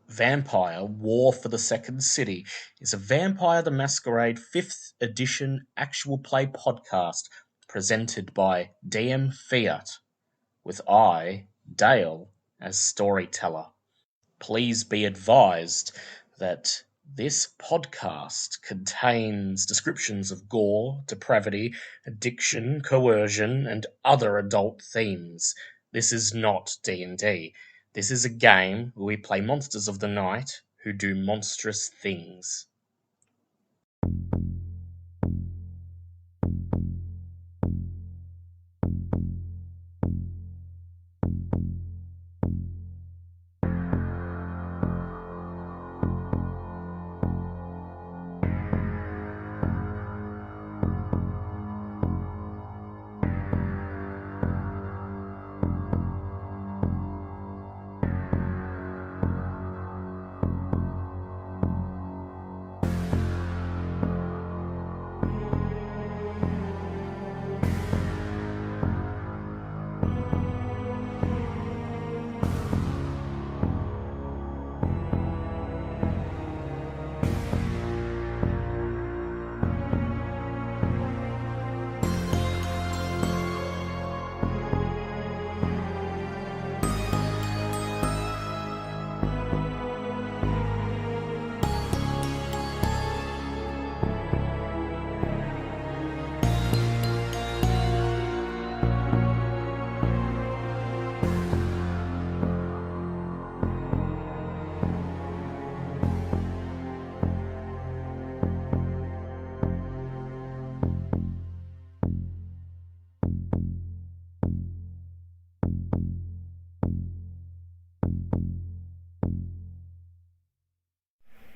Vampire War for the Second City is a Vampire the Masquerade 5th edition actual play podcast presented by DM Fiat, with I, Dale, as storyteller. Please be advised that this podcast contains descriptions of gore, depravity, addiction, coercion, and other adult themes. This is not D&D. This is a game where we play monsters of the night who do monstrous things.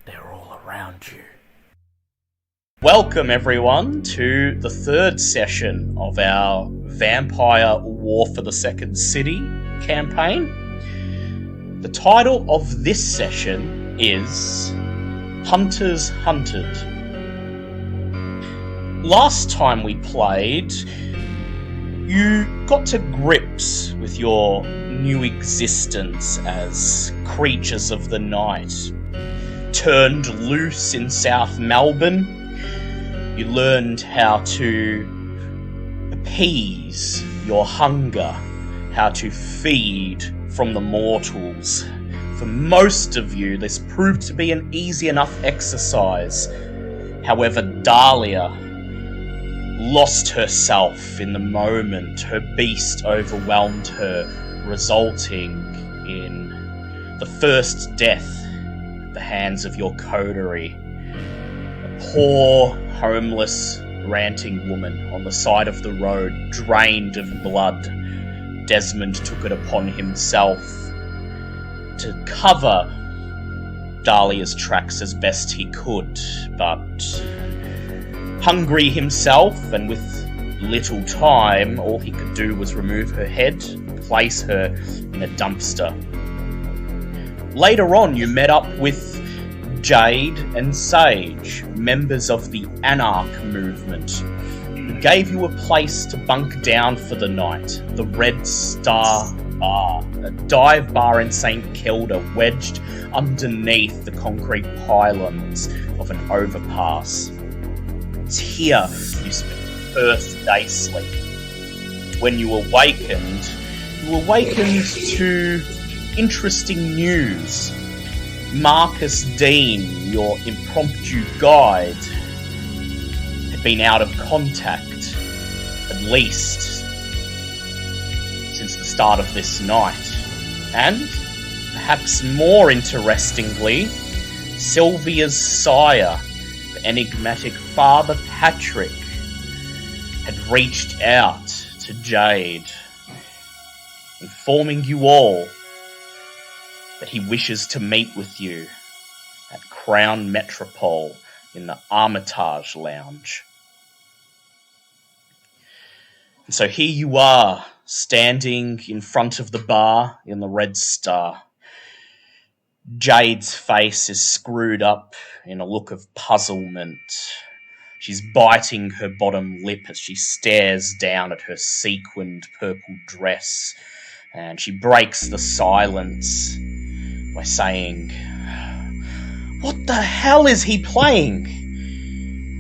They're all around you. Welcome everyone to the third session of our Vampire War for the Second City campaign. The title of this session is Hunters Hunted. Last time we played, you got to grips with your new existence as creatures of the night. Turned loose in South Melbourne, you learned how to appease your hunger, how to feed from the mortals. For most of you, this proved to be an easy enough exercise. However, Dahlia lost herself in the moment. Her beast overwhelmed her, resulting in the first death at the hands of your coterie. A poor, homeless, ranting woman on the side of the road, drained of blood. Desmond took it upon himself to cover Dahlia's tracks as best he could, but hungry himself and with little time, all he could do was remove her head, place her in a dumpster. Later on, you met up with Jade and Sage, members of the Anarch movement, who gave you a place to bunk down for the night, the Red Star Bar, a dive bar in St. Kilda, wedged underneath the concrete pylons of an overpass. It's here you spent your first day sleep. When you awakened to interesting news. Marcus Dean, your impromptu guide, had been out of contact, at least since the start of this night. And, perhaps more interestingly, Sylvia's sire, the enigmatic Father Patrick, had reached out to Jade, informing you all that he wishes to meet with you at Crown Metropole in the Armitage Lounge. And so here you are, standing in front of the bar in the Red Star. Jade's face is screwed up in a look of puzzlement. She's biting her bottom lip as she stares down at her sequined purple dress, and she breaks the silence by saying, What the hell is he playing?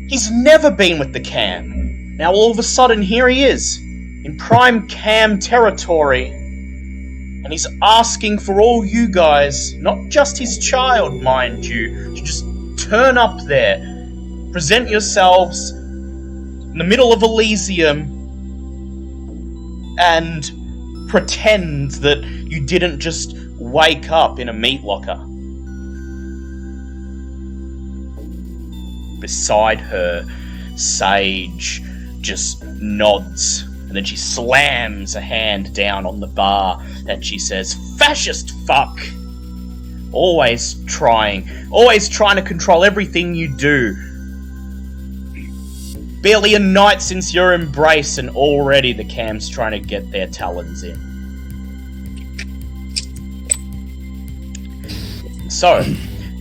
He's never been with the cam. Now all of a sudden here he is, in prime cam territory. And he's asking for all you guys, not just his child, mind you, to just turn up there, present yourselves in the middle of Elysium, and pretend that you didn't just wake up in a meat locker. Beside her, Sage just nods, and then she slams a hand down on the bar, and she says, "Fascist fuck! Always trying to control everything you do. Barely a night since your embrace, and already the cam's trying to get their talons in." So,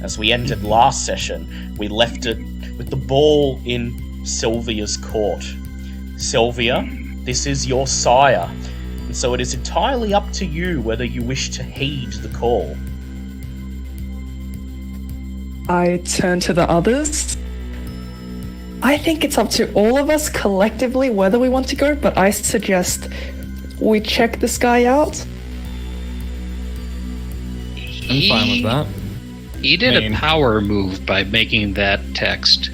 as we ended last session, we left it with the ball in Sylvia's court. Sylvia, this is your sire, and so it is entirely up to you whether you wish to heed the call. I turn to the others. I think it's up to all of us collectively whether we want to go, but I suggest we check this guy out. I'm fine with that. He did a power move by making that text.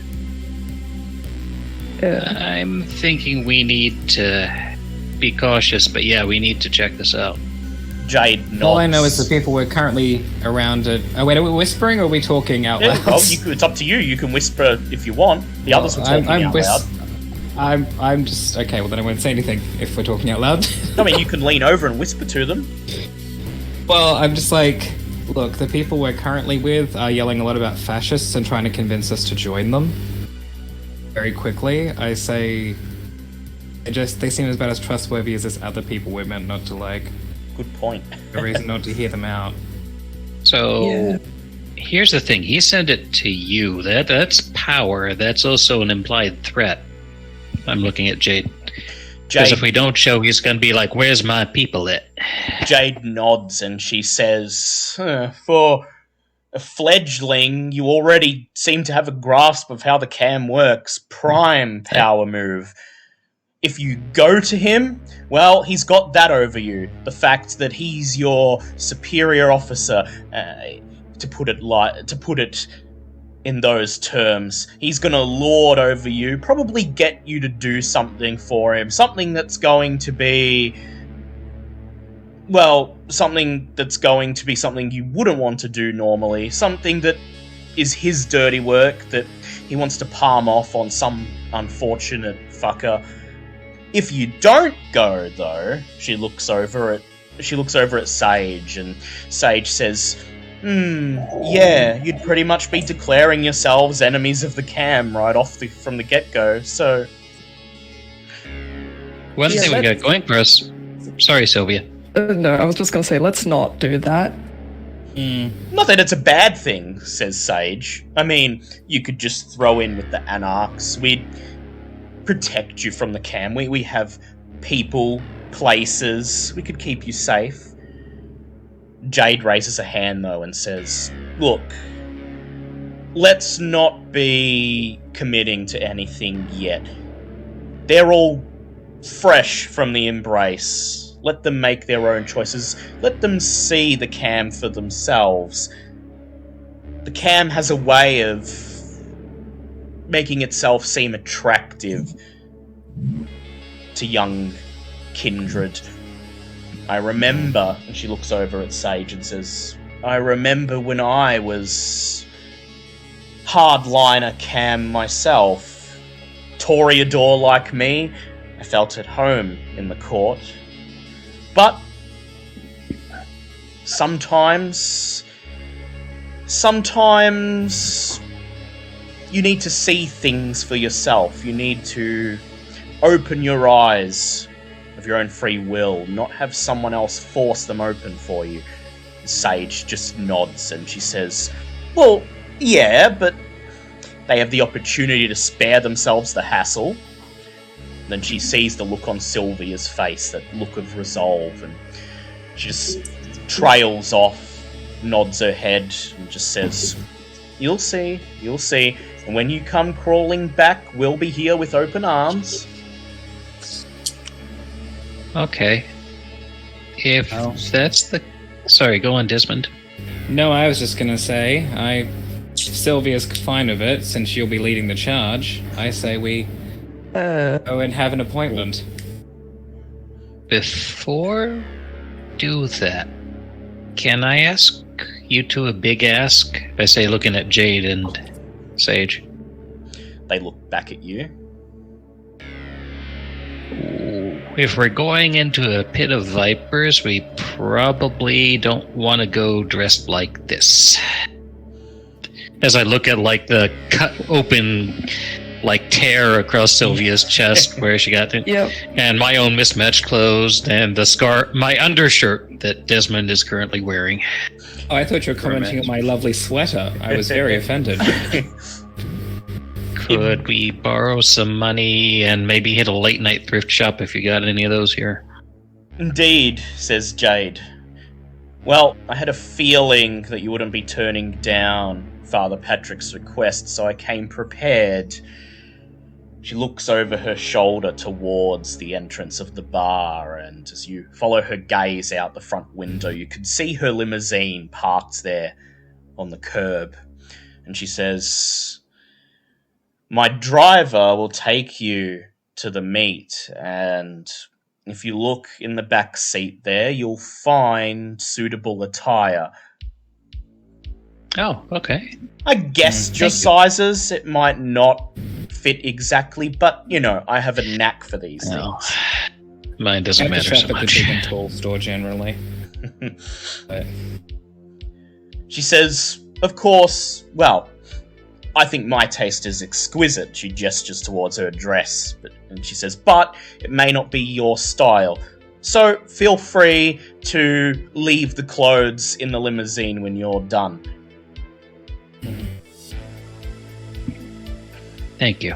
I'm thinking we need to be cautious, but yeah, we need to check this out. Jade nods. All I know is the people we're currently around it. Oh wait, are we whispering or are we talking out loud? Well, it's up to you. You can whisper if you want. The others were talking out loud. I'm just okay. Well, then I won't say anything if we're talking out loud. I mean, you can lean over and whisper to them. Well, I'm just like, look, the people we're currently with are yelling a lot about fascists and trying to convince us to join them. Very quickly, I say, they seem about as trustworthy as this other people we're meant not to like. Good point. A reason not to hear them out. So, Here's the thing. He sent it to you. That's power. That's also an implied threat. I'm looking at Jade. Because if we don't show, he's going to be like, where's my people at? Jade nods and she says, for a fledgling, you already seem to have a grasp of how the cam works. Prime power move. If you go to him, well, he's got that over you. The fact that he's your superior officer, to put it in those terms, he's going to lord over you, probably get you to do something for him, something that's going to be, well, something that's going to be something you wouldn't want to do normally, something that is his dirty work that he wants to palm off on some unfortunate fucker. If you don't go, though, she looks over at Sage, and Sage says, yeah, you'd pretty much be declaring yourselves enemies of the cam right off from the get-go, so... One thing we got going for us... Sorry, Sylvia. No, I was just going to say, let's not do that. Not that it's a bad thing, says Sage. I mean, you could just throw in with the anarchs. We'd protect you from the cam. We have people, places. We could keep you safe. Jade raises a hand, though, and says, look, let's not be committing to anything yet. They're all fresh from the embrace. Let them make their own choices. Let them see the cam for themselves. The cam has a way of making itself seem attractive to young kindred. I remember, and she looks over at Sage and says, I remember when I was hardliner cam myself, Toreador like me, I felt at home in the court. But sometimes you need to see things for yourself. You need to open your eyes of your own free will, not have someone else force them open for you. Sage just nods and she says, well, yeah, but they have the opportunity to spare themselves the hassle. Then she sees the look on Sylvia's face, that look of resolve, and she just trails off, nods her head, and just says, You'll see. You'll see. And when you come crawling back, we'll be here with open arms. Okay. If that's the... Sorry, go on, Desmond. No, I was just gonna say, Sylvia's fine with it, since you'll be leading the charge. I say we go and have an appointment. Before do that, can I ask you two a big ask? I say, looking at Jade and Sage. They look back at you. If we're going into a pit of vipers, we probably don't want to go dressed like this. As I look at like the cut open like tear across Sylvia's chest where she got it, and my own mismatched clothes and the scar, my undershirt that Desmond is currently wearing. Oh, I thought you were commenting on my lovely sweater. I was very offended. Could we borrow some money and maybe hit a late night thrift shop if you got any of those here? Indeed, says Jade. Well, I had a feeling that you wouldn't be turning down Father Patrick's request, so I came prepared. She looks over her shoulder towards the entrance of the bar, and as you follow her gaze out the front window, you can see her limousine parked there on the curb. And she says, my driver will take you to the meet, and if you look in the back seat there, you'll find suitable attire. Oh, okay. I guessed your sizes. It might not fit exactly, but, you know, I have a knack for these things. Mine doesn't matter so much. The big and tall store generally. But... She says, of course, well, I think my taste is exquisite. She gestures towards her dress, and she says, but it may not be your style. So feel free to leave the clothes in the limousine when you're done. Thank you.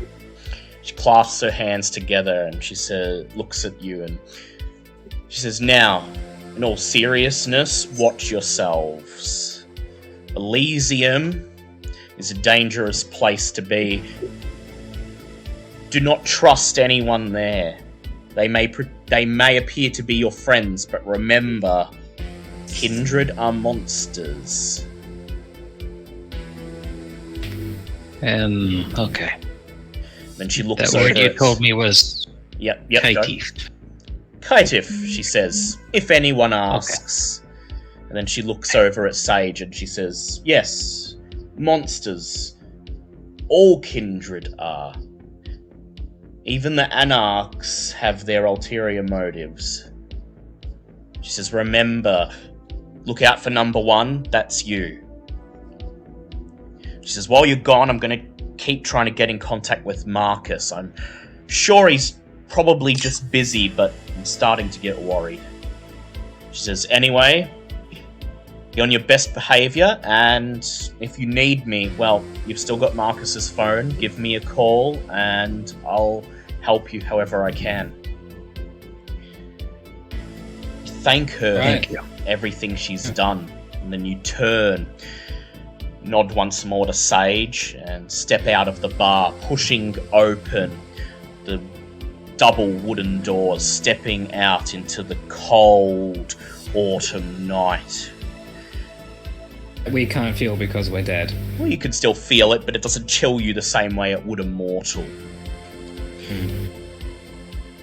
She clasps her hands together and she looks at you and she says, now, in all seriousness, watch yourselves. Elysium is a dangerous place to be. Do not trust anyone there. They may appear to be your friends, but remember, kindred are monsters. Okay. Then she looks that over. That word you told me was Kaitif. Kaitif, she says, if anyone asks. Okay. And then she looks over at Sage and she says, yes, monsters. All kindred are. Even the anarchs have their ulterior motives. She says, remember, look out for number one, that's you. She says, while you're gone, I'm going to keep trying to get in contact with Marcus. I'm sure he's probably just busy, but I'm starting to get worried. She says, anyway, be on your best behavior, and if you need me, well, you've still got Marcus's phone. Give me a call, and I'll help you however I can. Thank her for everything she's done, and then you turn, nod once more to Sage, and step out of the bar, pushing open the double wooden doors, stepping out into the cold autumn night. We can't feel because we're dead. Well, you can still feel it, but it doesn't chill you the same way it would a mortal.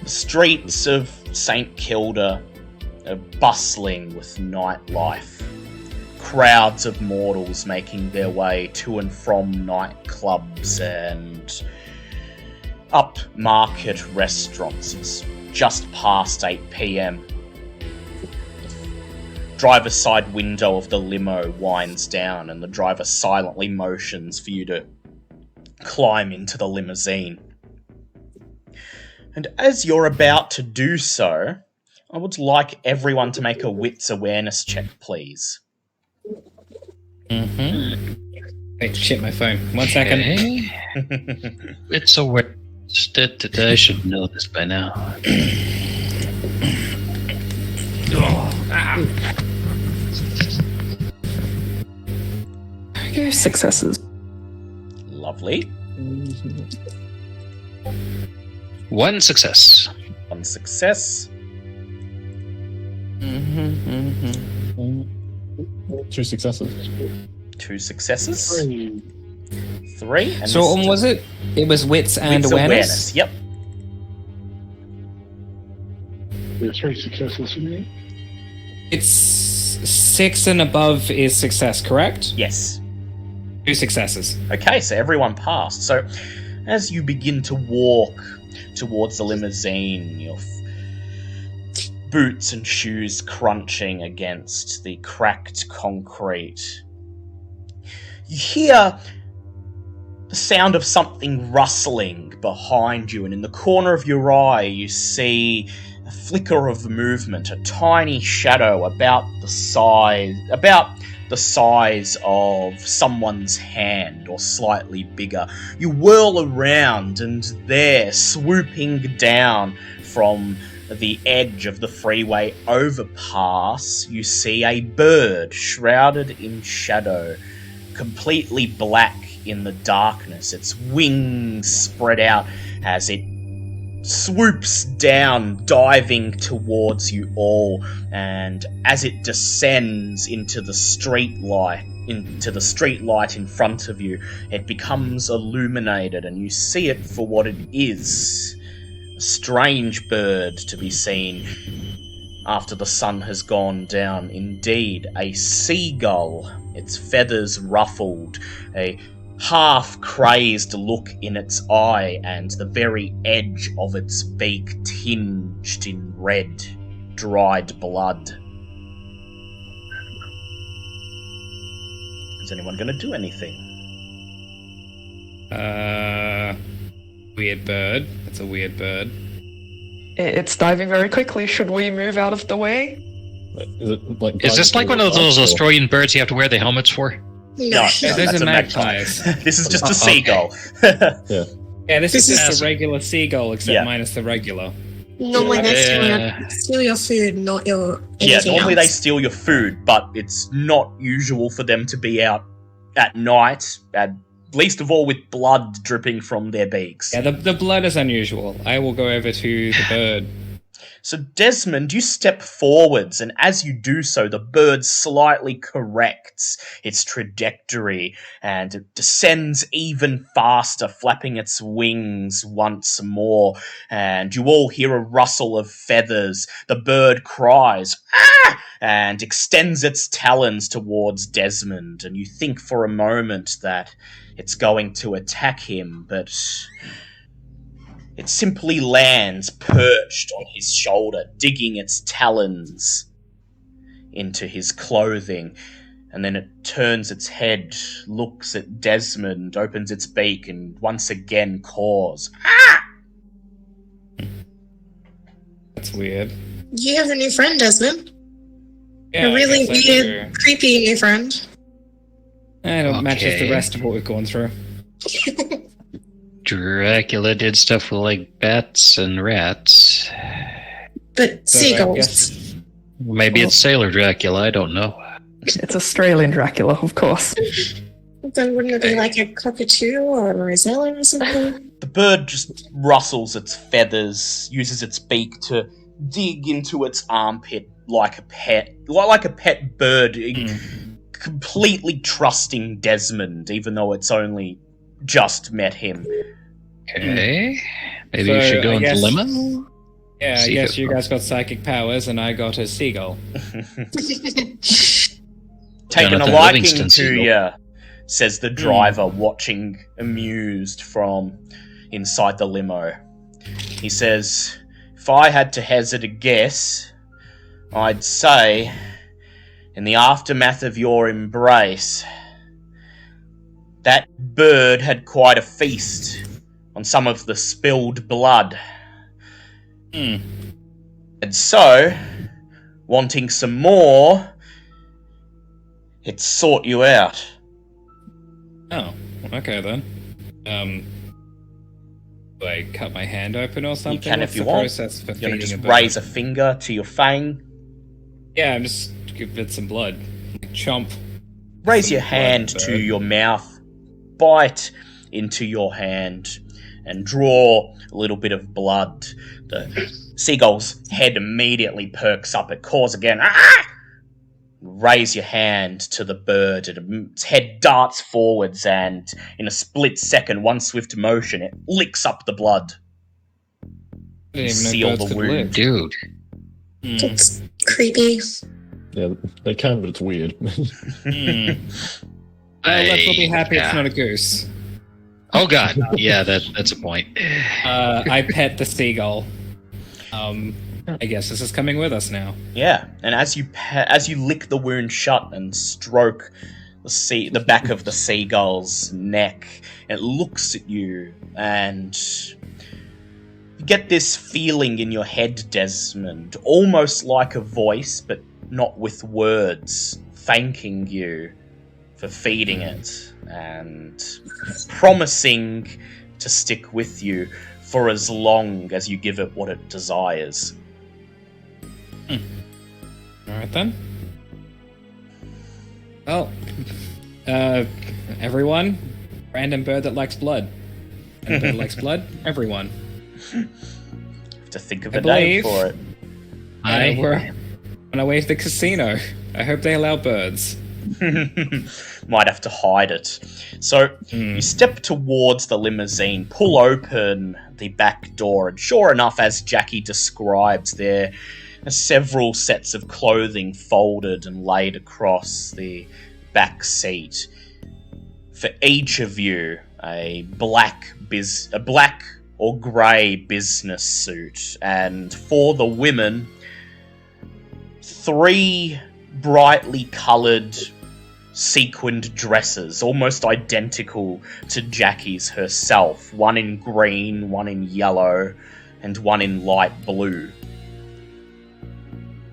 The streets of St. Kilda are bustling with nightlife. Crowds of mortals making their way to and from nightclubs and upmarket restaurants. It's just past 8 p.m. The driver's side window of the limo winds down and the driver silently motions for you to climb into the limousine. And as you're about to do so, I would like everyone to make a wits awareness check, please. Wait, shit, my phone. 1 second. It's a word. I should know this by now. 2 successes. Lovely. 1 success. 1 success. 2 successes. 2 successes. 3. And So what was it? It was wits and wits awareness? Yep. There's 3 successes for me. It's 6 and above is success, correct? Yes. 2 successes. Okay, so everyone passed. So as you begin to walk towards the limousine, your boots and shoes crunching against the cracked concrete, you hear the sound of something rustling behind you, and in the corner of your eye you see a flicker of movement, a tiny shadow about the size of someone's hand or slightly bigger. You whirl around, and there, swooping down from the edge of the freeway overpass, you see a bird shrouded in shadow, completely black in the darkness, its wings spread out as it swoops down, diving towards you all, and as it descends into the street light in front of you, it becomes illuminated, and you see it for what it is. A strange bird to be seen after the sun has gone down. Indeed, a seagull, its feathers ruffled, a half-crazed look in its eye, and the very edge of its beak tinged in red, dried blood. Is anyone going to do anything? Weird bird. It's a weird bird. It's diving very quickly. Should we move out of the way? Is this like one of those Australian birds you have to wear the helmets for? No, Those that's are a magpie. magpies. This is just a seagull. Yeah. Yeah, this is just is- a regular seagull, except minus the regular. Normally Yeah. they steal your food, not your Yeah, anything normally they else. steal your food, but it's not usual for them to be out at night, and least of all with blood dripping from their beaks. Yeah, the blood is unusual. I will go over to the bird. So Desmond, you step forwards, and as you do so, the bird slightly corrects its trajectory and it descends even faster, flapping its wings once more, and you all hear a rustle of feathers. The bird cries, "Ah!" and extends its talons towards Desmond, and you think for a moment that it's going to attack him, but it simply lands perched on his shoulder, digging its talons into his clothing. And then it turns its head, looks at Desmond, opens its beak, and once again caws. Ah! That's weird. You have a new friend, Desmond. Yeah, A really I guess I weird, creepy new friend. do. I don't matches the Okay. rest of what we've gone through. Dracula did stuff with like bats and rats. But So I seagulls. guess- Maybe it's Sailor Dracula, I don't know. It's Australian Dracula, of course. Then wouldn't it be like a cockatoo or a rosella or something? The bird just rustles its feathers, uses its beak to dig into its armpit like a pet bird, completely trusting Desmond, even though it's only just met him. Okay. Maybe So, you should go I into guess- limo? Yeah, I See guess if- you guys got psychic powers and I got a seagull. Taking a Jonathan liking Livingston to seagull. you, says the driver, watching amused from inside the limo. He says, if I had to hazard a guess, I'd say, in the aftermath of your embrace, that bird had quite a feast on some of the spilled blood. And so, wanting some more, it sought you out. Oh, okay then. Do I cut my hand open or something? You can What's if you the want. process for You're going to feeding just a bird? raise a finger to your fang. Yeah, I'm just give it some blood. Chomp. raise your hand to your mouth, bite into your hand, and draw a little bit of blood. The seagull's head immediately perks up. It caws again. Ah! Raise your hand to the bird, and its head darts forwards, and in a split second, one swift motion, it licks up the blood. Seal the wound. Dude. It's creepy. Yeah, they can, but it's weird. Well, let's all be happy it's not a goose. Oh god, yeah, that's a point. I pet the seagull. I guess this is coming with us now. Yeah, and as you lick the wound shut and stroke the back of the seagull's neck, it looks at you, and you get this feeling in your head, Desmond, almost like a voice, but not with words, thanking you for feeding it and promising to stick with you for as long as you give it what it desires. Alright then. Well, everyone, random bird that likes blood. And bird likes blood, everyone. Have to think of a name for it. When I wave the casino, I hope they allow birds. Might have to hide it. So you step towards the limousine, pull open the back door, and sure enough, as Jackie describes, there are several sets of clothing folded and laid across the back seat. For each of you, a black or grey business suit, and for the women, 3 brightly coloured sequined dresses, almost identical to Jackie's herself. One in green, one in yellow, and one in light blue.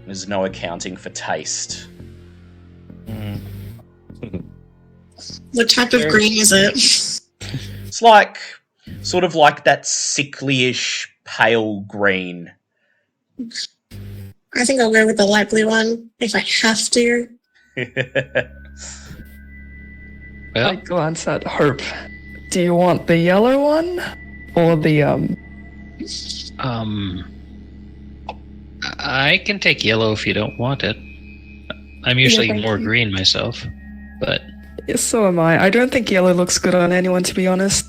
There's no accounting for taste. What type of green is it? It's like, sort of like that sickly-ish pale green. I think I'll go with the light blue one if I have to. I glance at Hope. Do you want the yellow one? Or the, I can take yellow if you don't want it. I'm usually more green myself, but... Yes, so am I. I don't think yellow looks good on anyone, to be honest.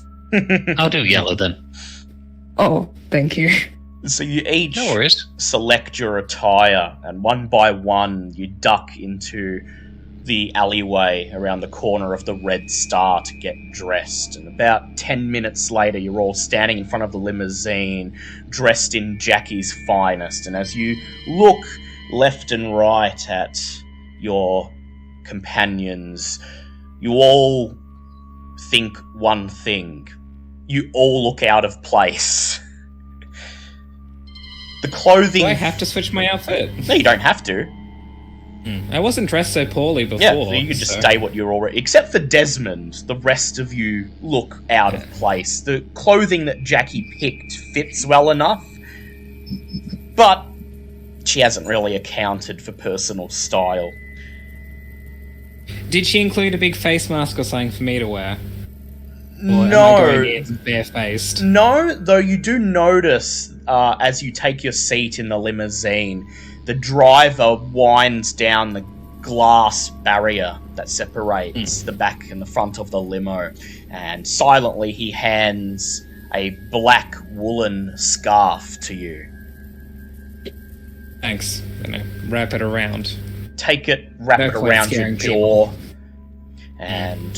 I'll do yellow then. Oh, thank you. So you each No worries. select your attire, and one by one you duck into the alleyway around the corner of the Red Star to get dressed. And about 10 minutes later, you're all standing in front of the limousine, dressed in Jackie's finest. And as you look left and right at your companions, you all think one thing. You all look out of place. The clothing... Do I have to switch my outfit? No, you don't have to. I wasn't dressed so poorly before. Yeah, so you can just stay what you're already... Except for Desmond, the rest of you look out of place. The clothing that Jackie picked fits well enough, but she hasn't really accounted for personal style. Did she include a big face mask or something for me to wear? Or No. am I going in barefaced? No, though you do notice as you take your seat in the limousine, the driver winds down the glass barrier that separates the back and the front of the limo, and silently he hands a black woolen scarf to you. Thanks. Wrap it around. Take it, wrap it Hopefully around it's your scaring jaw, and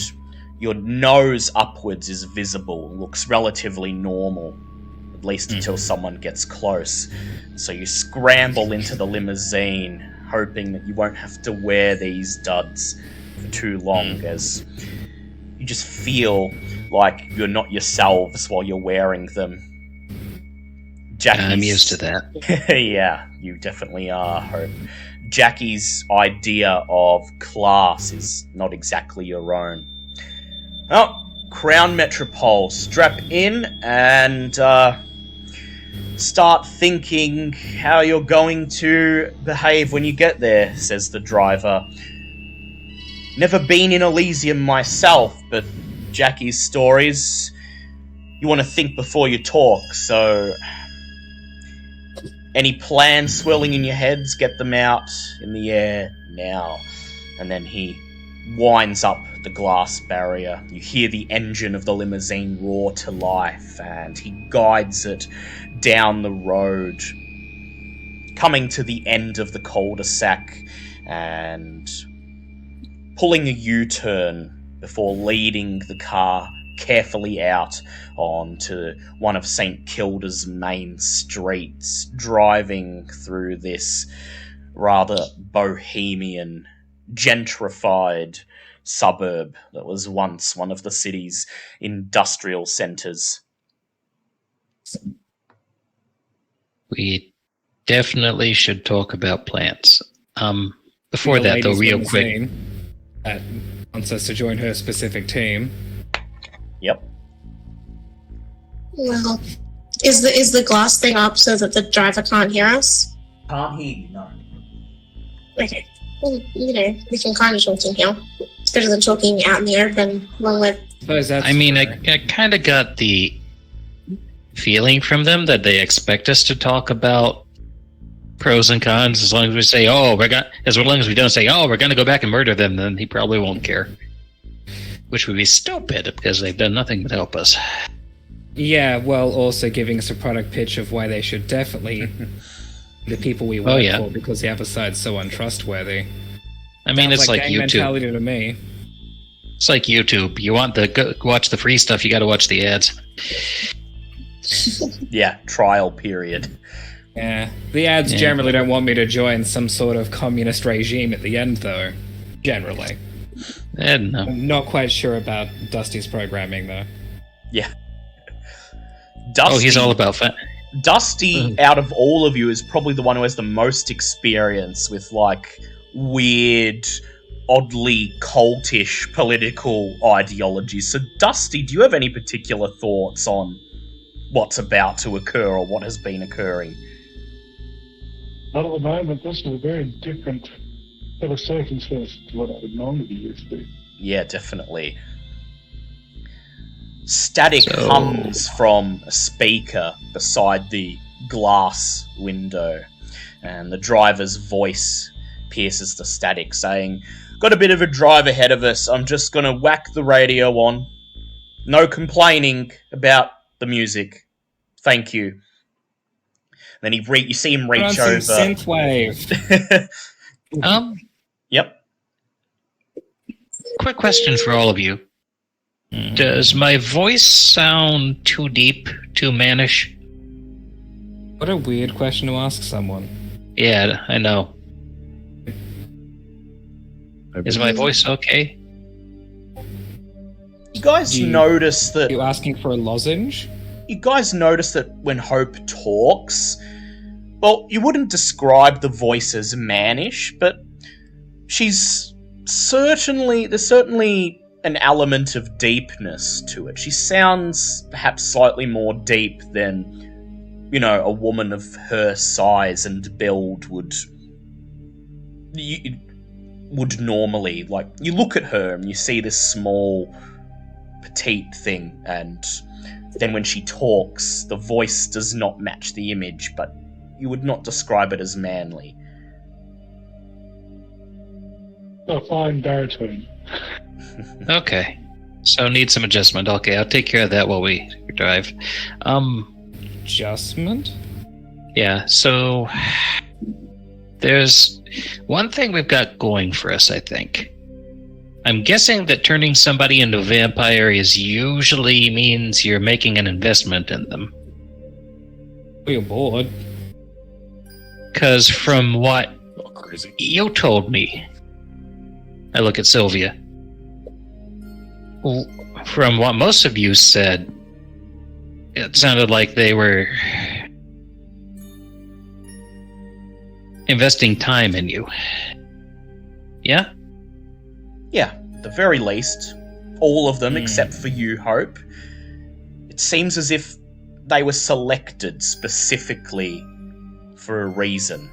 your nose upwards is visible, looks relatively normal, at least until someone gets close. So you scramble into the limousine, hoping that you won't have to wear these duds for too long, as you just feel like you're not yourselves while you're wearing them. I'm used to that. Yeah, you definitely are, Hope. Jackie's idea of class is not exactly your own. Oh, Crown Metropole, strap in and start thinking how you're going to behave when you get there, says the driver. Never been in Elysium myself, but Jackie's stories, you want to think before you talk, so any plans swirling in your heads, get them out in the air now. And then he winds up the glass barrier. You hear the engine of the limousine roar to life, and he guides it down the road, coming to the end of the cul-de-sac and pulling a U-turn before leading the car carefully out onto one of St. Kilda's main streets, driving through this rather bohemian, gentrified suburb that was once one of the city's industrial centres. We definitely should talk about plants. Before that, though, real quick. That wants us to join her specific team. Yep. Well, is the glass thing up so that the driver can't hear us? Can't hear you, no. Okay. Well, we can kind of talk in here. It's better than talking out in the open along with... I kind of got the feeling from them that they expect us to talk about pros and cons. As long as we say, as long as we don't say, we're going to go back and murder them, then he probably won't care. Which would be stupid, because they've done nothing but help us. Yeah, well, also giving us a product pitch of why they should definitely the people we work for, because the other side's so untrustworthy. I mean, it's like YouTube. Mentality to me. It's like YouTube. You want watch the free stuff, you got to watch the ads. Yeah, trial period. Yeah, the ads generally don't want me to join some sort of communist regime at the end, though. Generally. No. I'm not quite sure about Dusty's programming, though. Yeah. Dusty, he's all about Dusty, out of all of you, is probably the one who has the most experience with, weird, oddly cultish political ideologies. So, Dusty, do you have any particular thoughts on what's about to occur or what has been occurring? Not at the moment. This is a very different set of circumstances to what I would normally be used to. Yeah, definitely. Static hums from a speaker beside the glass window, and the driver's voice pierces the static, saying, "Got a bit of a drive ahead of us. I'm just going to whack the radio on. No complaining about the music. Thank you." Then you see him reach over. Synthwave. Yep. Quick question for all of you. Does my voice sound too deep, too mannish? What a weird question to ask someone. Yeah, I know. Is my voice okay? You guys notice that... Are you asking for a lozenge? You guys notice that when Hope talks, well, you wouldn't describe the voice as mannish, but there's certainly an element of deepness to it. She sounds perhaps slightly more deep than, a woman of her size and build would normally. You look at her and you see this small, petite thing, and then when she talks, the voice does not match the image, but you would not describe it as manly. A fine baritone. Okay. So need some adjustment. Okay, I'll take care of that while we drive. Adjustment? Yeah, so there's one thing we've got going for us, I think. I'm guessing that turning somebody into a vampire usually means you're making an investment in them. You're bored. Because from what you told me, I look at Sylvia. From what most of you said, it sounded like they were investing time in you. Yeah? Yeah, at the very least. All of them, except for you, Hope. It seems as if they were selected specifically for a reason.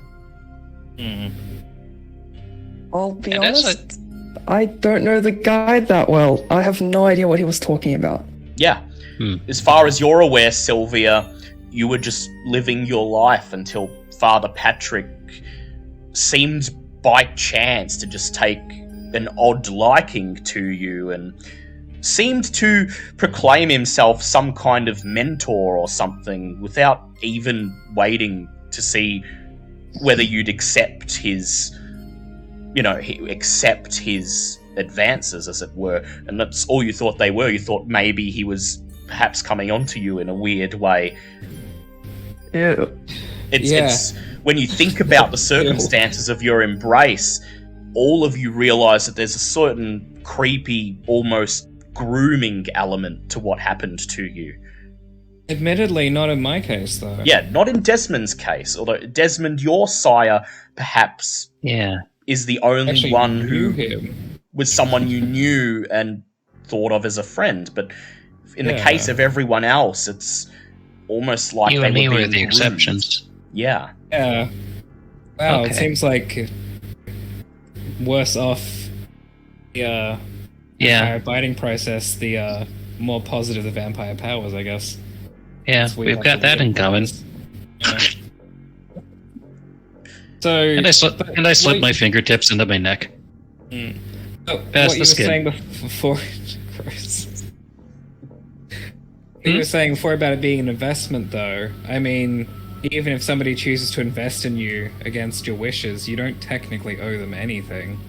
I'll be honest, I don't know the guy that well. I have no idea what he was talking about. Yeah. As far as you're aware, Sylvia, you were just living your life until Father Patrick seemed by chance to just take an odd liking to you and seemed to proclaim himself some kind of mentor or something without even waiting to see whether you'd accept his, accept his advances, as it were. And that's all you thought they were. You thought maybe he was perhaps coming onto you in a weird way. Yeah. It's when you think about the circumstances of your embrace, all of you realize that there's a certain creepy, almost grooming element to what happened to you. Admittedly, not in my case, though. Yeah, not in Desmond's case. Although Desmond, your sire, perhaps is the only one who was someone you knew and thought of as a friend. But in the case of everyone else, it's almost like you they and me were were the groomed. exceptions. Yeah. Yeah. Wow, Okay. It seems like worse off the vampire biting process, the more positive the vampire powers, I guess. Yeah, we've got that in common. Yeah. So, And I slipped my fingertips into my neck. Oh, Past what the you were skin. saying before, gross. You were saying before about it being an investment, though. I mean, even if somebody chooses to invest in you against your wishes, you don't technically owe them anything.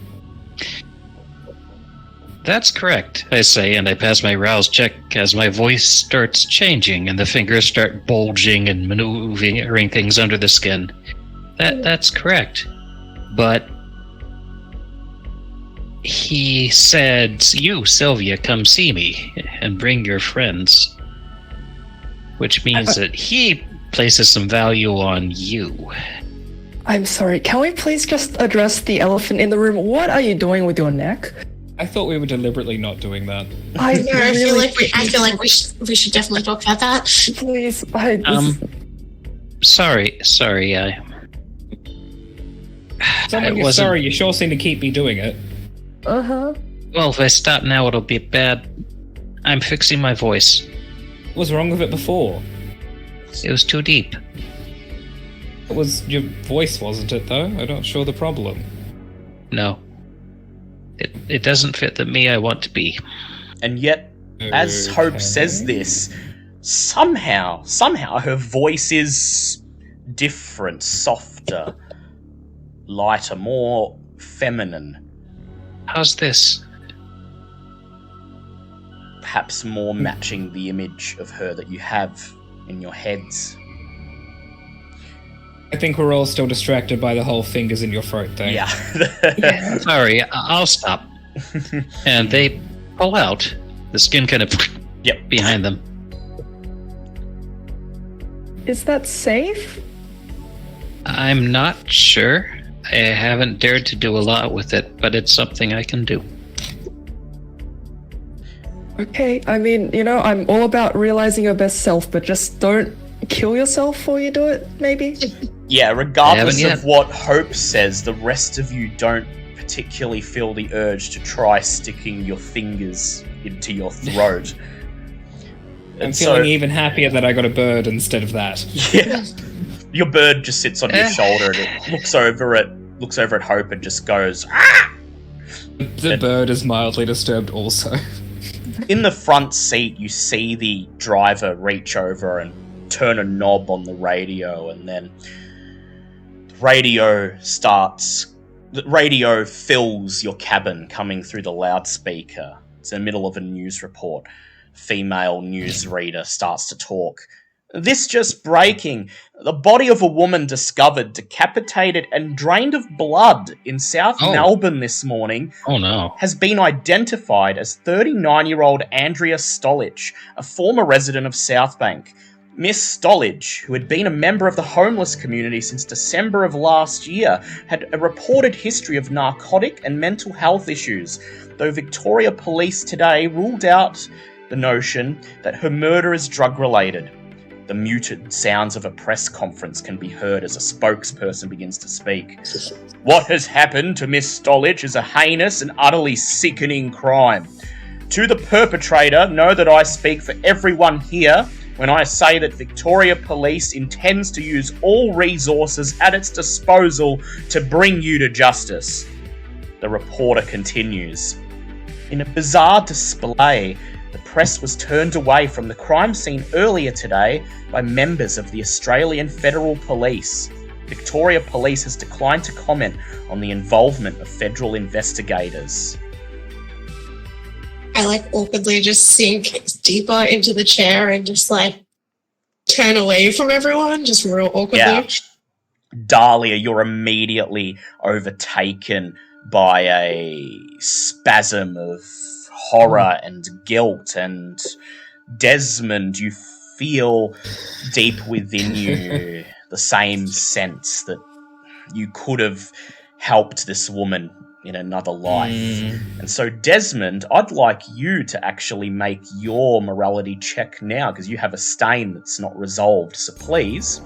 That's correct, I say, and I pass my rouse check as my voice starts changing and the fingers start bulging and maneuvering things under the skin. That's correct. But he said, "You, Sylvia, come see me and bring your friends." Which means that he places some value on you. I'm sorry, can we please just address the elephant in the room? What are you doing with your neck? I thought we were deliberately not doing that. I feel like we should definitely talk about that. Please, Sorry. Someone you're sorry, you sure seem to keep me doing it. Uh-huh. Well, if I stop now, it'll be bad. I'm fixing my voice. What was wrong with it before? It was too deep. It was your voice, wasn't it, though? I'm not sure the problem. No. It doesn't fit the me I want to be. And yet, as Hope says this, somehow her voice is different, softer, lighter, more feminine. How's this? Perhaps more matching the image of her that you have in your heads. I think we're all still distracted by the whole fingers in your throat thing. Yeah. Sorry, I'll stop. And they pull out. The skin kind of behind them. Is that safe? I'm not sure. I haven't dared to do a lot with it, but it's something I can do. Okay, I mean, I'm all about realizing your best self, but just don't kill yourself before you do it, maybe? Yeah, regardless of what Hope says, the rest of you don't particularly feel the urge to try sticking your fingers into your throat. I'm feeling even happier that I got a bird instead of that. Yeah. Your bird just sits on your shoulder and it looks over at Hope and just goes, "Ah!" The bird is mildly disturbed also. In the front seat, you see the driver reach over and turn a knob on the radio, and then the radio fills your cabin coming through the loudspeaker. It's in the middle of a news report. Female newsreader starts to talk. This just breaking. The body of a woman discovered, decapitated and drained of blood in South Melbourne this morning. Oh no. Has been identified as 39-year-old Andrea Stolich, a former resident of Southbank. Miss Stolich, who had been a member of the homeless community since December of last year, had a reported history of narcotic and mental health issues, though Victoria Police today ruled out the notion that her murder is drug-related. The muted sounds of a press conference can be heard as a spokesperson begins to speak. What has happened to Miss Stolich is a heinous and utterly sickening crime. To the perpetrator, know that I speak for everyone here when I say that Victoria Police intends to use all resources at its disposal to bring you to justice. The reporter continues. In a bizarre display, the press was turned away from the crime scene earlier today by members of the Australian Federal Police. Victoria Police has declined to comment on the involvement of federal investigators. I awkwardly just sink deeper into the chair and just turn away from everyone, just real awkwardly. Yeah. Dahlia, you're immediately overtaken by a spasm of horror and guilt, and Desmond, you feel deep within you the same sense that you could have helped this woman in another life. And so, Desmond, I'd like you to actually make your morality check now, because you have a stain that's not resolved. So please,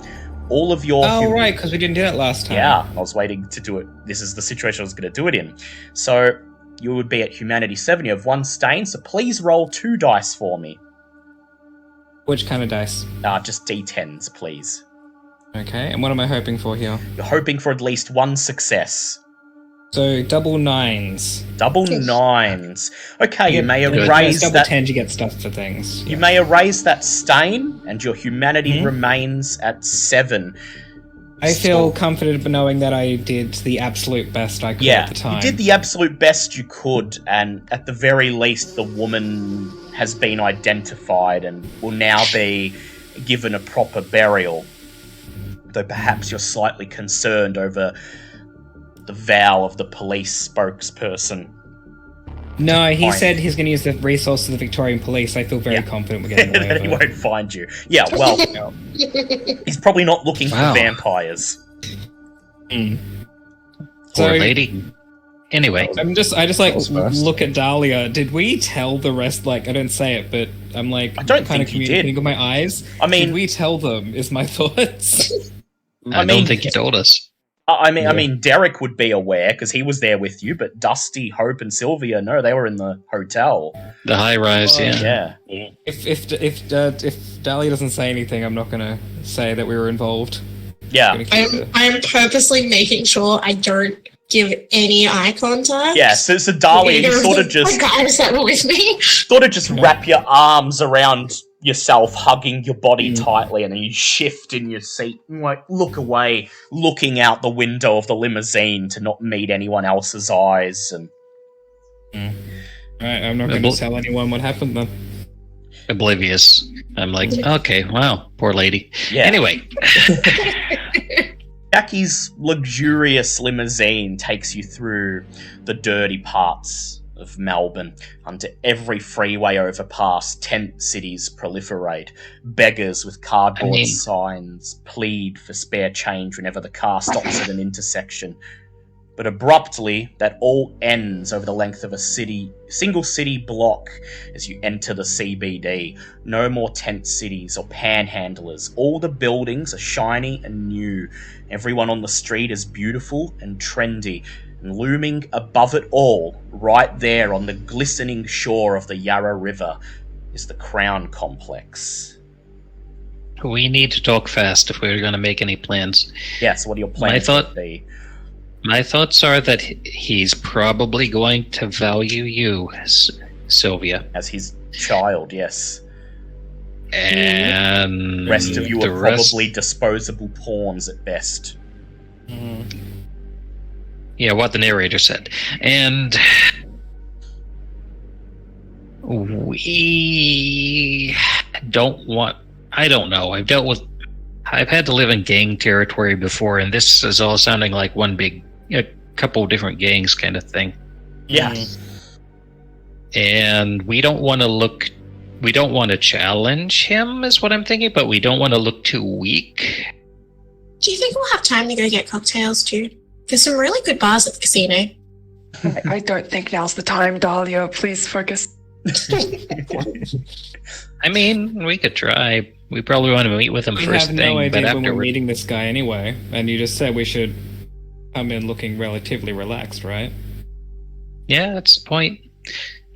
all of your... right, because we didn't do that last time. Yeah, I was waiting to do it. This is the situation I was going to do it in. So, you would be at Humanity 7. You have 1 stain, so please roll 2 dice for me. Which kind of dice? Just D10s, please. Okay, and what am I hoping for here? You're hoping for at least 1 success. So, double 9s. Double 9s. Okay, you may erase double that... 10s, you get stuff for things. You may erase that stain, and your humanity remains at 7. I feel comforted knowing that I did the absolute best I could at the time. You did the absolute best you could, and at the very least, the woman has been identified and will now be given a proper burial. Though perhaps you're slightly concerned over the vow of the police spokesperson. No, he said he's going to use the resources of the Victorian Police. I feel very confident we're getting away with it. He won't find you. Yeah, well, he's probably not looking for vampires. Poor lady. Anyway. I just look at Dahlia. Did we tell the rest, I don't say it, but I'm I don't kind of think you did. communicating with my eyes. I mean... Did we tell them, is my thoughts. I don't think you told us. I mean, Derek would be aware because he was there with you, but Dusty, Hope, and Sylvia, no, they were in the hotel. The high rise, yeah. If Dahlia doesn't say anything, I'm not gonna say that we were involved. Yeah, I'm purposely making sure I don't give any eye contact. Yeah, so Dahlia, you sort of just guys that were with me, sort of just wrap your arms around yourself, hugging your body tightly, and then you shift in your seat and look away, looking out the window of the limousine to not meet anyone else's eyes. And Alright, I'm not going to tell anyone what happened then. Oblivious. I'm okay, wow, poor lady. Yeah. Anyway. Jackie's luxurious limousine takes you through the dirty parts of Melbourne. Under every freeway overpass, tent cities proliferate. Beggars with cardboard signs plead for spare change whenever the car stops at an intersection. But abruptly, that all ends over the length of a single city block as you enter the CBD. No more tent cities or panhandlers. All the buildings are shiny and new. Everyone on the street is beautiful and trendy. And looming above it all, right there on the glistening shore of the Yarra River, is the Crown Complex. We need to talk fast if we're going to make any plans. Yes, what are your plans going to be? My thoughts are that he's probably going to value you, Sylvia. As his child, yes. And the rest of you are probably disposable pawns at best. Yeah, what the narrator said. And we don't want... I don't know. I've had to live in gang territory before, and this is all sounding like one big... a couple different gangs kind of thing. Yeah. And we don't want to challenge him, is what I'm thinking, but we don't want to look too weak. Do you think we'll have time to go get cocktails too? There's some really good bars at the casino. I don't think now's the time, Dahlia. Please focus. I mean, we could try. We probably want to meet with him We first have thing, no idea but when we're afterward. meeting this guy anyway, and you just said we should come in looking relatively relaxed, right? Yeah, that's the point.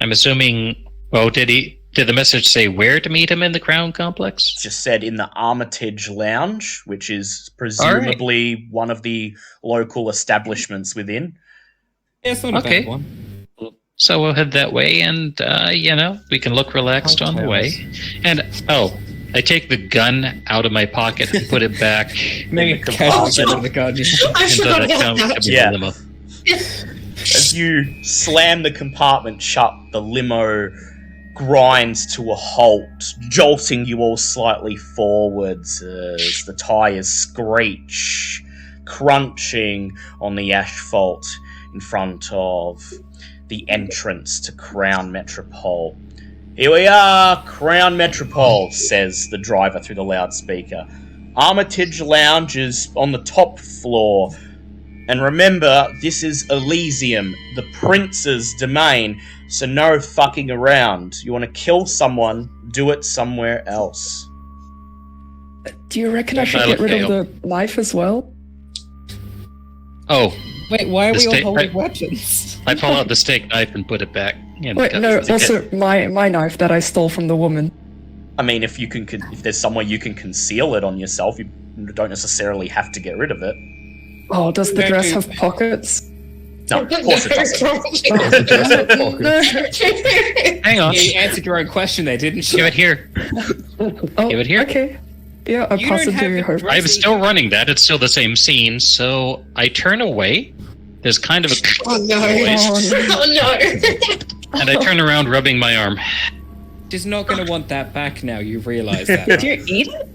I'm assuming. Oh, did the message say where to meet him in the Crown Complex? Just said in the Armitage Lounge, which is presumably one of the local establishments within. Yeah, it's not a Okay. bad one. So we'll head that way, and we can look relaxed on the way. And I take the gun out of my pocket and put it back. Maybe the casual compartment. to the guardian. I into forgot the about that. Yeah. limo. As you slam the compartment shut, the limo grinds to a halt, jolting you all slightly forwards as the tires screech, crunching on the asphalt in front of the entrance to Crown Metropole. "Here we are, Crown Metropole," says the driver through the loudspeaker. "Armitage Lounge is on the top floor. And remember, this is Elysium, the prince's domain, so no fucking around. You want to kill someone, do it somewhere else." Do you reckon I should That'll get rid fail. of the knife as well? Oh, Wait, why are The we all state- holding weapons? I pull out the steak knife and put it back. Wait, no, also my knife that I stole from the woman. I mean, if there's somewhere you can conceal it on yourself, you don't necessarily have to get rid of it. Oh, does the Don't dress do have that. pockets? No, of course it doesn't. No. Hang on. Yeah, you answered your own question there, didn't you? Give it here. Oh, Give it here. Okay. Yeah, I You pass don't it to have you. the Hope. dress- I'm still running that. It's still the same scene. So I turn away. There's kind of a Oh no. noise, Oh no. and I turn around, rubbing my arm. She's not going to want that back now, you realize that. Did Right? you eat it?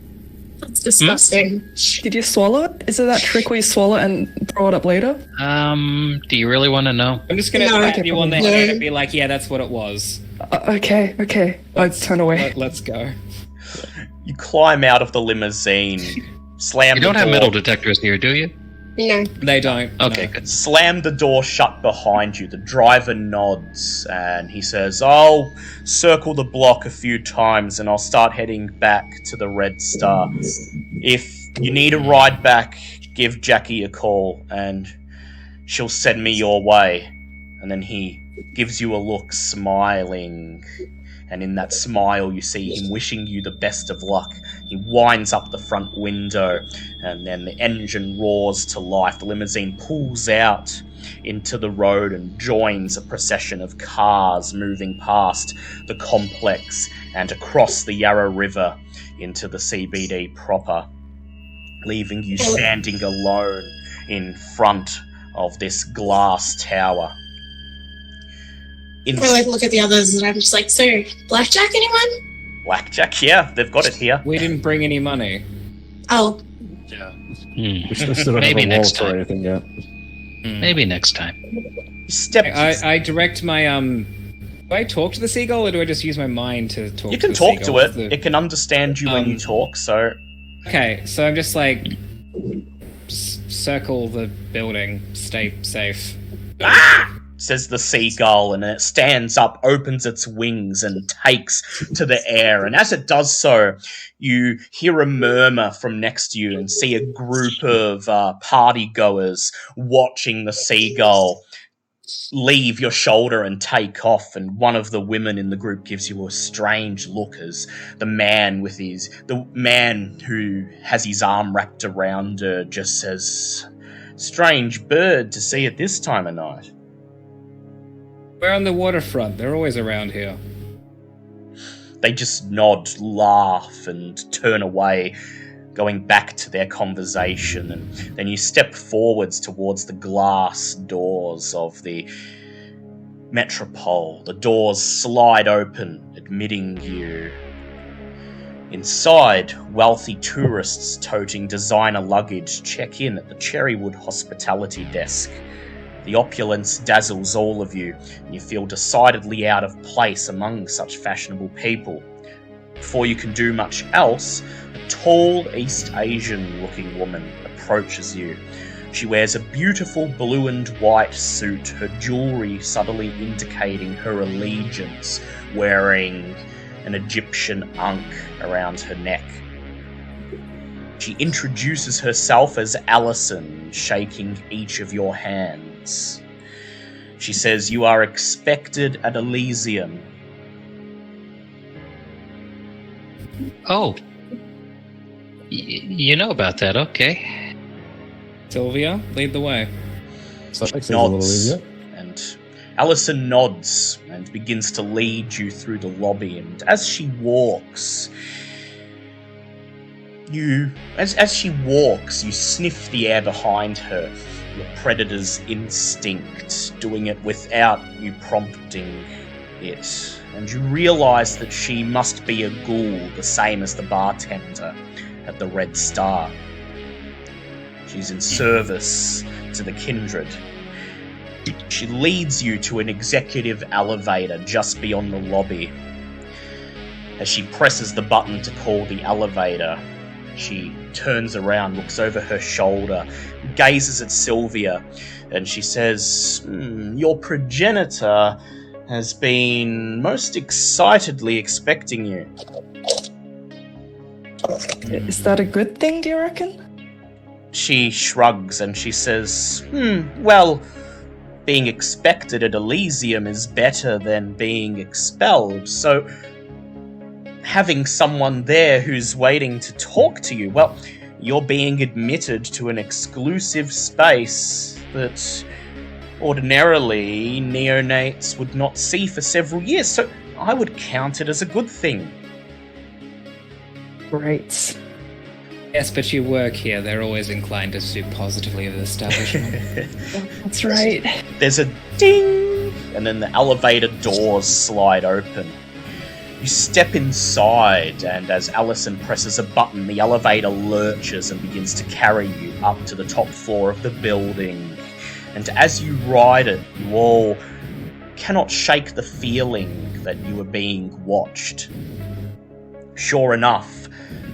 That's disgusting. Did you swallow it? Is it that trick where you swallow it and throw it up later? Do you really want to know? I'm just going to No, pat okay, you on the probably. head and be like, yeah, that's what it was. Okay. I turn away. Let's go. You climb out of the limousine, slam You the don't have door, metal detectors here, do you? No. They don't. Okay, no. good. slam the door shut behind you. The driver nods and he says, "I'll circle the block a few times and I'll start heading back to the Red Star. If you need a ride back, give Jackie a call and she'll send me your way." And then he gives you a look, smiling. And in that smile, you see him wishing you the best of luck. He winds up the front window, and then the engine roars to life. The limousine pulls out into the road and joins a procession of cars moving past the complex and across the Yarra River into the CBD proper, leaving you standing alone in front of this glass tower. I like look at the others and I'm just like, so blackjack anyone? Blackjack, yeah, they've got it here. We didn't bring any money. Oh, We still don't Maybe have a next wallet or time. anything yet. Maybe next time. You step. I direct my do I talk to the seagull or do I just use my mind to talk You to can the talk to seagull? it. It can understand you when you talk. So Okay, so I'm just like circle the building, stay safe. says the seagull, and it stands up, opens its wings, and takes to the air. And as it does so, you hear a murmur from next to you and see a group of party goers watching the seagull leave your shoulder and take off. And one of the women in the group gives you a strange look as the man who has his arm wrapped around her just says, "Strange bird to see at this time of night." We're on the waterfront. They're always around here. They just nod, laugh, and turn away, going back to their conversation. And then you step forwards towards the glass doors of the Metropole. The doors slide open, admitting you. Inside, wealthy tourists toting designer luggage check in at the Cherrywood hospitality desk. The opulence dazzles all of you, and you feel decidedly out of place among such fashionable people. Before you can do much else, a tall East Asian-looking woman approaches you. She wears a beautiful blue and white suit, her jewelry subtly indicating her allegiance, wearing an Egyptian ankh around her neck. She introduces herself as Allison, shaking each of your hands. She says, "You are expected at Elysium." Oh. You know about that, okay. Sylvia, lead the way. So that makes things a little Nods, easier. and Allison nods and begins to lead you through the lobby. And as she walks, you sniff the air behind her. Your predator's instinct, doing it without you prompting it. And you realise that she must be a ghoul, the same as the bartender at the Red Star. She's in service to the Kindred. She leads you to an executive elevator just beyond the lobby. As she presses the button to call the elevator, she turns around, looks over her shoulder, gazes at Sylvia, and she says, "Your progenitor has been most excitedly expecting you." Is that a good thing, do you reckon? She shrugs and she says, well, being expected at Elysium is better than being expelled, so having someone there who's waiting to talk to you, well, you're being admitted to an exclusive space that ordinarily neonates would not see for several years, so I would count it as a good thing. Great. Yes, but you work here. They're always inclined to speak positively of the establishment. That's right. There's a ding, and then the elevator doors slide open. You step inside, and as Allison presses a button, the elevator lurches and begins to carry you up to the top floor of the building. And as you ride it, you all cannot shake the feeling that you are being watched. Sure enough,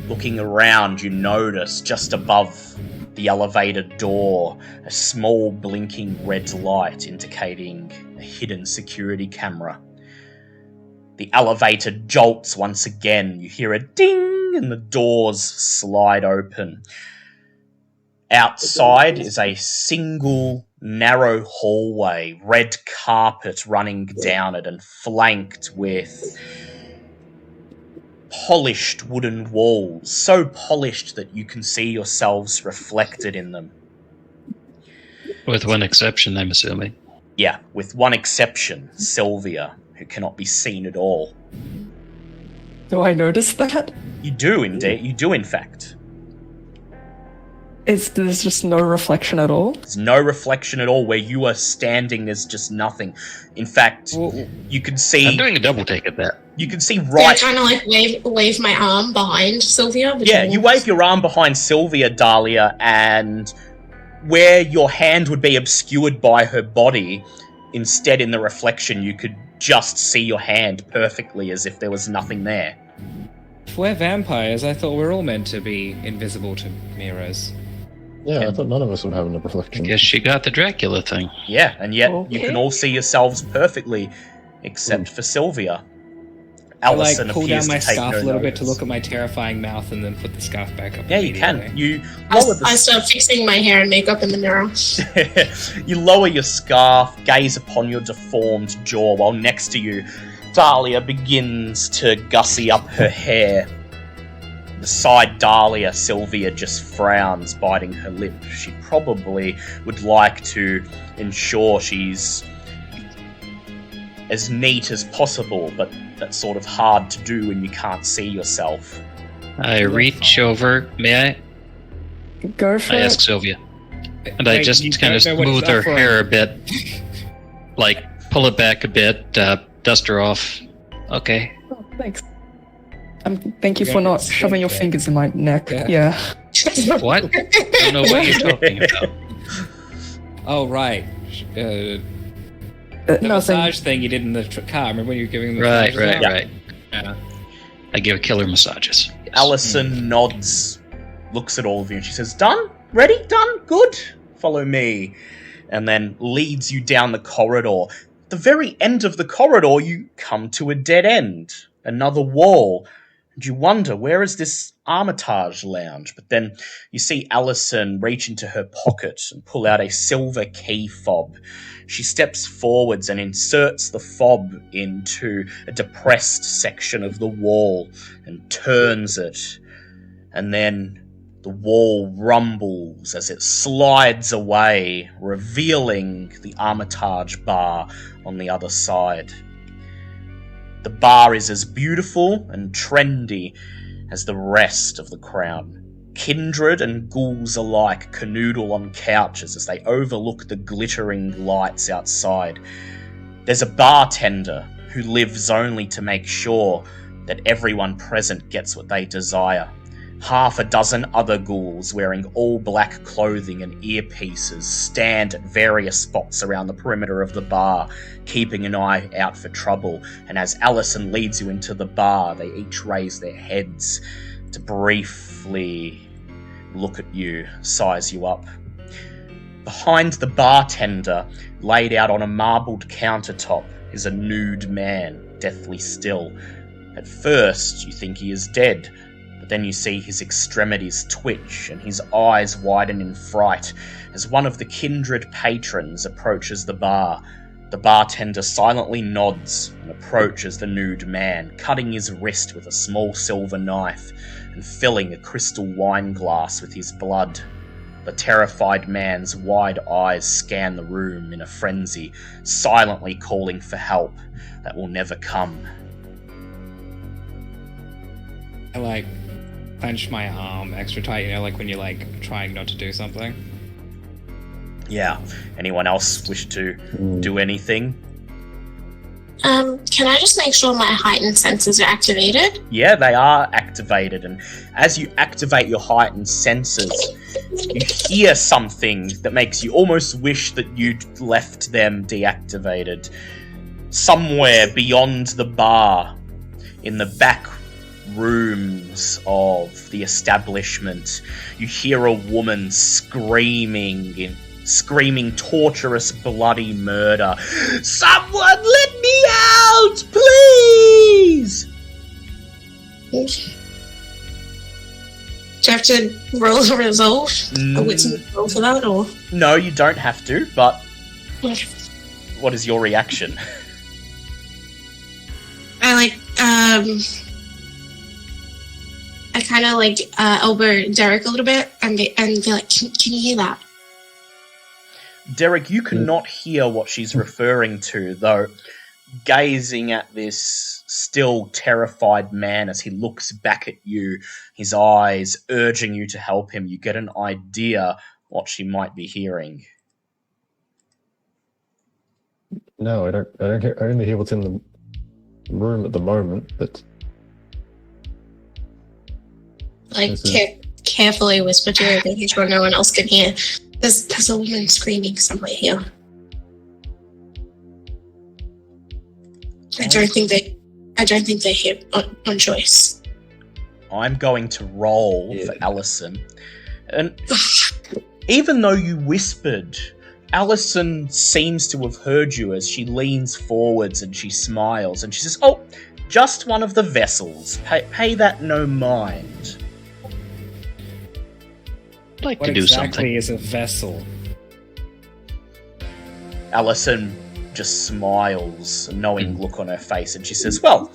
looking around, you notice just above the elevator door a small blinking red light indicating a hidden security camera. The elevator jolts once again. You hear a ding and the doors slide open. Outside is a single narrow hallway, red carpet running down it and flanked with polished wooden walls, so polished that you can see yourselves reflected in them. With one exception, I'm assuming. Yeah, with one exception, Sylvia, who cannot be seen at all. Do I notice that? You do, indeed. You do, in fact. There's just no reflection at all? There's no reflection at all. Where you are standing, there's just nothing. In fact, you can see... I'm doing a double take at that. You can see Yeah, right... I kind of like wave my arm behind Sylvia. Yeah, you wave your arm behind Sylvia, Dahlia, and where your hand would be obscured by her body, instead in the reflection you could just see your hand perfectly as if there was nothing there. If we're vampires, I thought we're all meant to be invisible to mirrors. Yeah, I thought none of us would have a I reflection. guess she got the Dracula thing. Yeah, and yet you Okay. can all see yourselves perfectly, except for Sylvia. I like Allison pull appears down my to take scarf no a little bit to notice. look at my terrifying mouth and then put the scarf back up. Yeah, you can. immediately. You lower I start fixing my hair and makeup in the mirror. you lower your scarf, gaze upon your deformed jaw, while next to you, Dahlia begins to gussy up her hair. Beside Dahlia, Sylvia just frowns, biting her lip. She probably would like to ensure she's as neat as possible, but that's sort of hard to do when you can't see yourself. I reach over. May I? Go for I it. ask Sylvia. And I Wait, just you kind of don't know what smooth it's her up for. hair a bit. Like, pull it back a bit, dust her off. Okay. Oh, thanks. Thank you Yeah, for not it's shoving your good. fingers in my neck. Yeah. Yeah. What? I don't know what you're talking about. Oh, right. The Nothing. massage thing you did in the car. Remember when you were giving the massage? Right. Yeah. I give killer massages. Allison nods, looks at all of you, and she says, "Done? Ready? Done? Good? follow me, and then leads you down the corridor. At the very end of the corridor, you come to a dead end, another wall, and you wonder, where is this Armitage lounge? But then you see Allison reach into her pocket and pull out a silver key fob. She steps forwards and inserts the fob into a depressed section of the wall and turns it. And then the wall rumbles as it slides away, revealing the Armitage bar on the other side. The bar is as beautiful and trendy as the rest of the Crown. Kindred and ghouls alike canoodle on couches as they overlook the glittering lights outside. There's a bartender who lives only to make sure that everyone present gets what they desire. Half a dozen other ghouls wearing all black clothing and earpieces stand at various spots around the perimeter of the bar, keeping an eye out for trouble. And as Allison leads you into the bar, they each raise their heads to briefly look at you, size you up. Behind the bartender, laid out on a marbled countertop, is a nude man, deathly still. At first, you think he is dead, but then you see his extremities twitch and his eyes widen in fright as one of the kindred patrons approaches the bar. The bartender silently nods and approaches the nude man, cutting his wrist with a small silver knife and filling a crystal wine glass with his blood. The terrified man's wide eyes scan the room in a frenzy, silently calling for help that will never come. I clench my arm extra tight, like when you're trying not to do something. Yeah. Anyone else wish to do anything? Can I just make sure my heightened senses are activated? Yeah, they are activated, and as you activate your heightened senses, you hear something that makes you almost wish that you'd left them deactivated. Somewhere beyond the bar, in the back rooms of the establishment, you hear a woman screaming torturous, bloody murder. Someone let me out, please! Do I have to roll a resolve? A wits roll for that, or? No, you don't have to, but what is your reaction? I kind of elbow Derek a little bit and be like, can you hear that? Derek, you cannot hear what she's referring to, though, gazing at this still terrified man as he looks back at you, his eyes urging you to help him, you get an idea what she might be hearing. No, I don't hear, I only hear what's in the room at the moment, but... Carefully whisper to her, making sure no one else can hear. There's a woman screaming somewhere here. I don't think they're here on choice. I'm going to roll for Allison. And even though you whispered, Allison seems to have heard you as she leans forwards and she smiles and she says, "Oh, just one of the vessels. Pay that no mind." Like what to do exactly something. is a vessel? Allison just smiles, a knowing look on her face, and she says, "Well,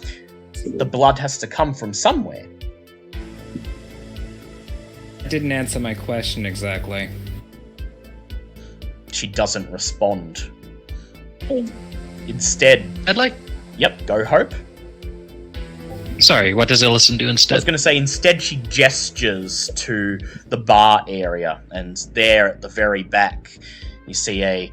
the blood has to come from somewhere." Didn't answer my question exactly. She doesn't respond. Instead, Yep, go Hope. Sorry, what does Ellison do I instead? was going to say, instead she gestures to the bar area, and there at the very back, you see a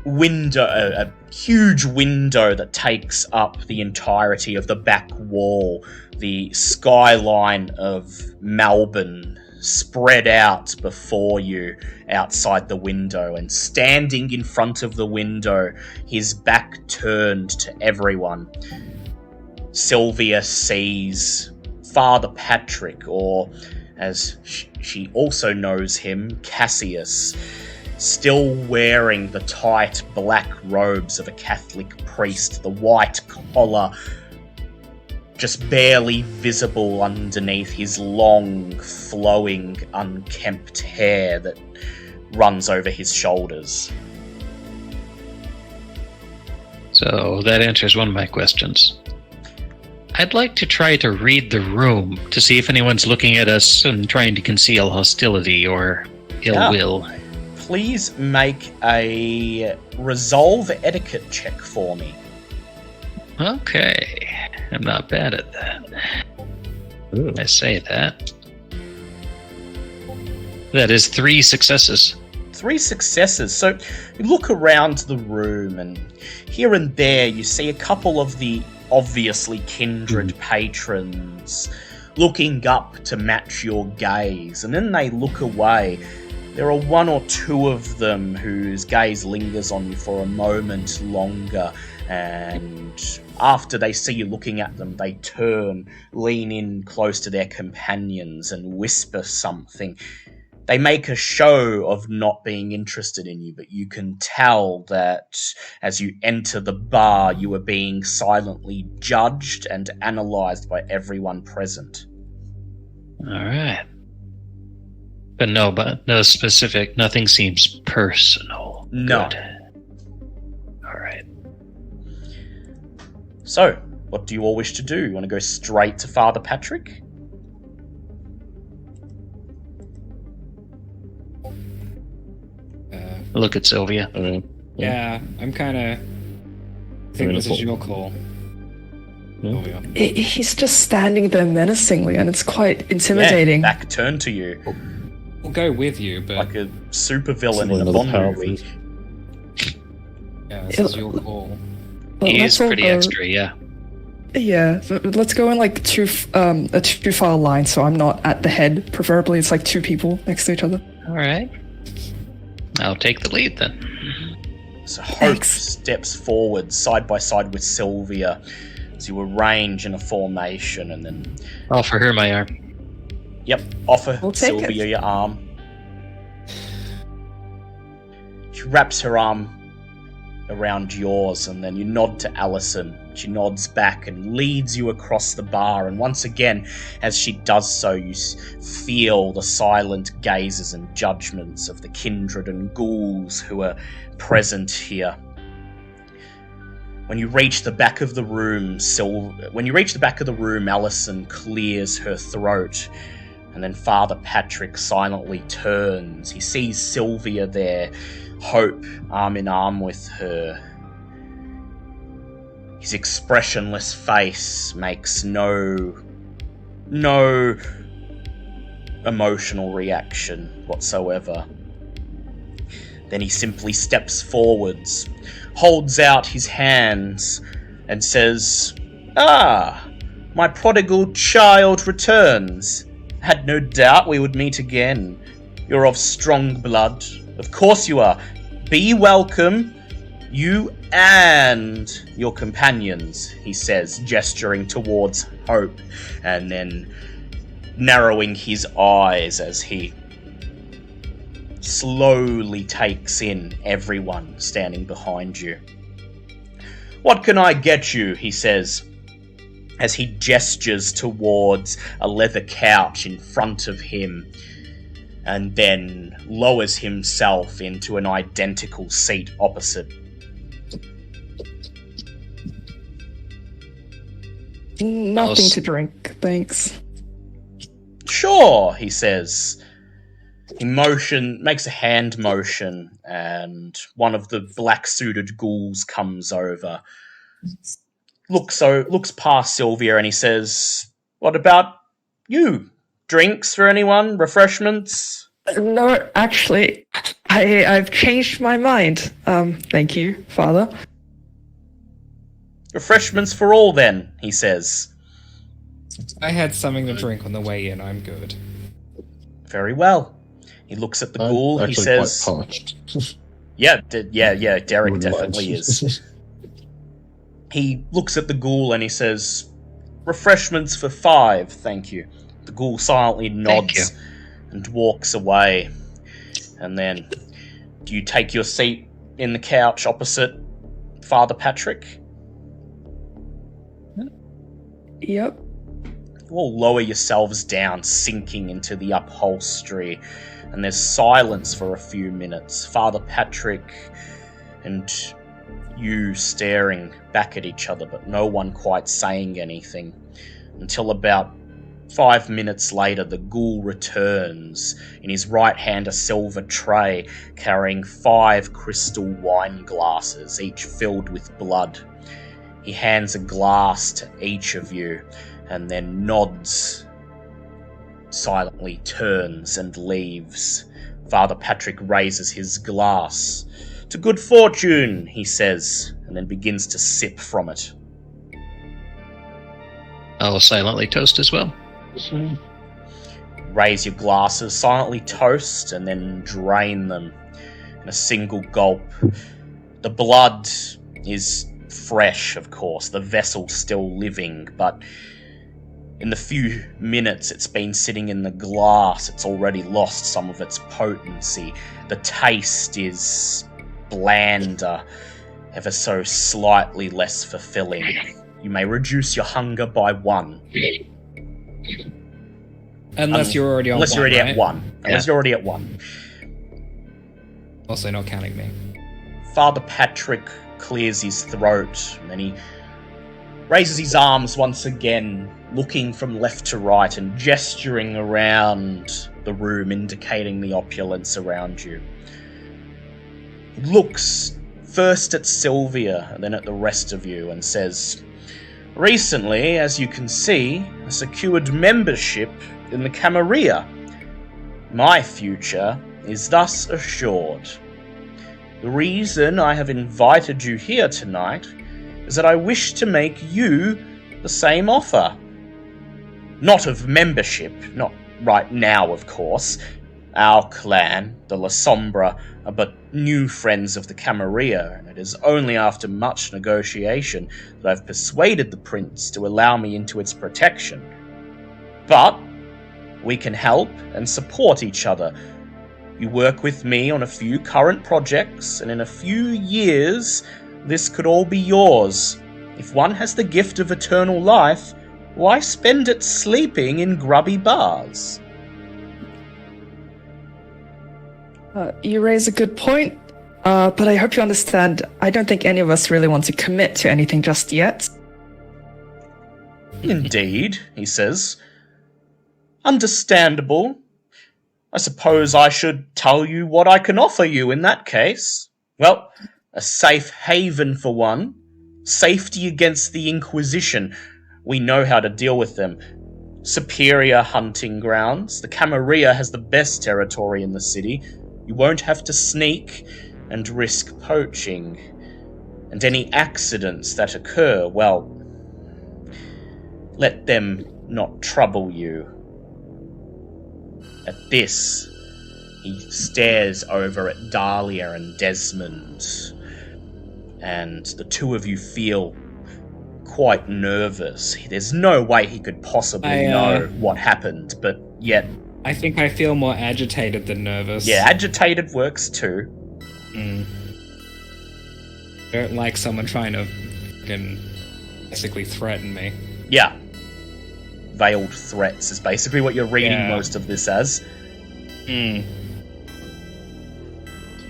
window, a huge window that takes up the entirety of the back wall. The skyline of Melbourne spread out before you outside the window, and standing in front of the window, his back turned to everyone, Sylvia sees Father Patrick, or as she also knows him, Cassius, still wearing the tight black robes of a Catholic priest, the white collar just barely visible underneath his long, flowing, unkempt hair that runs over his shoulders. So that answers one of my questions. I'd like to try to read the room to see if anyone's looking at us and trying to conceal hostility or ill will. Please make a resolve etiquette check for me. Okay. I'm not bad at that. Ooh. I say that. That is 3 successes. 3 successes. So you look around the room, and here and there you see a couple of the obviously kindred patrons looking up to match your gaze, and then they look away. There are 1 or 2 of them whose gaze lingers on you for a moment longer, and after they see you looking at them, they turn, lean in close to their companions and whisper something. They make a show of not being interested in you, but you can tell that as you enter the bar, you are being silently judged and analysed by everyone present. Alright. But no specific, nothing seems personal. No. Good. Alright. So, what do you all wish to do? You want to go straight to Father Patrick? Look at Sylvia. I mean, Yeah, I'm kind of. I think this is your call. Yeah. He's just standing there menacingly, and it's quite intimidating. Yeah, back turn to you. We'll go with you, but Like a supervillain in a Another Bond power movie. boost. yeah, this is your call. Well, He is let's all pretty go- extra, yeah. Yeah, let's go in like a two-file line, so I'm not at the head. Preferably, it's like 2 people next to each other. Alright. I'll take the lead then. So Hope Thanks. steps forward side by side with Sylvia as you arrange in a formation, and then Offer her my arm. offer We'll take Sylvia it. your arm. She wraps her arm around yours, and then you nod to Allison. She nods back and leads you across the bar, and once again, as she does so, you feel the silent gazes and judgments of the kindred and ghouls who are present here. When you reach the back of the room, Allison clears her throat, and then Father Patrick silently turns. He sees Sylvia there, Hope arm in arm with her. His expressionless face makes no emotional reaction whatsoever. Then he simply steps forwards, holds out his hands, and says, "Ah, my prodigal child returns. Had no doubt we would meet again. You're of strong blood. Of course you are. Be welcome, you and your companions," he says, gesturing towards Hope, and then narrowing his eyes as he slowly takes in everyone standing behind you. "What can I get you?" he says, as he gestures towards a leather couch in front of him, and then lowers himself into an identical seat opposite. Nothing to drink, thanks. "Sure," he says. He makes a hand motion, and one of the black-suited ghouls comes over. Looks past Sylvia, and he says, "What about you? Drinks for anyone? Refreshments?" No, actually, I've changed my mind. Thank you, Father. "Refreshments for all, then," he says. I had something to drink on the way in. I'm good. "Very well." He looks at the ghoul. I'm He actually says, quite parched. yeah, Derek Wouldn't definitely mind. is. He looks at the ghoul and he says, "Refreshments for 5, thank you." The ghoul silently nods and walks away. And then Do you take your seat in the couch opposite Father Patrick? Yep. You all lower yourselves down, sinking into the upholstery, and there's silence for a few minutes. Father Patrick and you staring back at each other, but no one quite saying anything, until about 5 minutes later, the ghoul returns, in his right hand a silver tray carrying 5 crystal wine glasses, each filled with blood. He hands a glass to each of you, and then nods, silently turns and leaves. Father Patrick raises his glass. "To good fortune," he says, and then begins to sip from it. I'll silently toast as well. So, Raise your glasses, silently toast, and then drain them in a single gulp. The blood is fresh, of course, the vessel still living, but in the few minutes it's been sitting in the glass, it's already lost some of its potency. The taste is blander, ever so slightly less fulfilling. You may reduce your hunger by 1. Unless you're already on Unless 1, you're already right? at 1. Unless you're already at 1. Also not counting me. Father Patrick clears his throat, and then he raises his arms once again, looking from left to right and gesturing around the room, indicating the opulence around you. He looks first at Sylvia and then at the rest of you and says, "Recently, as you can see, I secured membership in the Camarilla. My future is thus assured. The reason I have invited you here tonight is that I wish to make you the same offer. Not of membership, not right now, of course. Our clan, the La Sombra, are but new friends of the Camarilla, and it is only after much negotiation that I've persuaded the prince to allow me into its protection. But we can help and support each other. You work with me on a few current projects, and in a few years, this could all be yours. If one has the gift of eternal life, why spend it sleeping in grubby bars?" You raise a good point, but I hope you understand, I don't think any of us really want to commit to anything just yet. "Indeed," he says. "Understandable. I suppose I should tell you what I can offer you in that case. Well, a safe haven for one. Safety against the Inquisition. We know how to deal with them. Superior hunting grounds. The Camarilla has the best territory in the city. You won't have to sneak and risk poaching. And any accidents that occur, well, let them not trouble you." At this, he stares over at Dahlia and Desmond, and the two of you feel quite nervous. There's no way he could possibly know what happened, but yet... I think I feel more agitated than nervous. Yeah, agitated works too. I don't like someone trying to basically threaten me. Yeah. Veiled threats is basically what you're reading most of this as.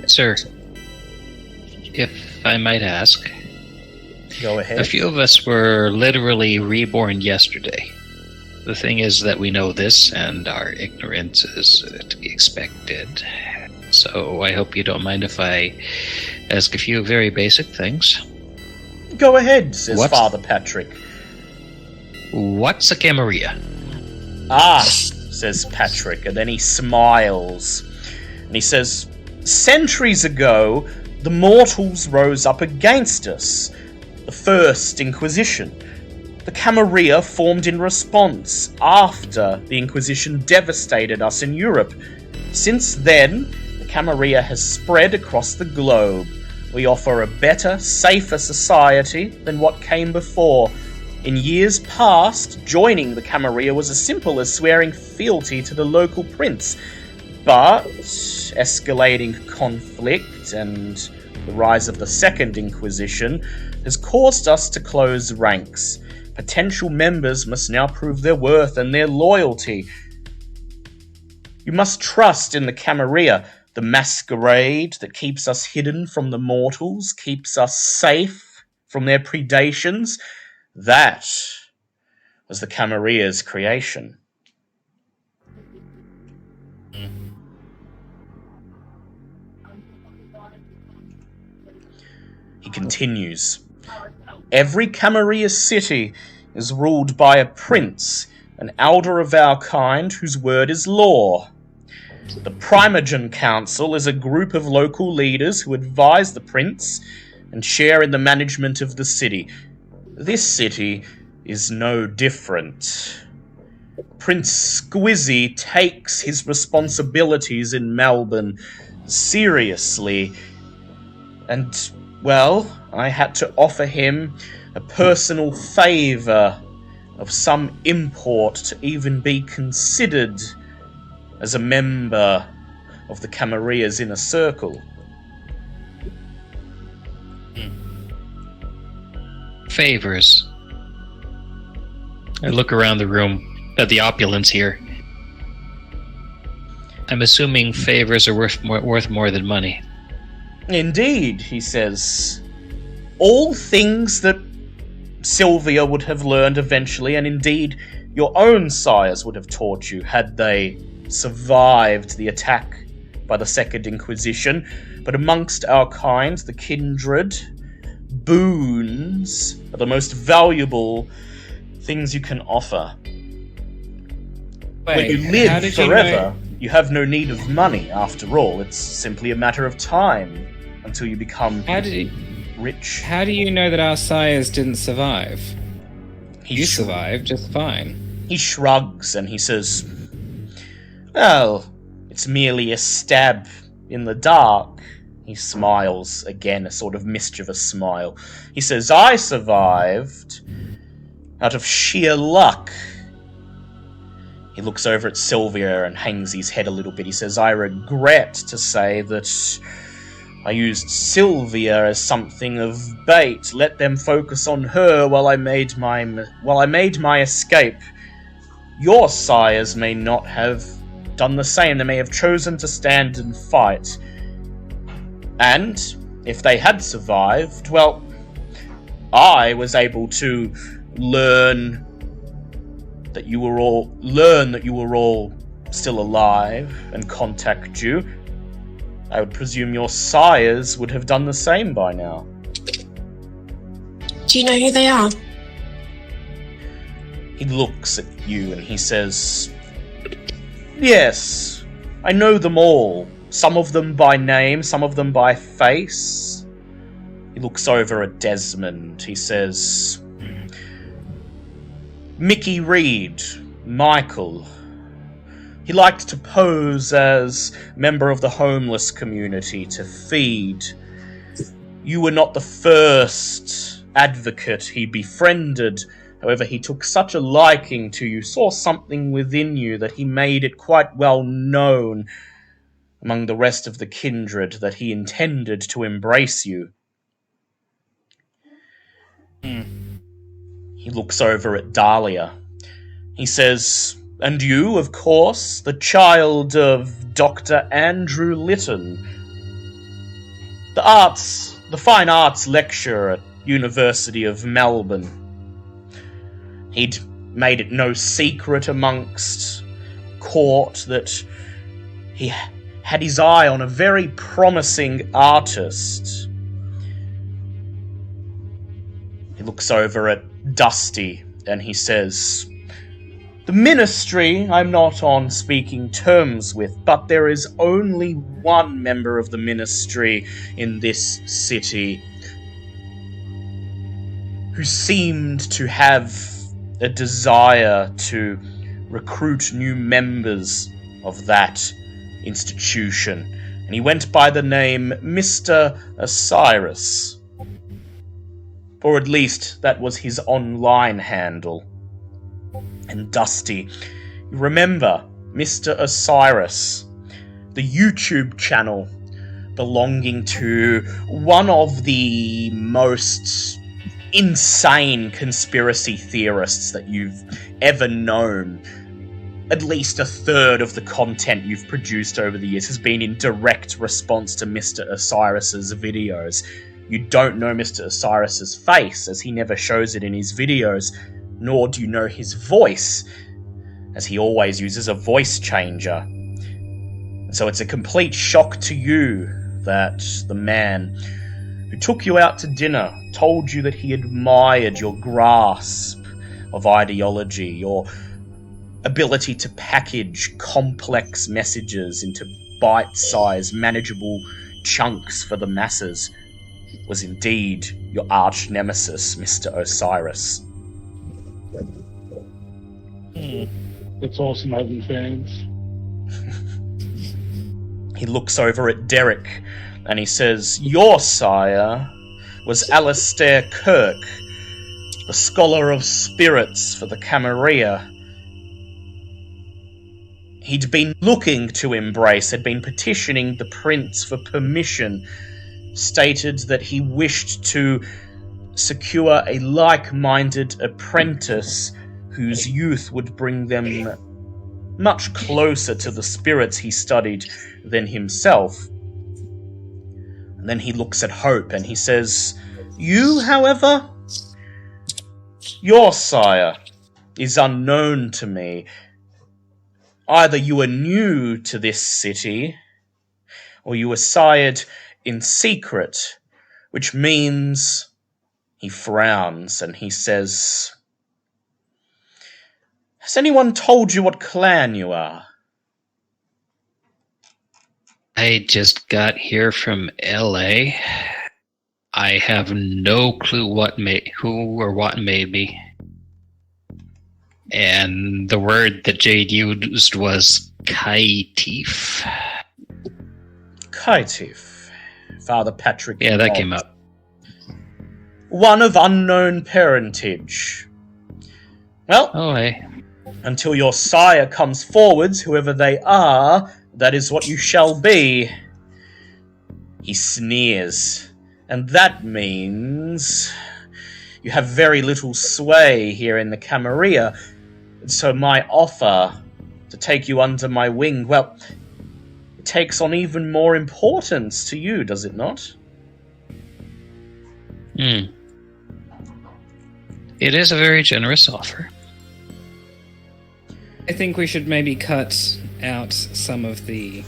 Sir, if I might ask, Go ahead. a few of us were literally reborn yesterday. The thing is that we know this, and our ignorance is to be expected. So I hope you don't mind if I ask a few very basic things. Go ahead, says What? Father Patrick. What's a Camarilla? "Ah," says Patrick, and then he smiles. And he says, "Centuries ago, the mortals rose up against us. The First Inquisition. The Camarilla formed in response after the Inquisition devastated us in Europe. Since then, the Camarilla has spread across the globe. We offer a better, safer society than what came before. In years past, joining the Camarilla was as simple as swearing fealty to the local prince. But escalating conflict and the rise of the Second Inquisition has caused us to close ranks. Potential members must now prove their worth and their loyalty. You must trust in the Camarilla, the masquerade that keeps us hidden from the mortals, keeps us safe from their predations. That was the Camarilla's creation. He continues. Every Camarilla city is ruled by a prince, an elder of our kind whose word is law. The Primogen Council is a group of local leaders who advise the prince and share in the management of the city. This city is no different. Prince Squizzy takes his responsibilities in Melbourne seriously, and, well, I had to offer him a personal favour of some import to even be considered as a member of the Camarilla's inner circle. Favors. I look around the room at the opulence here. I'm assuming favors are worth more than money. Indeed, he says. All things that Sylvia would have learned eventually, and indeed your own sires would have taught you had they survived the attack by the Second Inquisition. But amongst our kind, the kindred, boons are the most valuable things you can offer. When you live forever, you have no need of money, after all. It's simply a matter of time until you become rich. How do you know that our sires didn't survive? You survived just fine. He shrugs and he says, well, it's merely a stab in the dark. He smiles again, a sort of mischievous smile. He says, I survived out of sheer luck. He looks over at Sylvia and hangs his head a little bit. He says, I regret to say that I used Sylvia as something of bait. Let them focus on her while I made my escape. Your sires may not have done the same. They may have chosen to stand and fight. And if they had survived, well, I was able to learn that you were all still alive and contact you. I would presume your sires would have done the same by now. Do you know who they are? He looks at you and he says, yes, I know them all. Some of them by name, some of them by face. He looks over at Desmond. He says, Mickey Reed, Michael. He liked to pose as a member of the homeless community to feed. You were not the first advocate he befriended. However, he took such a liking to you, saw something within you that he made it quite well known among the rest of the kindred that he intended to embrace you. He looks over at Dahlia. He says, and you, of course, the child of Dr. Andrew Litton, the fine arts lecturer at University of Melbourne. He'd made it no secret amongst court that he had his eye on a very promising artist. He looks over at Dusty and he says, the ministry I'm not on speaking terms with, but there is only one member of the ministry in this city who seemed to have a desire to recruit new members of that institution. And he went by the name Mr. Osiris. Or at least that was his online handle. And Dusty, you remember Mr. Osiris, the YouTube channel belonging to one of the most insane conspiracy theorists that you've ever known. At least a third of the content you've produced over the years has been in direct response to Mr. Osiris's videos. You don't know Mr. Osiris's face, as he never shows it in his videos, nor do you know his voice, as he always uses a voice changer. So it's a complete shock to you that the man who took you out to dinner told you that he admired your grasp of ideology, your ability to package complex messages into bite-sized, manageable chunks for the masses, was indeed your arch nemesis, Mr. Osiris. It's awesome having fans. He looks over at Derek and he says, "Your sire was Alastair Kirk, the scholar of spirits for the Camarilla. He'd been looking to embrace, had been petitioning the prince for permission, stated that he wished to secure a like-minded apprentice whose youth would bring them much closer to the spirits he studied than himself." And then he looks at Hope and he says, "You, however, your sire is unknown to me. Either you are new to this city, or you were sired in secret, which means..." He frowns and he says, "Has anyone told you what clan you are?" I just got here from LA. I have no clue who or what made me. And the word that Jade used was Kaitif. Kaitif. Father Patrick. Yeah, that came up. One of unknown parentage. Well, Oh, hey. until your sire comes forwards, whoever they are, that is what you shall be. He sneers. And that means you have very little sway here in the Camarilla. And so my offer to take you under my wing, well, it takes on even more importance to you, does it not? It is a very generous offer. I think we should maybe cut out some of the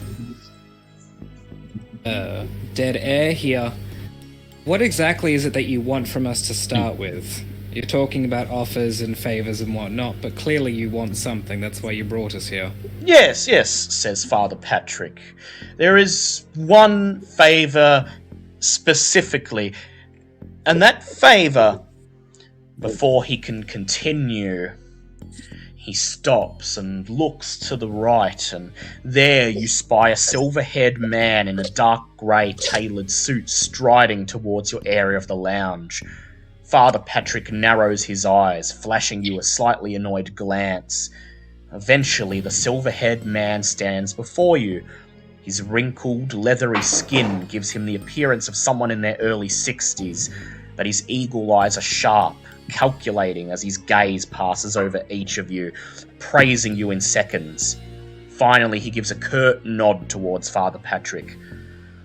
dead air here. What exactly is it that you want from us to start with? You're talking about offers and favors and whatnot, but clearly you want something. That's why you brought us here. Yes, yes, says Father Patrick. There is one favor specifically, and that favor, before he can continue, he stops and looks to the right, and there you spy a silver-haired man in a dark grey tailored suit striding towards your area of the lounge. Father Patrick narrows his eyes, flashing you a slightly annoyed glance. Eventually, the silver-haired man stands before you. His wrinkled, leathery skin gives him the appearance of someone in their early 60s, but his eagle eyes are sharp, calculating as his gaze passes over each of you, praising you in seconds. Finally, he gives a curt nod towards Father Patrick.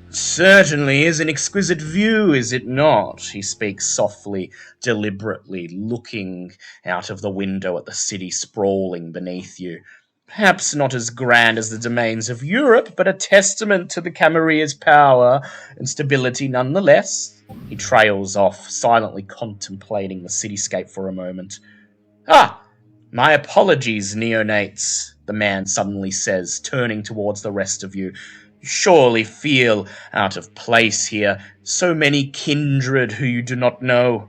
"Certainly is an exquisite view, is it not?" He speaks softly, deliberately, looking out of the window at the city sprawling beneath you. "Perhaps not as grand as the domains of Europe, but a testament to the Camarilla's power and stability nonetheless." He trails off, silently contemplating the cityscape for a moment. "Ah, my apologies, neonates," the man suddenly says, turning towards the rest of you. "You surely feel out of place here, so many kindred who you do not know.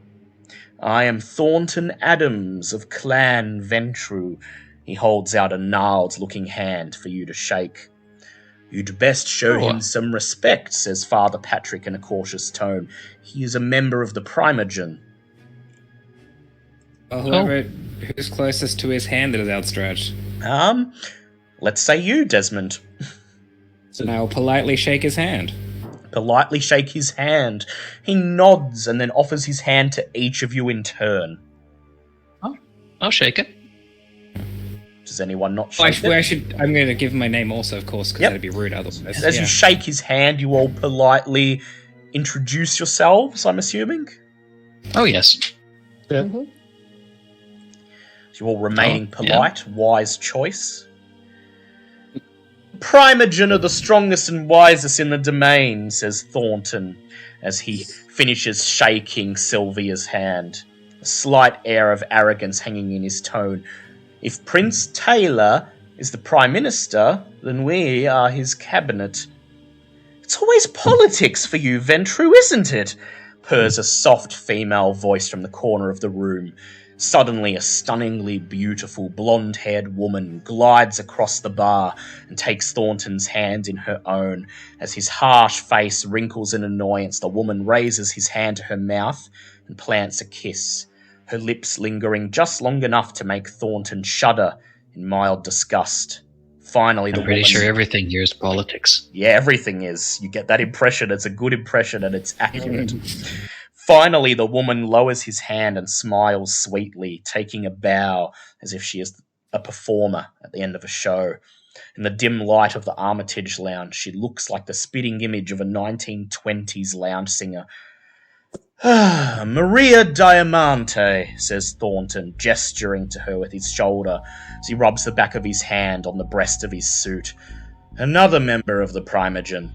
I am Thornton Adams of Clan Ventru." He holds out a gnarled-looking hand for you to shake. "You'd best show him some respect," says Father Patrick in a cautious tone. "He is a member of the Primogen." Well, who's closest to his hand that is outstretched? Let's say you, Desmond. And I'll politely shake his hand. Politely shake his hand. He nods and then offers his hand to each of you in turn. Oh, I'll shake it. Does anyone not shake it? I'm going to give him my name also, of course, because that'd be rude otherwise. As you shake his hand, you all politely introduce yourselves, I'm assuming? Oh, yes. Yeah. Mm-hmm. So you're all remaining polite, wise choice. Primogen are the strongest and wisest in the domain, says Thornton, as he finishes shaking Sylvia's hand. A slight air of arrogance hanging in his tone. If Prince Taylor is the Prime Minister, then we are his cabinet. It's always politics for you, Ventru, isn't it? Purrs a soft female voice from the corner of the room. Suddenly, a stunningly beautiful blonde-haired woman glides across the bar and takes Thornton's hand in her own. As his harsh face wrinkles in annoyance, the woman raises his hand to her mouth and plants a kiss, her lips lingering just long enough to make Thornton shudder in mild disgust. Finally, I'm pretty sure everything here is politics. Yeah, everything is. You get that impression. It's a good impression and it's accurate. Finally, the woman lowers his hand and smiles sweetly, taking a bow as if she is a performer at the end of a show. In the dim light of the Armitage Lounge, she looks like the spitting image of a 1920s lounge singer. Maria Diamante, says Thornton, gesturing to her with his shoulder as he rubs the back of his hand on the breast of his suit. Another member of the Primogen.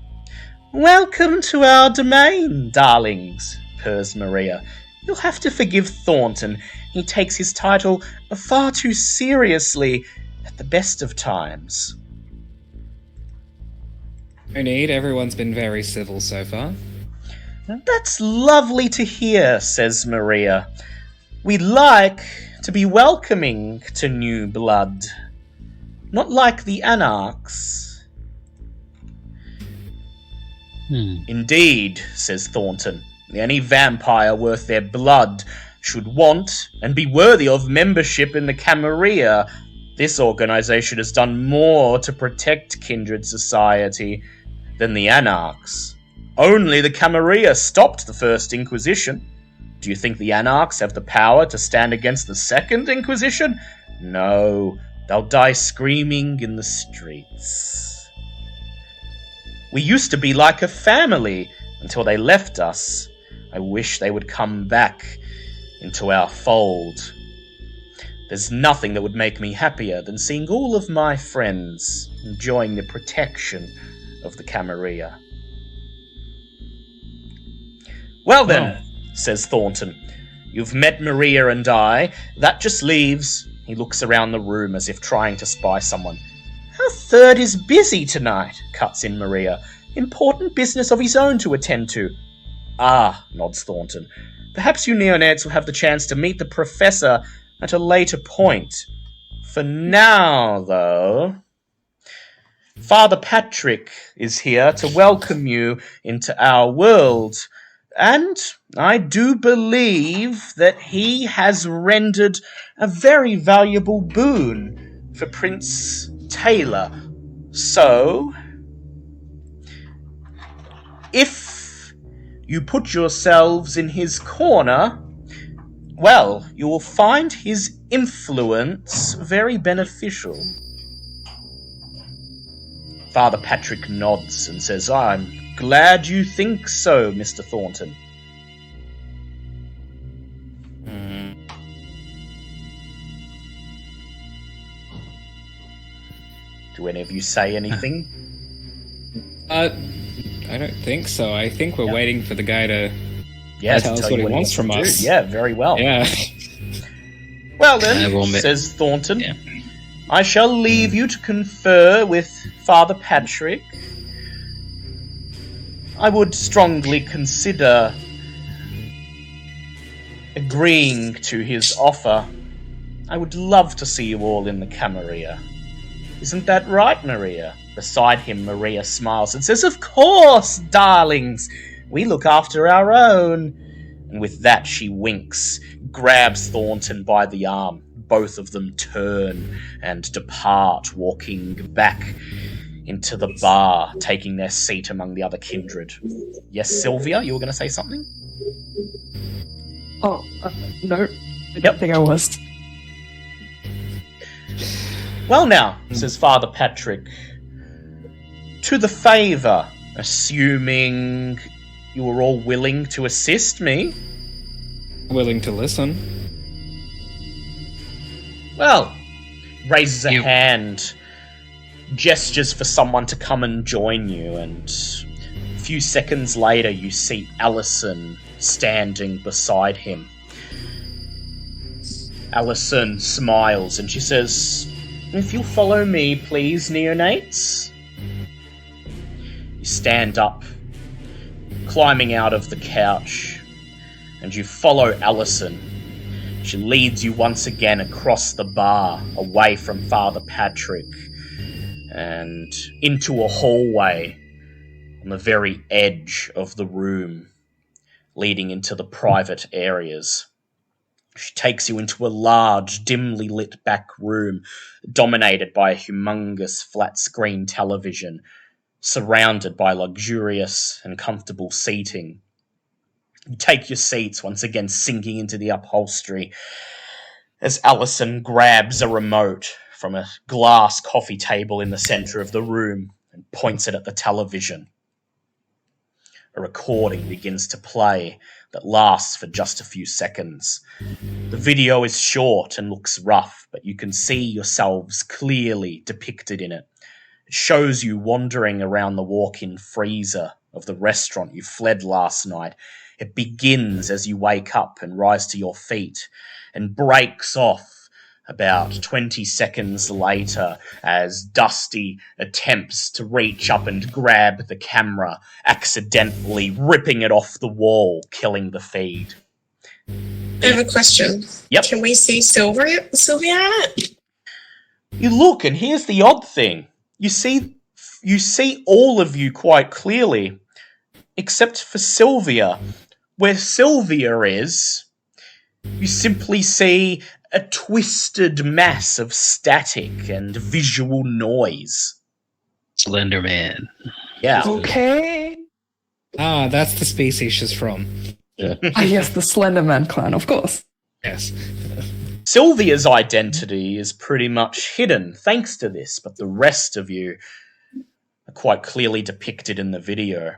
Welcome to our domain, darlings, purrs Maria. You'll have to forgive Thornton. He takes his title far too seriously at the best of times. No need, everyone's been very civil so far. That's lovely to hear, says Maria. We'd like to be welcoming to new blood. Not like the Anarchs. Indeed, says Thornton. Any vampire worth their blood should want and be worthy of membership in the Camarilla. This organization has done more to protect Kindred Society than the Anarchs. Only the Camarilla stopped the First Inquisition. Do you think the Anarchs have the power to stand against the Second Inquisition? No, they'll die screaming in the streets. We used to be like a family until they left us. I wish they would come back into our fold. There's nothing that would make me happier than seeing all of my friends enjoying the protection of the Camarilla. Well then, says Thornton, you've met Maria and I. That just leaves... He looks around the room as if trying to spy someone. Our third is busy tonight, cuts in Maria. Important business of his own to attend to. Ah, nods Thornton. Perhaps you neonates will have the chance to meet the professor at a later point. For now, though... Father Patrick is here to welcome you into our world. And I do believe that he has rendered a very valuable boon for Prince Taylor. So, if you put yourselves in his corner, well, you will find his influence very beneficial. Father Patrick nods and says, I'm glad you think so, Mr. Thornton. Do any of you say anything? I don't think so. I think we're waiting for the guy to tell us what he wants from us. Yeah, very well. Yeah. Well then, says Thornton, I shall leave you to confer with Father Patrick. I would strongly consider agreeing to his offer. I would love to see you all in the Camarilla. Isn't that right, Maria? Beside him, Maria smiles and says, Of course, darlings! We look after our own. And with that, she winks, grabs Thornton by the arm. Both of them turn and depart, walking back into the bar, taking their seat among the other kindred. Yes, Sylvia, you were going to say something? Oh, no. I don't think I was. Well now, says Father Patrick, to the favour, assuming you were all willing to assist me. Willing to listen. Well, raises a hand, gestures for someone to come and join you, and a few seconds later you see Allison standing beside him. Allison smiles and she says, "If you'll follow me, please, neonates." You stand up, climbing out of the couch, and you follow Allison. She leads you once again across the bar, away from Father Patrick, and into a hallway on the very edge of the room, leading into the private areas. She takes you into a large, dimly lit back room, dominated by a humongous flat-screen television, surrounded by luxurious and comfortable seating. You take your seats, once again sinking into the upholstery, as Allison grabs a remote from a glass coffee table in the centre of the room and points it at the television. A recording begins to play that lasts for just a few seconds. The video is short and looks rough, but you can see yourselves clearly depicted in it. It shows you wandering around the walk-in freezer of the restaurant you fled last night. It begins as you wake up and rise to your feet, and breaks off about 20 seconds later as Dusty attempts to reach up and grab the camera, accidentally ripping it off the wall, killing the feed. I have a question. Yep. Can we see Sylvia in it? You look, and here's the odd thing. You see all of you quite clearly, except for Sylvia. Where Sylvia is, you simply see a twisted mass of static and visual noise. Slender Man. Yeah. Okay. Ah, that's the species she's from. Yeah. Yes, the Slenderman clan, of course. Yes. Sylvia's identity is pretty much hidden thanks to this, but the rest of you are quite clearly depicted in the video.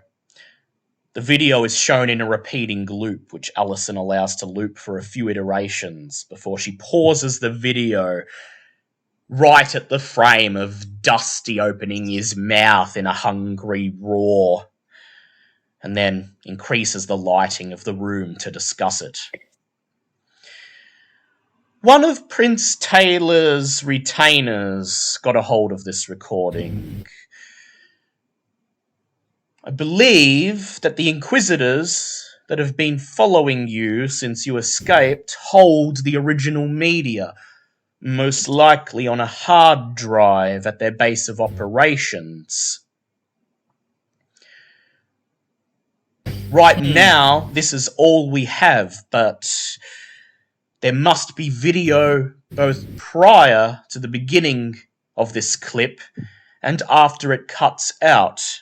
The video is shown in a repeating loop, which Allison allows to loop for a few iterations before she pauses the video right at the frame of Dusty opening his mouth in a hungry roar, and then increases the lighting of the room to discuss it. One of Prince Taylor's retainers got a hold of this recording. I believe that the Inquisitors that have been following you since you escaped hold the original media, most likely on a hard drive at their base of operations. Right now, this is all we have, but there must be video both prior to the beginning of this clip and after it cuts out.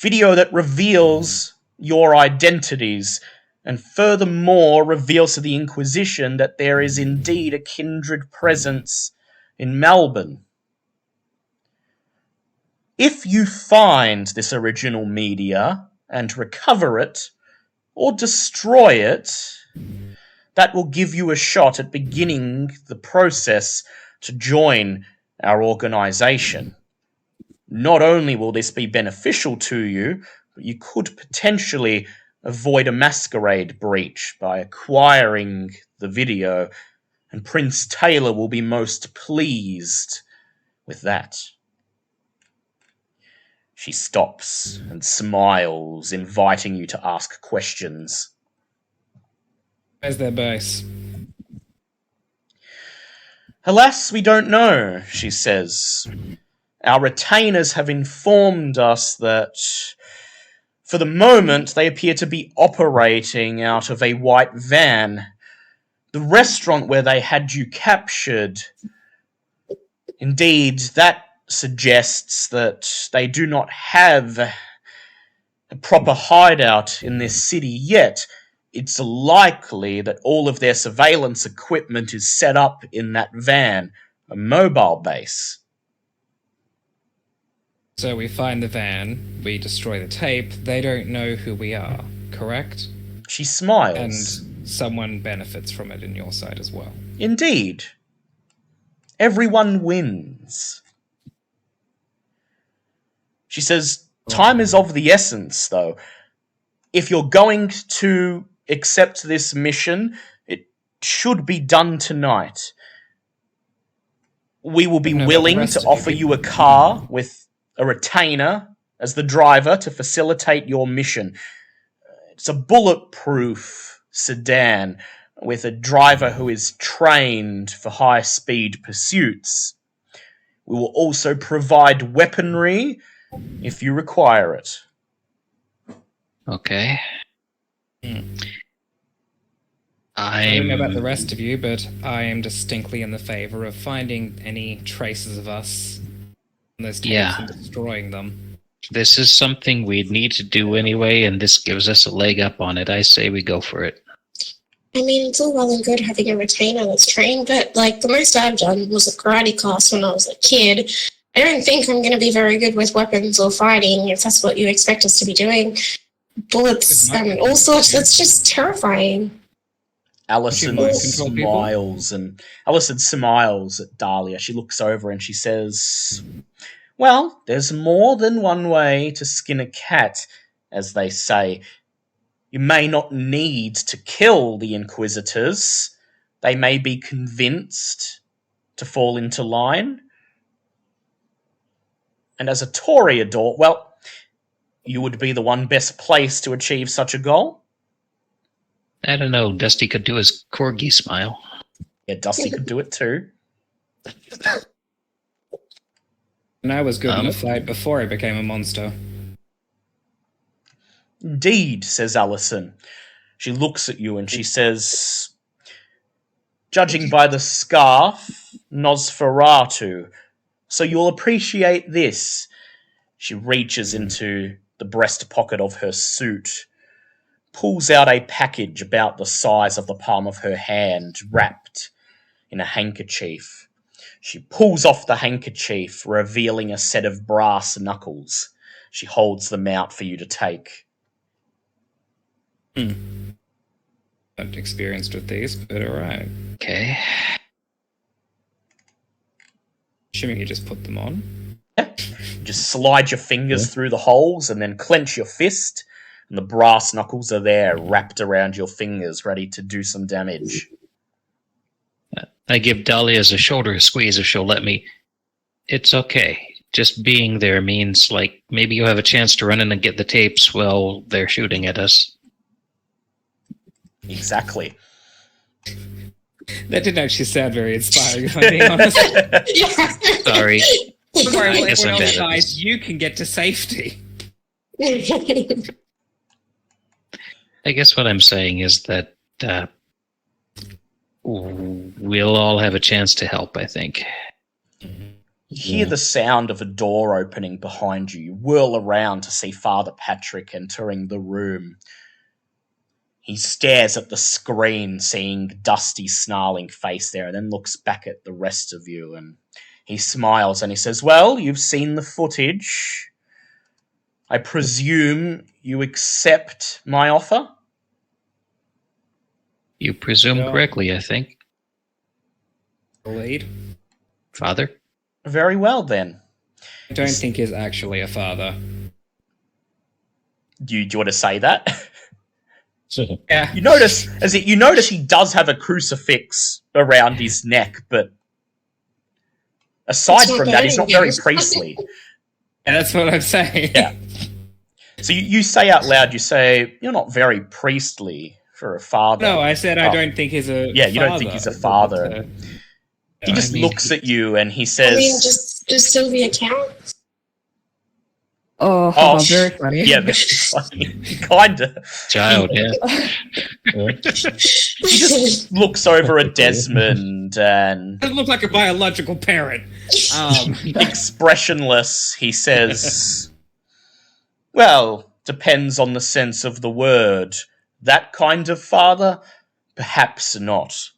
Video that reveals your identities, and furthermore reveals to the Inquisition that there is indeed a kindred presence in Melbourne. If you find this original media and recover it, or destroy it, that will give you a shot at beginning the process to join our organisation. Not only will this be beneficial to you, but you could potentially avoid a masquerade breach by acquiring the video, and Prince Taylor will be most pleased with that. She stops and smiles, inviting you to ask questions. Where's their base? Alas, we don't know, she says. Our retainers have informed us that, for the moment, they appear to be operating out of a white van. The restaurant where they had you captured, indeed, that suggests that they do not have a proper hideout in this city yet. It's likely that all of their surveillance equipment is set up in that van, a mobile base. So we find the van, we destroy the tape, they don't know who we are, correct? She smiles. And someone benefits from it in your side as well. Indeed. Everyone wins. She says, time is of the essence, though. If you're going to accept this mission, it should be done tonight. We will be willing to offer you a car with a retainer as the driver to facilitate your mission. It's a bulletproof sedan with a driver who is trained for high-speed pursuits. We will also provide weaponry if you require it. Okay. I don't know about the rest of you, but I am distinctly in the favor of finding any traces of us on those tapes and destroying them. This is something we'd need to do anyway, and this gives us a leg up on it. I say we go for it. I mean, it's all well and good having a retainer that's trained, but, like, the most I've done was a karate class when I was a kid. I don't think I'm going to be very good with weapons or fighting, if that's what you expect us to be doing. Bullets and all sorts. It's just terrifying. Allison smiles at Dahlia. She looks over and she says, well, there's more than one way to skin a cat, as they say. You may not need to kill the Inquisitors. They may be convinced to fall into line. And as a Toreador, well, you would be the one best placed to achieve such a goal. I don't know. Dusty could do his corgi smile. Yeah, Dusty could do it too. And I was good in a fight before I became a monster. Indeed, says Allison. She looks at you and she says, judging by the scarf, Nosferatu. So you'll appreciate this. She reaches into the breast pocket of her suit, pulls out a package about the size of the palm of her hand, wrapped in a handkerchief. She pulls off the handkerchief, revealing a set of brass knuckles. She holds them out for you to take. Not experienced with these, but alright. Okay. Assuming you just put them on. Yeah. Just slide your fingers through the holes and then clench your fist. And the brass knuckles are there, wrapped around your fingers, ready to do some damage. I give Dahlia's a shoulder squeeze if she'll let me. It's okay. Just being there means, like, maybe you have a chance to run in and get the tapes while they're shooting at us. Exactly. That didn't actually sound very inspiring, if I'm being honest. Sorry. Don't worry, I guess when I'm we're bad at outside, this. you can get to safety. I guess what I'm saying is that we'll all have a chance to help, I think. You hear the sound of a door opening behind you. You whirl around to see Father Patrick entering the room. He stares at the screen, seeing Dusty's snarling face there, and then looks back at the rest of you, and he smiles and he says, well, you've seen the footage. I presume you accept my offer? You presume correctly, I think. Lead. Father? Very well, then. I don't think he's actually a father. Do you want to say that? Yeah. You notice he does have a crucifix around his neck, but aside from that, he's not very priestly. Yeah, that's what I'm saying. Yeah. So you say out loud, you say, you're not very priestly for a father. No, I said I don't think he's a father. You don't think he's a father. He just looks at you and he says... I mean, does Sylvia count? Oh, haha, very funny. Yeah, very funny. Kinda. Child, yeah. Yeah. He just looks over at Desmond and, Doesn't look like a biological parent. expressionless, he says, "Well, depends on the sense of the word. That kind of father? Perhaps not.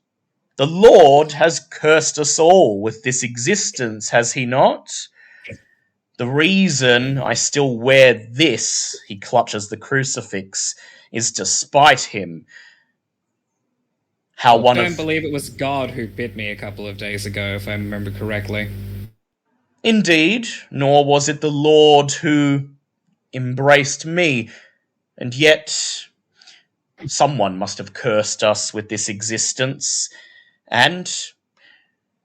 The Lord has cursed us all with this existence, has he not? The reason I still wear this," he clutches the crucifix, "is to spite him. How I don't believe it was God who bit me a couple of days ago, if I remember correctly. Indeed, nor was it the Lord who embraced me, and yet someone must have cursed us with this existence, and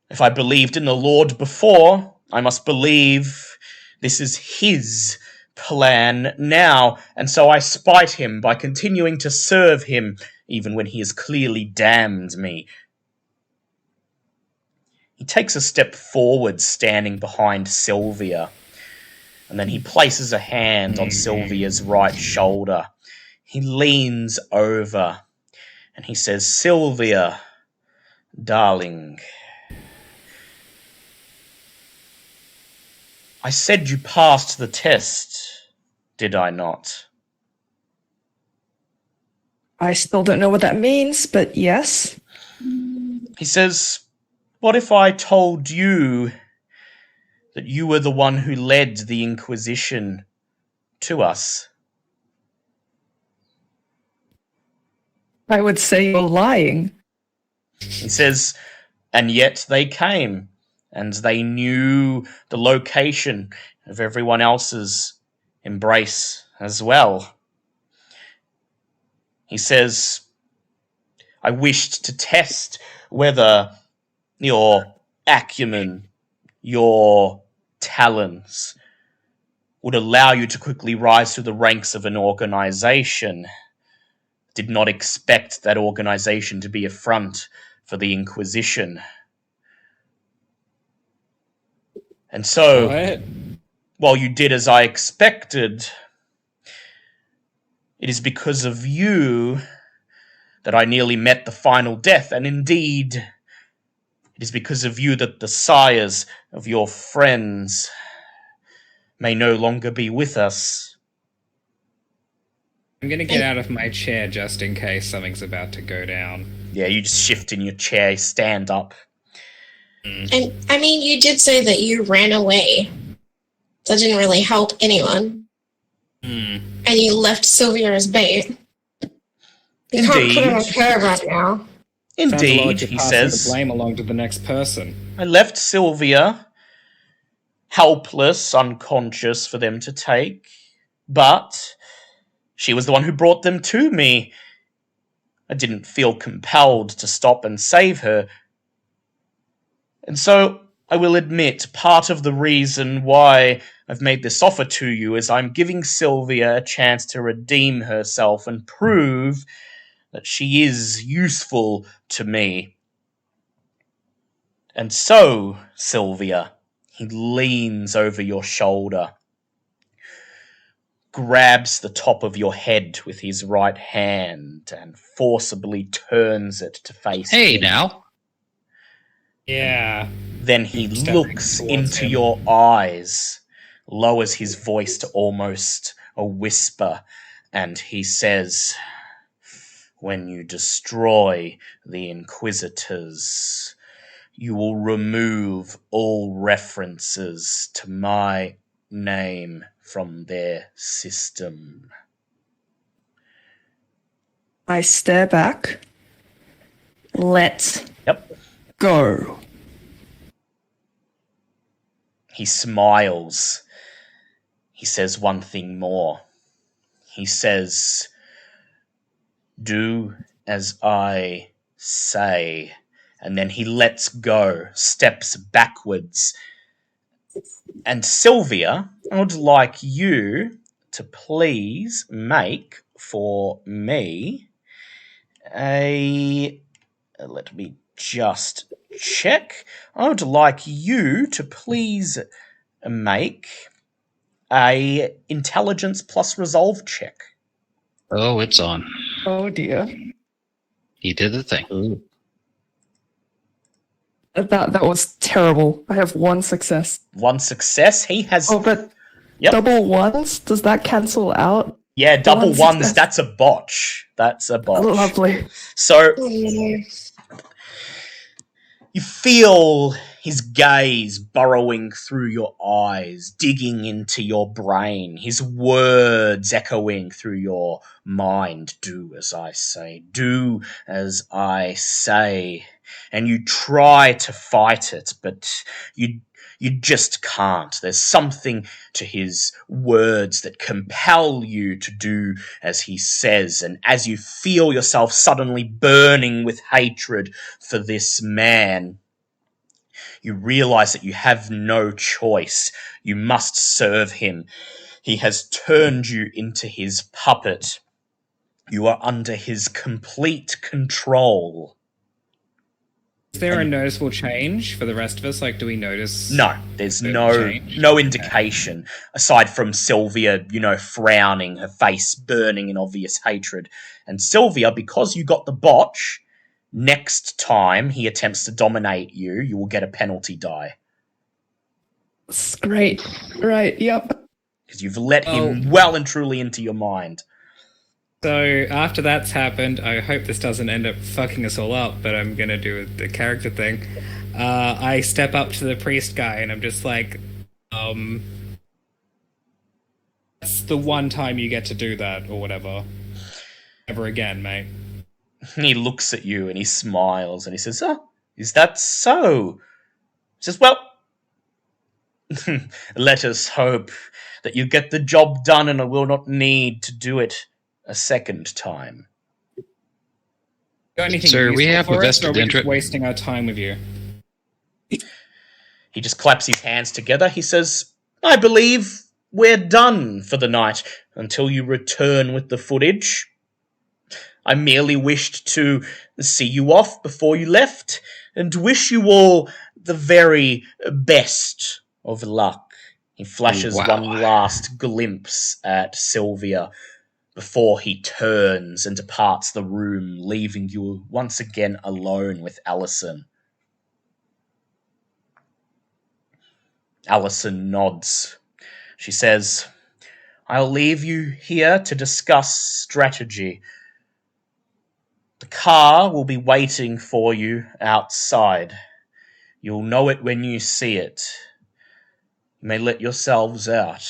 if I believed in the Lord before, I must believe this is his plan now, and so I spite him by continuing to serve him, even when he has clearly damned me." He takes a step forward, standing behind Sylvia, and then he places a hand on Sylvia's right shoulder. He leans over, and he says, "Sylvia, darling, I said you passed the test, did I not?" I still don't know what that means, but yes. He says, "What if I told you that you were the one who led the Inquisition to us?" I would say you're lying. He says, "And yet they came, and they knew the location of everyone else's embrace as well." He says, "I wished to test whether your acumen, your talents, would allow you to quickly rise through the ranks of an organization. Did not expect that organization to be a front for the Inquisition. And so, What? while you did as I expected, it is because of you that I nearly met the final death, and indeed, it is because of you that the sires of your friends may no longer be with us." I'm gonna get out of my chair just in case something's about to go down. Yeah, you just shift in your chair, stand up. And I mean, you did say that you ran away. That didn't really help anyone. And you left Sylvia as bait. You can't put it on her right now. Indeed, he says. The blame along to the next person. "I left Sylvia helpless, unconscious for them to take, but she was the one who brought them to me. I didn't feel compelled to stop and save her. And so, I will admit, part of the reason why I've made this offer to you is I'm giving Sylvia a chance to redeem herself and prove that she is useful to me. And so, Sylvia," he leans over your shoulder, grabs the top of your head with his right hand, and forcibly turns it to face Hey, you. now. Yeah. Then he looks into your eyes, lowers his voice to almost a whisper, and he says, "When you destroy the Inquisitors, you will remove all references to my name from their system." I stare back. Let's Yep. go. He smiles. He says one thing more. He says, "Do as I say." And then he lets go, steps backwards. And Sylvia, I would like you to please make for me let me just check. I would like you to please make a intelligence plus resolve check. Oh, it's on. Oh dear. He did the thing. Ooh. That was terrible. I have one success. One success. He has... Oh, but Yep. double ones? Does that cancel out? Yeah, double one ones. success. That's a botch. That's a botch. Lovely. So Oh, no. you feel his gaze burrowing through your eyes, digging into your brain, his words echoing through your mind. Do as I say. Do as I say. And you try to fight it, but you just can't. There's something to his words that compel you to do as he says. And as you feel yourself suddenly burning with hatred for this man, you realize that you have no choice. You must serve him. He has turned you into his puppet. You are under his complete control. Is there a noticeable change for the rest of us? Like, do we notice? No, there's the no change? indication aside from Sylvia, frowning, her face burning in obvious hatred. And Sylvia, because you got the botch, next time he attempts to dominate you, you will get a penalty die. Great. Right, yep. Because you've let him well and truly into your mind. So after that's happened, I hope this doesn't end up fucking us all up, but I'm gonna do the character thing. I step up to the priest guy and I'm just like, that's the one time you get to do that, or whatever. Ever again, mate. He looks at you and he smiles and he says, "Oh, is that so?" He says, "Well, let us hope that you get the job done and I will not need to do it a second time." Got anything Sir, we useful have for a us, or are vested we just interest. wasting our time with you? He just claps his hands together. He says, "I believe we're done for the night until you return with the footage. I merely wished to see you off before you left and wish you all the very best of luck." He flashes Wow. one last glimpse at Sylvia before he turns and departs the room, leaving you once again alone with Allison. Allison nods. She says, "I'll leave you here to discuss strategy. The car will be waiting for you outside. You'll know it when you see it. You may let yourselves out."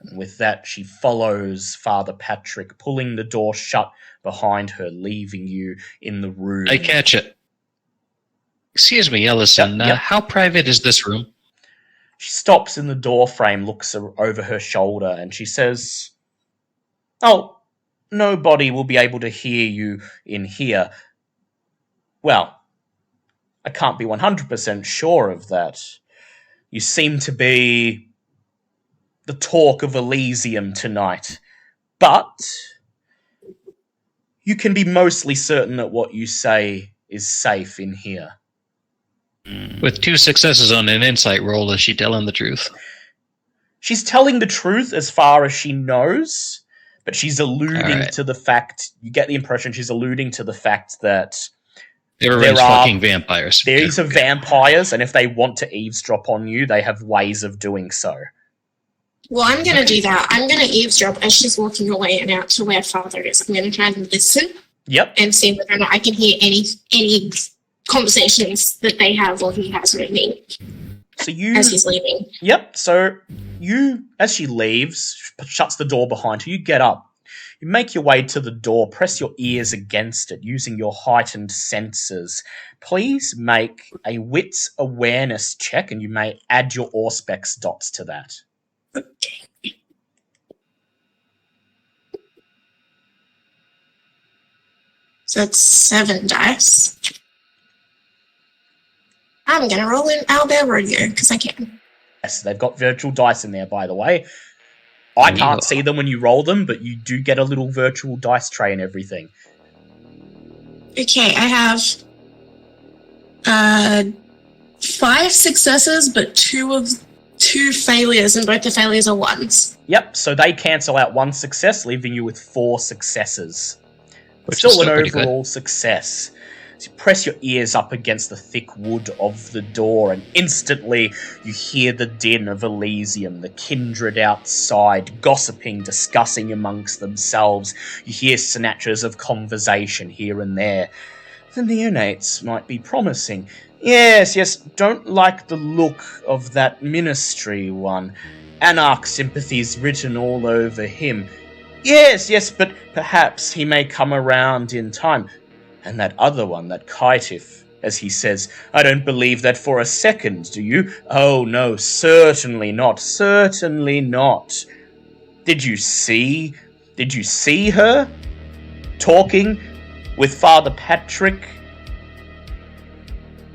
And with that, she follows Father Patrick, pulling the door shut behind her, leaving you in the room. I catch it. Excuse me, Ellison. Yep. How private is this room? She stops in the doorframe, looks over her shoulder, and she says, "Oh, nobody will be able to hear you in here. Well, I can't be 100% sure of that. You seem to be the talk of Elysium tonight, but you can be mostly certain that what you say is safe in here." With 2 successes on an insight roll, is she telling the truth? She's telling the truth as far as she knows, but she's alluding Alright. to the fact, you get the impression she's alluding to the fact that Everyone's There are- fucking vampires. these are vampires, and if they want to eavesdrop on you, they have ways of doing so. Well, I'm going to do that. I'm going to eavesdrop as she's walking away and out to where Father is. I'm going to try and listen Yep. and see whether or not I can hear any conversations that they have or he has with me So you... as he's leaving. Yep, so you, as she leaves, shuts the door behind her, you get up. You make your way to the door, press your ears against it using your heightened senses. Please make a wits awareness check, and you may add your Auspex dots to that. So that's 7 dice. I'm going to roll in Owlbear Rodeo because I can. Yes, they've got virtual dice in there, by the way. I can't see them when you roll them, but you do get a little virtual dice tray and everything. Okay, I have 5 successes, but two 2 failures, and both the failures are 1s. Yep, so they cancel out 1 success, leaving you with 4 successes. Which is Still an still pretty good. overall success. So you press your ears up against the thick wood of the door, and instantly you hear the din of Elysium, the kindred outside, gossiping, discussing amongst themselves. You hear snatches of conversation here and there. The neonates might be promising. Yes, don't like the look of that ministry one. Anarch sympathies written all over him. Yes, but perhaps he may come around in time. And that other one, that Kaitif, as he says, I don't believe that for a second, do you? Oh no, certainly not, certainly not. Did you see her talking with Father Patrick?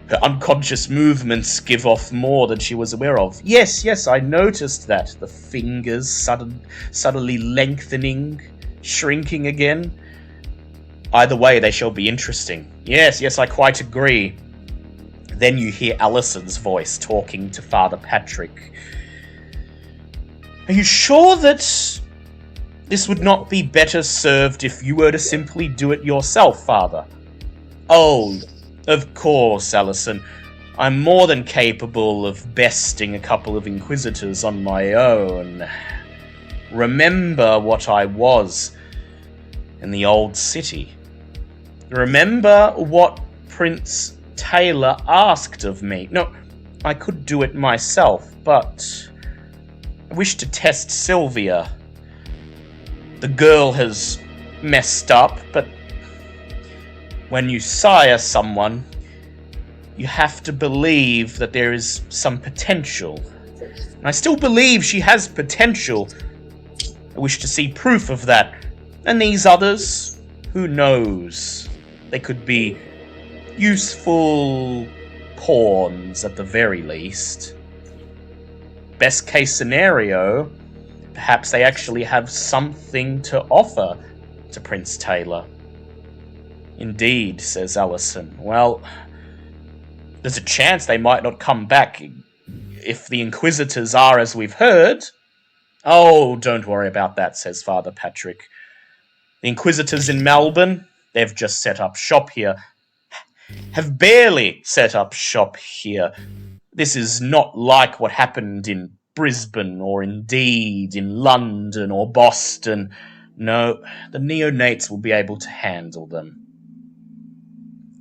Her unconscious movements give off more than she was aware of. Yes, I noticed that. The fingers suddenly lengthening, shrinking again. Either way, they shall be interesting. Yes, I quite agree. Then you hear Alison's voice talking to Father Patrick. Are you sure that this would not be better served if you were to simply do it yourself, Father? Oh, of course, Alison. I'm more than capable of besting a couple of Inquisitors on my own. Remember what I was in the old city. Remember what Prince Taylor asked of me. No, I could do it myself, but I wish to test Sylvia. The girl has messed up, but when you sire someone, you have to believe that there is some potential. And I still believe she has potential. I wish to see proof of that. And these others, who knows? They could be useful pawns at the very least. Best case scenario, perhaps they actually have something to offer to Prince Taylor. Indeed, says Alison. Well, there's a chance they might not come back if the Inquisitors are as we've heard. Oh, don't worry about that, says Father Patrick. The Inquisitors in Melbourne, they've just set up shop here. Have barely set up shop here. This is not like what happened in Brisbane, or indeed in London or Boston. No, the neonates will be able to handle them.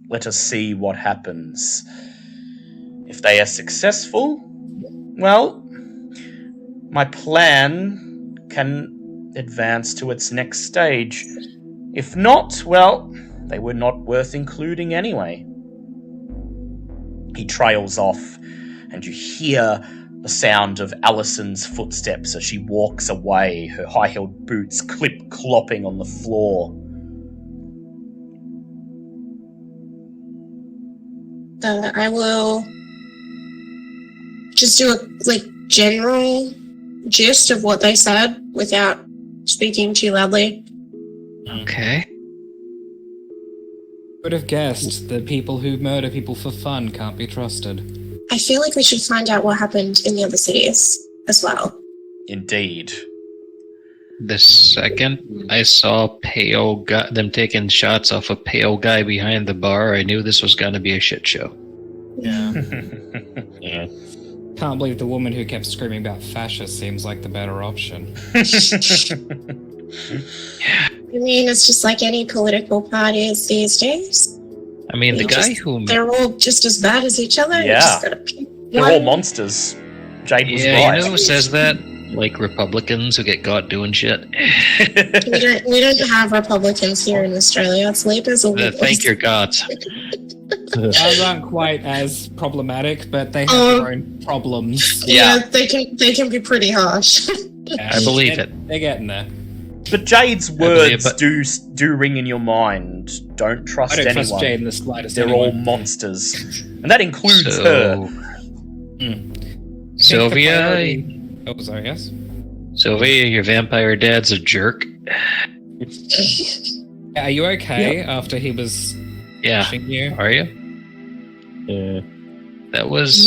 Let us see what happens. If they are successful, well, my plan can advance to its next stage. If not, well, they were not worth including anyway. He trails off, and you hear the sound of Alison's footsteps as she walks away, her high-heeled boots clip-clopping on the floor. I will just do a general gist of what they said without speaking too loudly. Okay. Would have guessed that people who murder people for fun can't be trusted. I feel like we should find out what happened in the other cities as well. Indeed. The second I saw them taking shots off a pale guy behind the bar, I knew this was going to be a shit show. Yeah. Yeah. Can't believe the woman who kept screaming about fascist seems like the better option. I mean, it's just like any political parties these days. I mean, the guy who... They're all just as bad as each other. Yeah. Just gotta pick They're one. all monsters. Jade was Yeah, right. you know who says that? Like Republicans who get caught doing shit. We don't have Republicans here in Australia. It's Labour's all Thank your gods. Ours aren't quite as problematic, but they have their own problems. Yeah, they can be pretty harsh. Yeah, I believe it. They're getting there. But Jade's believe words do ring in your mind. Don't trust I don't anyone. trust Jade in the slightest. They're all monsters. And that includes her. Sylvia, Oh, sorry, yes? Sylvia, your vampire dad's a jerk. Are you okay after he was Yeah. pushing you? Are you? Yeah. That was...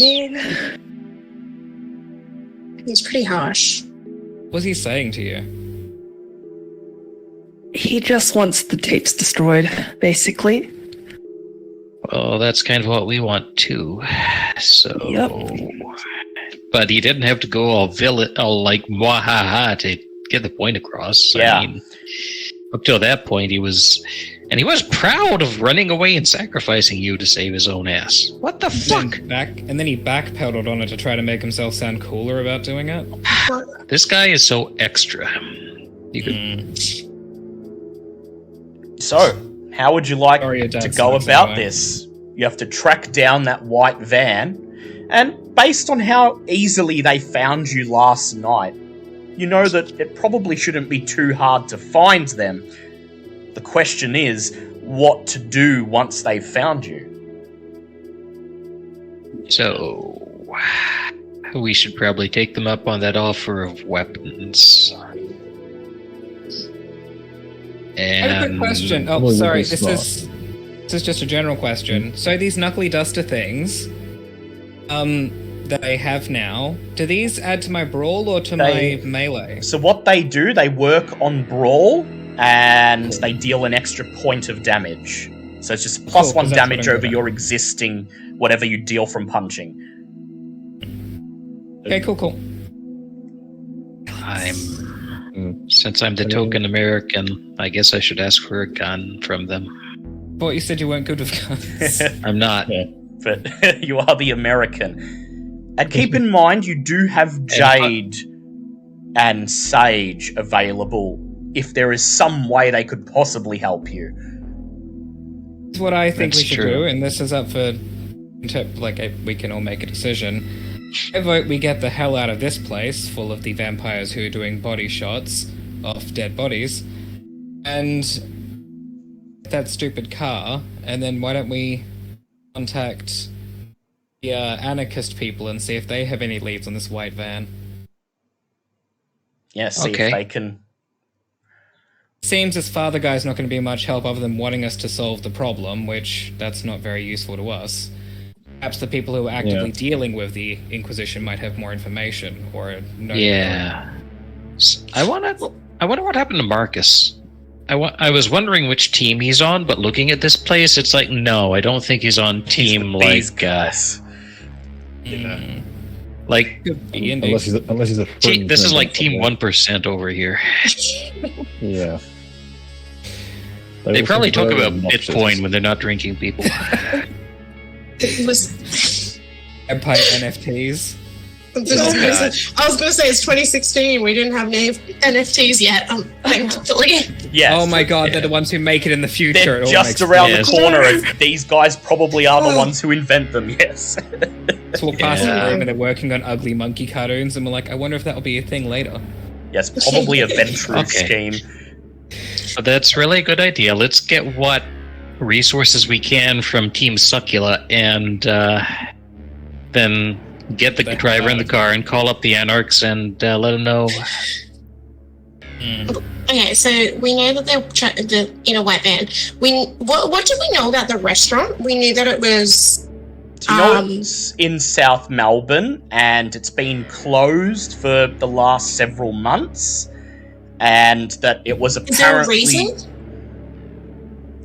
It's pretty harsh. What's he saying to you? He just wants the tapes destroyed, basically. Well, that's kind of what we want too. So, Yep. but he didn't have to go all like mwahaha to get the point across. Yeah. I mean, up till that point, he was proud of running away and sacrificing you to save his own ass. What the fuck? And then he backpedaled on it to try to make himself sound cooler about doing it. This guy is so extra. You could. So, how would you like Sorry, your dad to go sucks about anyway. this? You have to track down that white van, and based on how easily they found you last night, you know that it probably shouldn't be too hard to find them. The question is, what to do once they've found you? So, we should probably take them up on that offer of weapons. I have a quick And question. Oh, Well, sorry. you'd be This is just a general question. So these knuckly duster things, that I have now, do these add to my brawl or to They- my melee? So what they do, they work on brawl, and they deal an extra point of damage. So it's just plus Cool, 1 'cause that's what damage I'm over good at. your existing whatever you deal from punching. Okay, cool. since I'm the token American, I guess I should ask for a gun from them. But you said you weren't good with guns. I'm not. But you are the American. And keep in mind, you do have Jade and Sage available if there is some way they could possibly help you. That's what I think That's we should true. do, and this is up for we can all make a decision. I vote we get the hell out of this place full of the vampires who are doing body shots of dead bodies, and that stupid car, and then why don't we contact the anarchist people and see if they have any leads on this white van. Yeah, see Okay. if they can. Seems this father guy's not going to be much help other than wanting us to solve the problem, which that's not very useful to us. Perhaps the people who are actively dealing with the Inquisition might have more information or know. Yeah. I wonder what happened to Marcus. I was wondering which team he's on, but looking at this place, it's like, no, I don't think he's on team These like guys. like. Could be indeed. Unless he's a fringe This is member like team somewhere. 1% over here. Yeah. They all probably seem talk very about obnoxious. Bitcoin when they're not drinking people. It was. Empire NFTs. I was gonna say it's 2016. We didn't have NFTs yet. Thankfully. Yes. Oh my god, they're the ones who make it in the future. They're It all just makes around sense. the corner, and these guys probably are the ones who invent them, yes. So we'll pass Yeah. the room and they're working on ugly monkey cartoons, and we're like, I wonder if that'll be a thing later. Yes, probably a Ventru Okay. scheme. But that's really a good idea. Let's get what resources we can from Team Succula, and then get the driver in the car and call up the Anarchs and let them know. Okay, so we know that they're in a white van. What did we know about the restaurant? We knew that it was. Do you know it's in South Melbourne, and it's been closed for the last several months, and that it was Is there a apparently... reason?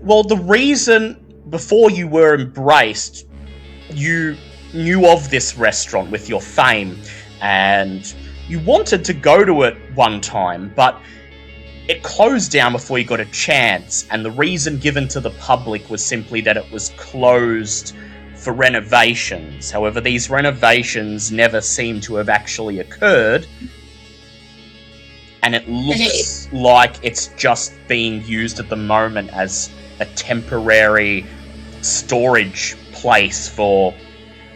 Well, the reason, before you were embraced, you knew of this restaurant with your fame, and you wanted to go to it one time, but it closed down before you got a chance, and the reason given to the public was simply that it was closed for renovations. However, these renovations never seem to have actually occurred, and it looks like it's just being used at the moment as a temporary storage place for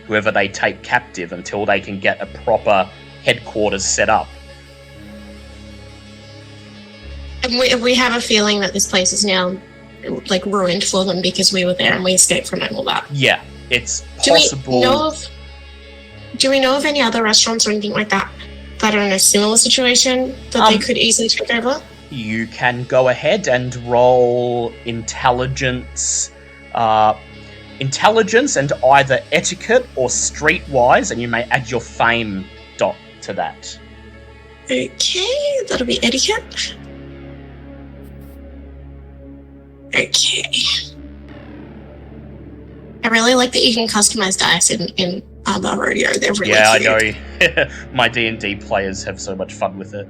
whoever they take captive until they can get a proper headquarters set up. And we have a feeling that this place is now like ruined for them because we were there and we escaped from it and all that. Yeah, it's Do possible. we know of any other restaurants or anything like that that are in a similar situation that they could easily take over? You can go ahead and roll intelligence and either etiquette or streetwise, and you may add your fame dot to that. Okay, that'll be etiquette. Okay. I really like that you can customize dice in Rodeo. They're really Yeah, cute. I know. My D&D players have so much fun with it.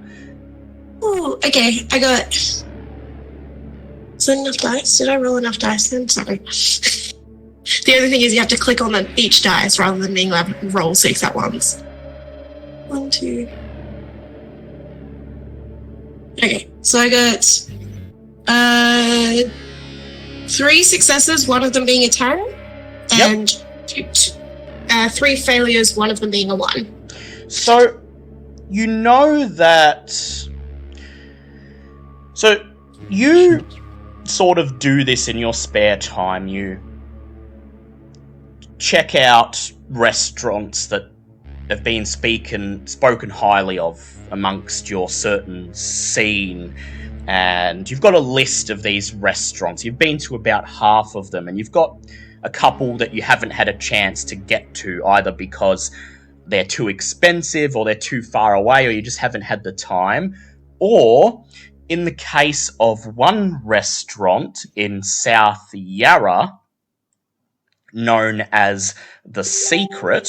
Oh, okay. I got... Is that enough dice? Did I roll enough dice then? Sorry. The other thing is you have to click on each dice rather than being able to roll 6 at once. 1, 2... Okay, so I got 3 successes, one of them being a 10, and 3 failures, one of them being a 1. So, you know that... So, you sort of do this in your spare time. You check out restaurants that have been spoken highly of amongst your certain scene, and you've got a list of these restaurants. You've been to about half of them, and you've got a couple that you haven't had a chance to get to, either because they're too expensive or they're too far away or you just haven't had the time. Or, in the case of one restaurant in South Yarra, known as The Secret,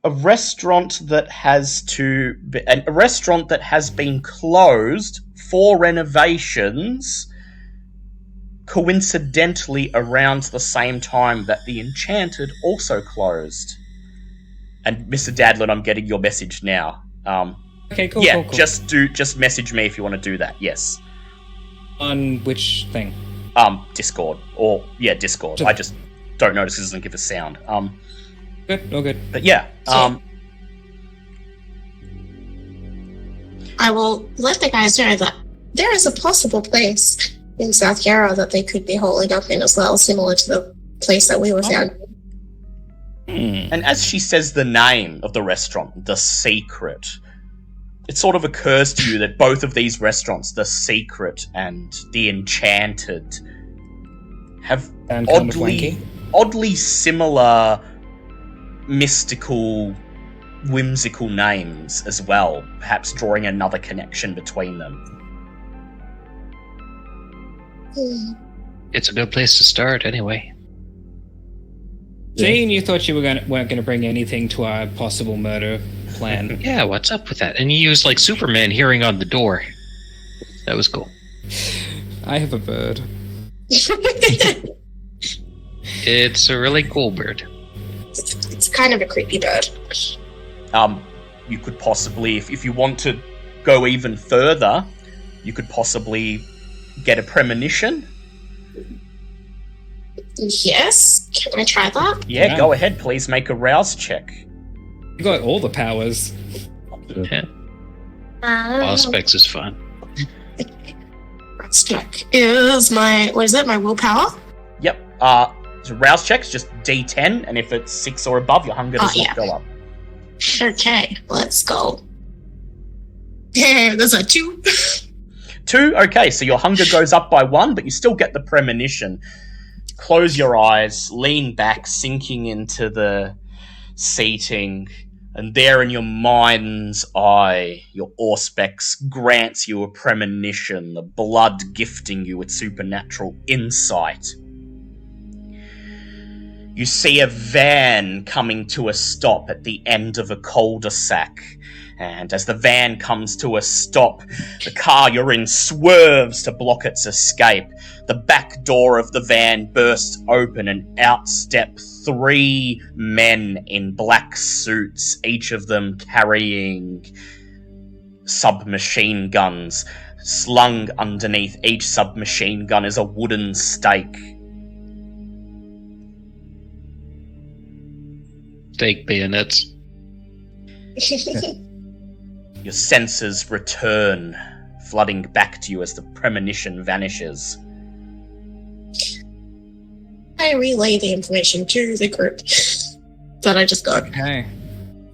a restaurant that has been closed for renovations, coincidentally around the same time that the Enchanted also closed. And Mr. Dadlin, I'm getting your message now. Okay, cool. Yeah, cool. just message me if you want to do that. Yes. On which thing? Discord. Discord. I just don't notice it doesn't give a sound. Good, all good. But yeah, I will let the guys know that there is a possible place in South Yarra that they could be holding up in as well, similar to the place that we were found. And as she says the name of the restaurant, The Secret, it sort of occurs to you that both of these restaurants, The Secret and The Enchanted, have oddly similar mystical, whimsical names as well, perhaps drawing another connection between them. It's a good place to start, anyway. Jane, you thought you weren't going to bring anything to our possible murder plan. Yeah, what's up with that? And you used, like, Superman hearing on the door. That was cool. I have a bird. It's a really cool bird. It's kind of a creepy bird. You could possibly, if you want to go even further, you could possibly get a premonition. Yes? Can I try that? Yeah, go ahead. Please make a rouse check. You got all the powers. Yeah. Auspex is fun. Rouse check is my willpower? Yep. So rouse check's just D10, and if it's 6 or above, your hunger does not go up. Okay, let's go. There's a 2. 2? Okay, so your hunger goes up by 1, but you still get the premonition. Close your eyes, lean back, sinking into the seating, and there in your mind's eye, your Auspex grants you a premonition, the blood gifting you with supernatural insight. You see a van coming to a stop at the end of a cul-de-sac. And as the van comes to a stop, the car you're in swerves to block its escape. The back door of the van bursts open and out step 3 men in black suits, each of them carrying submachine guns. Slung underneath each submachine gun is a wooden stake. Fake bayonets. Your senses return, flooding back to you as the premonition vanishes. I relay the information to the group that I just got. Okay.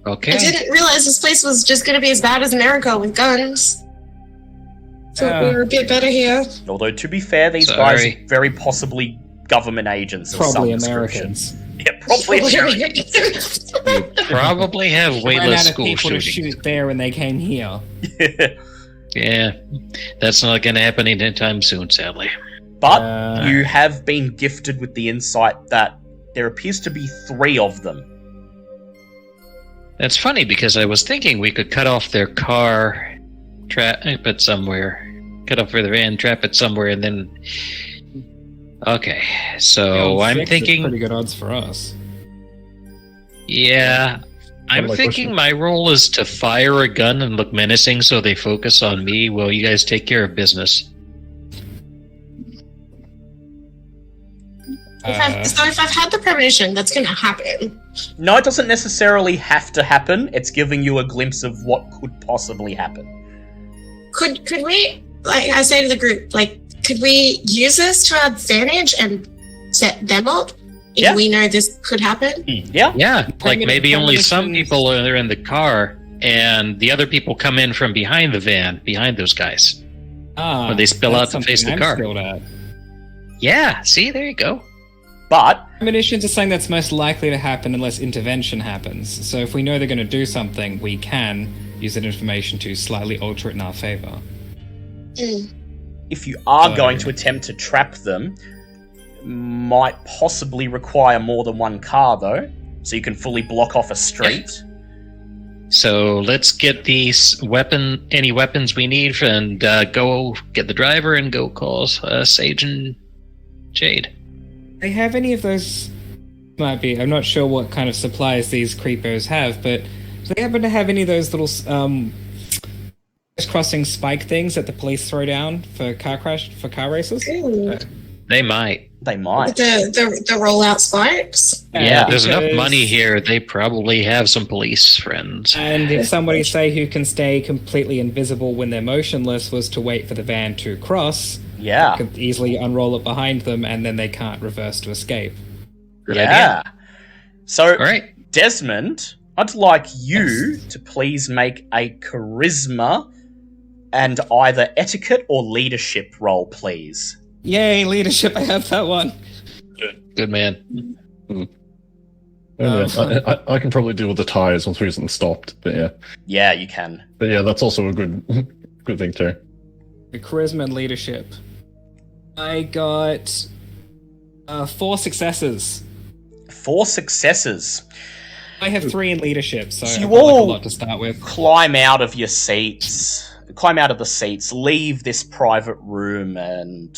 Okay. I didn't realize this place was just going to be as bad as America with guns. So we were a bit better here. Although, to be fair, these guys are very possibly government agents of Probably some description. Americans. Yep. probably do. You probably have way Ran less out of school people to shootings. shoot there when they came here. Yeah, that's not going to happen anytime soon, sadly. But you have been gifted with the insight that there appears to be 3 of them. That's funny because I was thinking we could cut off their car, trap it somewhere, cut off their van, trap it somewhere, and then. Okay, so I'm thinking. Pretty good odds for us. Yeah, I'm thinking my role is to fire a gun and look menacing, so they focus on me. While you guys take care of business. So if I've had the premonition, that's going to happen. No, it doesn't necessarily have to happen. It's giving you a glimpse of what could possibly happen. Could we, like I say to the group, could we use this to our advantage and set them up if we know this could happen? Yeah. Yeah, like maybe only some people are in the car, and the other people come in from behind the van, behind those guys. Or they spill out to face the car. Yeah, see, there you go. But premonitions are something that's most likely to happen unless intervention happens. So if we know they're going to do something, we can use that information to slightly alter it in our favor. If you are going to attempt to trap them, might possibly require more than one car, though, so you can fully block off a street. So let's get these any weapons we need, and go get the driver and go call Sage and Jade. They have any of those? Might be. I'm not sure what kind of supplies these creepos have, but do they happen to have any of those little crossing spike things that the police throw down for car races? They might. They might. The rollout spikes. Yeah, there's enough money here. They probably have some police friends. And if somebody, say, who can stay completely invisible when they're motionless was to wait for the van to cross, could easily unroll it behind them, and then they can't reverse to escape. Good idea. So, right. Desmond, I'd like you to please make a charisma and either etiquette or leadership roll, please. Yay, leadership! I have that one. Good man. I can probably deal with the tires once we get them stopped, but yeah. Yeah, you can. But yeah, that's also a good thing too. The charisma and leadership. I got 4 successes. 4 successes. I have 3 in leadership, so you I've got all a lot to start with. Climb out of your seats. Climb out of the seats. Leave this private room and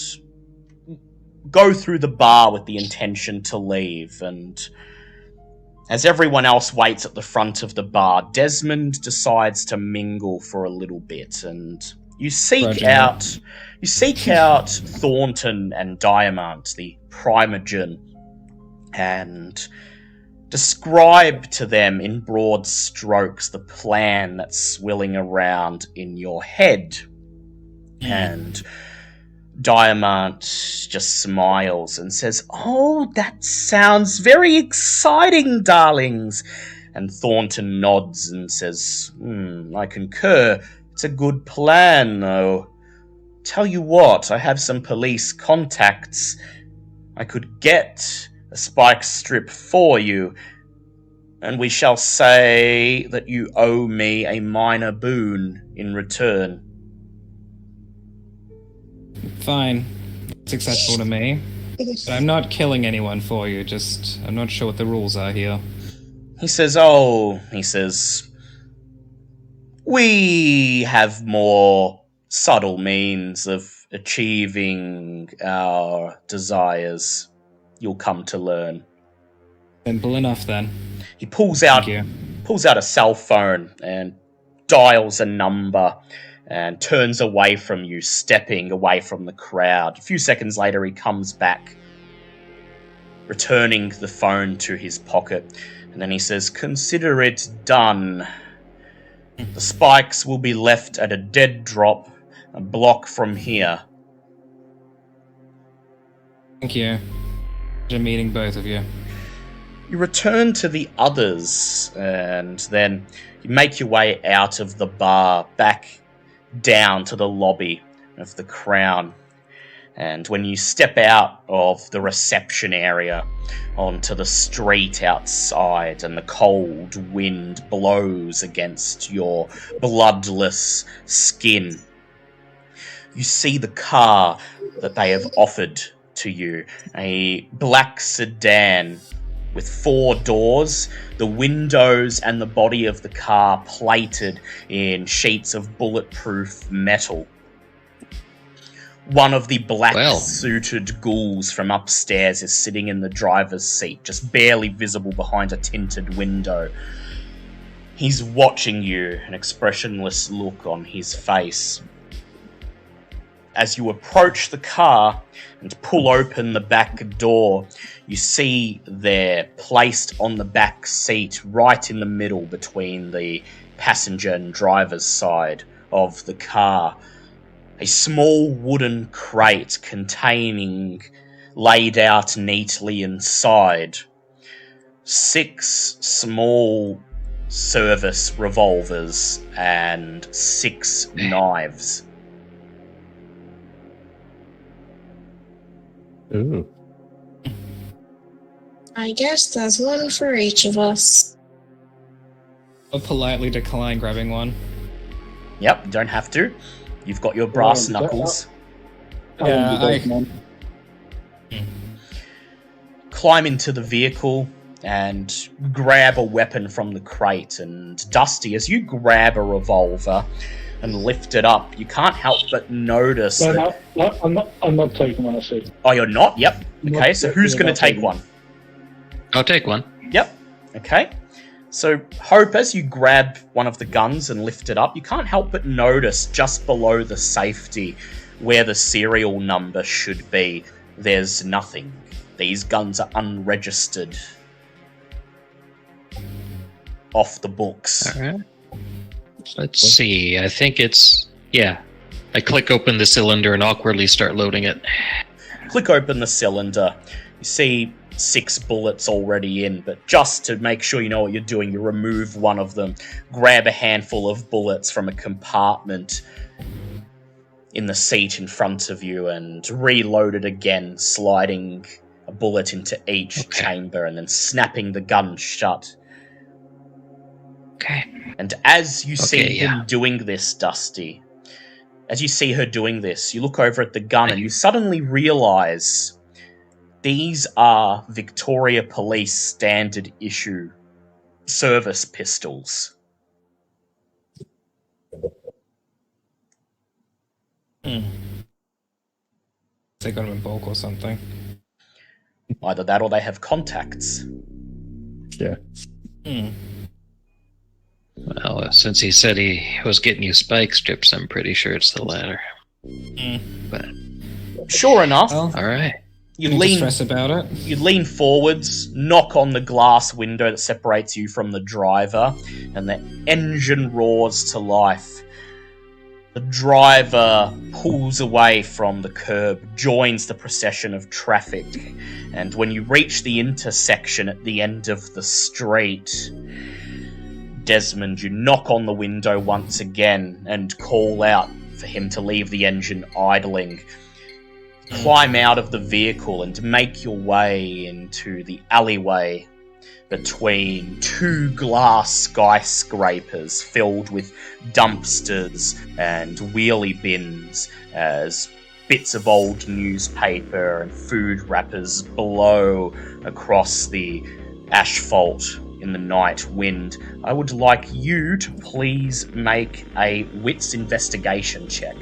go through the bar with the intention to leave. And as everyone else waits at the front of the bar, Desmond decides to mingle for a little bit, and you seek out Thornton and Diamant, the Primogen, and describe to them in broad strokes the plan that's swirling around in your head. And Diamant just smiles and says, "Oh, that sounds very exciting, darlings." And Thornton nods and says, "I concur. It's a good plan, though. Tell you what, I have some police contacts. I could get a spike strip for you, and we shall say that you owe me a minor boon in return." Fine. It's acceptable to me. But I'm not killing anyone for you, just I'm not sure what the rules are here. He says, "We have more subtle means of achieving our desires. You'll come to learn." Simple enough, then. He pulls out a cell phone and dials a number and turns away from you, stepping away from the crowd. A few seconds later, he comes back, returning the phone to his pocket, and then he says, "Consider it done. The spikes will be left at a dead drop, a block from here." Thank you. Pleasure meeting both of you. You return to the others, and then you make your way out of the bar, back down to the lobby of the Crown. And when you step out of the reception area onto the street outside and the cold wind blows against your bloodless skin, you see the car that they have offered to you. A black sedan with 4 doors, the windows and the body of the car plated in sheets of bulletproof metal. One of the black-suited ghouls from upstairs is sitting in the driver's seat, just barely visible behind a tinted window. He's watching you, an expressionless look on his face. As you approach the car and pull open the back door, you see there, placed on the back seat, right in the middle between the passenger and driver's side of the car, a small wooden crate containing, laid out neatly inside, 6 small service revolvers and 6 knives. Ooh. I guess there's one for each of us. I'll politely decline grabbing one. Yep, you don't have to. You've got your brass knuckles. Climb into the vehicle and grab a weapon from the crate. And Dusty, as you grab a revolver and lift it up, you can't help but notice that... I'm not taking one, I see. Oh, you're not? Yep. Okay, so who's going to take one? I'll take one. Yep. Okay. So, Hope, as you grab one of the guns and lift it up, you can't help but notice just below the safety where the serial number should be, there's nothing. These guns are unregistered. Off the books. All right. Let's see. I think it's... Yeah. I click open the cylinder and awkwardly start loading it. Click open the cylinder. You see 6 bullets already in, but just to make sure you know what you're doing, you remove one of them, grab a handful of bullets from a compartment in the seat in front of you, and reload it again, sliding a bullet into each chamber and then snapping the gun shut. Okay. And as you see him doing this, Dusty, as you see her doing this, you look over at the gun and you suddenly realize these are Victoria Police standard issue service pistols. They got them in bulk or something. Either that or they have contacts. Yeah. Well, since he said he was getting you spike strips, I'm pretty sure it's the latter. But sure enough. Well, all right. You lean, stress about it. You lean forwards, knock on the glass window that separates you from the driver, and the engine roars to life. The driver pulls away from the curb, joins the procession of traffic, and when you reach the intersection at the end of the street, Desmond, you knock on the window once again and call out for him to leave the engine idling. Climb out of the vehicle and make your way into the alleyway between 2 glass skyscrapers filled with dumpsters and wheelie bins as bits of old newspaper and food wrappers blow across the asphalt in the night wind. I would like you to please make a wits investigation check.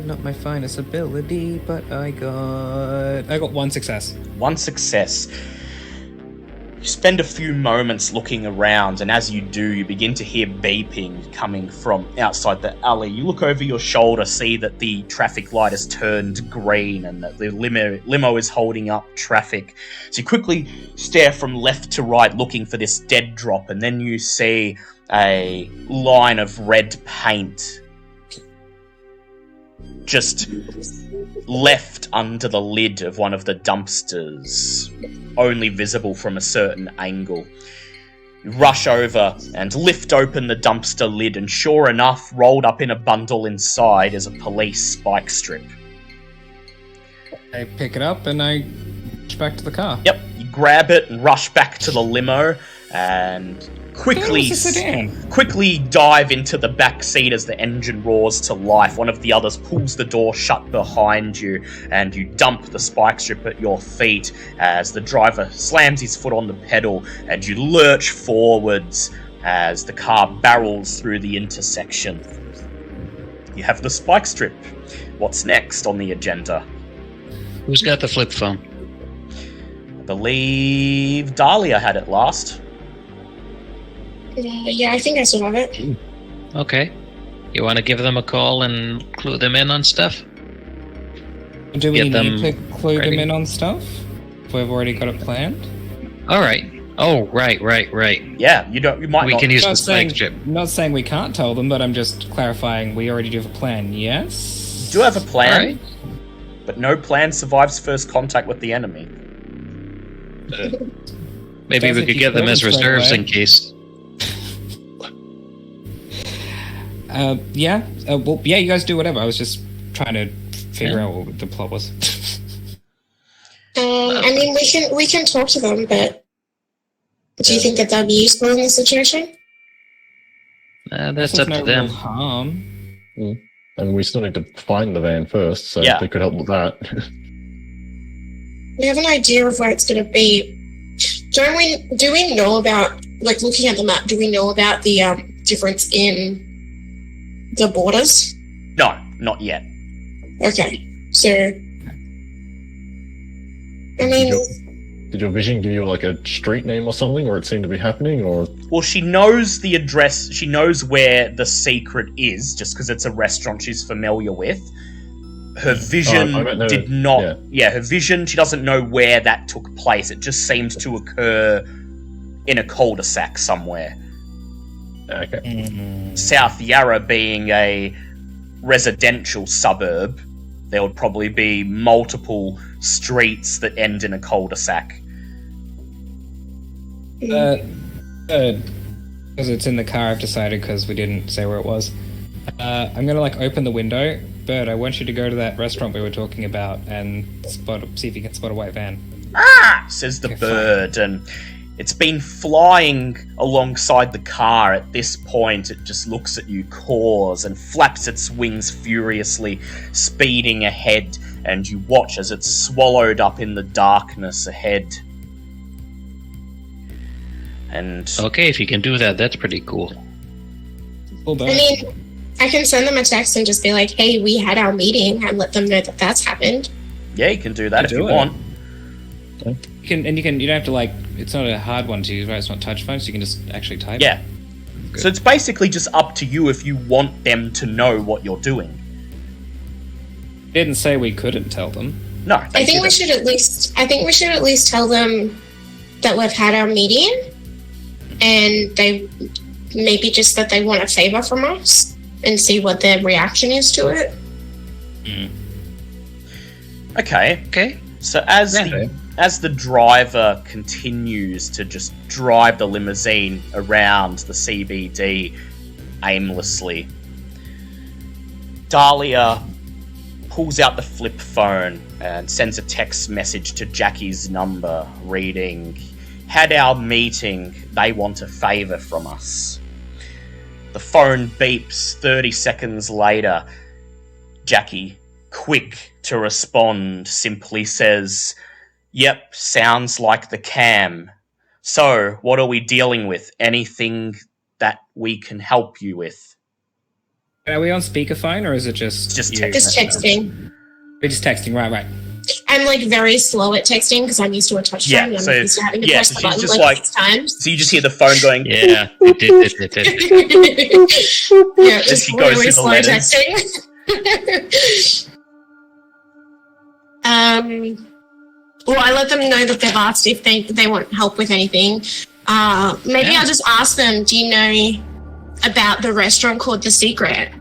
Not my finest ability, but I got 1 success. 1 success. You spend a few moments looking around, and as you do, you begin to hear beeping coming from outside the alley. You look over your shoulder, see that the traffic light has turned green and that the limo is holding up traffic. So you quickly stare from left to right looking for this dead drop, and then you see a line of red paint just left under the lid of one of the dumpsters, only visible from a certain angle. You rush over and lift open the dumpster lid, and sure enough, rolled up in a bundle inside is a police spike strip. I pick it up and I rush back to the car. Yep, you grab it and rush back to the limo and quickly dive into the back seat as the engine roars to life. One of the others pulls the door shut behind you, and you dump the spike strip at your feet as the driver slams his foot on the pedal, and you lurch forwards as the car barrels through the intersection. You have the spike strip. What's next on the agenda? Who's got the flip phone? I believe Dahlia had it last. Yeah, I think I still have it. Okay. You want to give them a call and clue them in on stuff? Do we Get need them to clue ready? them in on stuff? If we've already got it planned? All right. Oh, right. Yeah, you might We not. can use the Not spike saying, strip. not saying we can't tell them, but I'm just clarifying we already do have a plan, yes? You do have a plan, All right. but no plan survives first contact with the enemy. Maybe Does we if could you get them kill as them straight reserves away. in case. Yeah, you guys do whatever. I was just trying to figure out what the plot was. I mean, we can talk to them, but do you think that that'd be useful in this situation? That's There's up no to them. real harm. And we still need to find the van first, so Yeah. they could help with that. We have an idea of where it's going to be. Do we know about, like, looking at the map, do we know about the difference in the borders? No, not yet. Okay, so I mean, Did your vision give you like a street name or something where it seemed to be happening, or Well, she knows the address. She knows where the secret is, just because it's a restaurant she's familiar with. Her vision I don't know. did not. Yeah. Yeah, her vision. She doesn't know where that took place. It just seems to occur in a cul-de-sac somewhere. okay? South Yarra being a residential suburb, there would probably be multiple streets that end in a cul-de-sac. Because it's in the car, I've decided, because we didn't say where it was. I'm gonna open the window. Bird, I want you to go to that restaurant we were talking about and see if you can spot a white van. Ah! Says the Okay, bird, and it's been flying alongside the car. At this point, it just looks at you, caws, and flaps its wings furiously, speeding ahead, and you watch as it's swallowed up in the darkness ahead. And Okay, if you can do that, that's pretty cool. Cool bird. I mean, I can send them a text and just be like, "Hey, we had our meeting," and let them know that that's happened. yeah, you can do that if Do you it. want. You don't have to it's not a hard one to use, right? It's not touch phone, so you can just actually type. Yeah. So it's basically just up to you if you want them to know what you're doing. Didn't say we couldn't tell them. No, I think we should at least tell them that we've had our meeting, and they maybe just that they want a favor from us, and see what their reaction is to it. Okay. Okay. So as the driver continues to just drive the limousine around the CBD aimlessly, Dahlia pulls out the flip phone and sends a text message to Jackie's number reading, "Had our meeting, they want a favour from us." The phone beeps 30 seconds later. Jackie, quick to respond, simply says, "Yep, sounds like the cam. So, what are we dealing with? Anything that we can help you with?" Are we on speakerphone, or is it just It's just you? text. Just texting. We're just texting, right. I'm very slow at texting because I'm used to a touch Yeah, phone. I'm so used to having to yeah, press so the she's button just 6 times. So you just hear the phone going, Yeah, it did. Yeah, As it's she goes really through the slow letters. texting. Well, I let them know that they've asked if they want help with anything. Maybe Yeah. I'll just ask them, do you know about the restaurant called The Secret?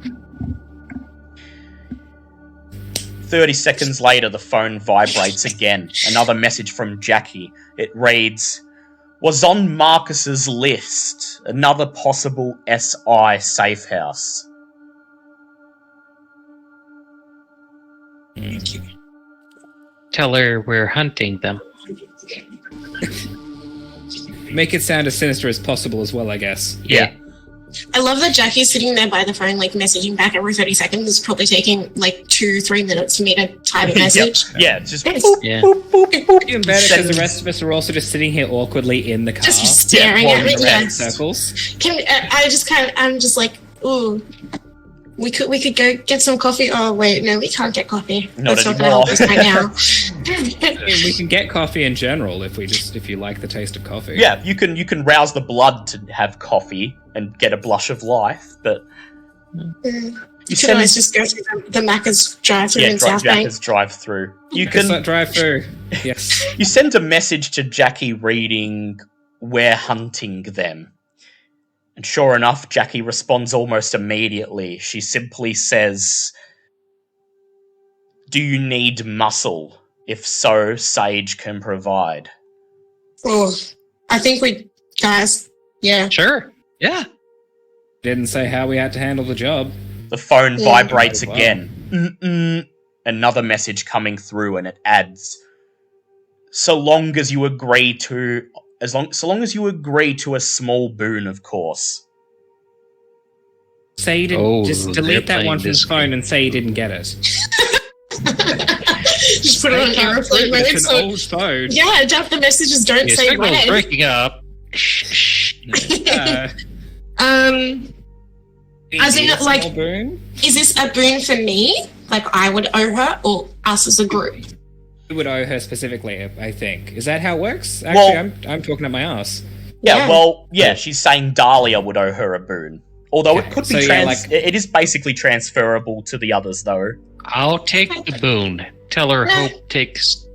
30 seconds later, the phone vibrates again. Another message from Jackie. It reads, was on Marcus's list another possible SI safe house. Tell her we're hunting them. Make it sound as sinister as possible as well, I guess. Yeah. I love that Jackie's sitting there by the phone, like messaging back every 30 seconds. It's probably taking like 2-3 minutes for me to type a message. Yeah, just Yes. boop, Yeah. boop, boop, boop. Even better because the rest of us are also just sitting here awkwardly in the car. Just staring Yeah, at me. wandering Yeah. around. circles. I'm just like, ooh. We could go get some coffee. Oh wait, no, we can't get coffee. Not That's not gonna anymore. help us right now. I mean, we can get coffee in general if you like the taste of coffee. Yeah, you can rouse the blood to have coffee and get a blush of life, but You can always just go through the Macca's drive-through in South Bank. Jack's drive-through. You It's not can drive through. Yes. you send a message to Jackie reading, "We're hunting them." And sure enough, Jackie responds almost immediately. She simply says, "Do you need muscle? If so, Sage can provide." Oh, I think guys, yeah. Sure. Yeah. Didn't say how we had to handle the job. The phone Yeah. vibrates Wow. again. Mm-mm. Another message coming through, and it adds, so long as you agree to a small boon, of course." Say you didn't. Oh, just they're delete that playing one from this his phone game. and say you didn't get it. Just put it on airplane mode. It's an So, old phone. yeah, the messages don't Your say signal's red. breaking up. Shh. As in, Need a like- small boon? Is this a boon for me? Like I would owe her, or us as a group? You would owe her specifically, I think. Is that how it works? Well- Actually, I'm talking at my ass. Yeah. She's saying Dahlia would owe her a boon. Although Okay, it could so be yeah, like- it is basically transferable to the others, though. I'll take the boon. Tell her No. Hope takes.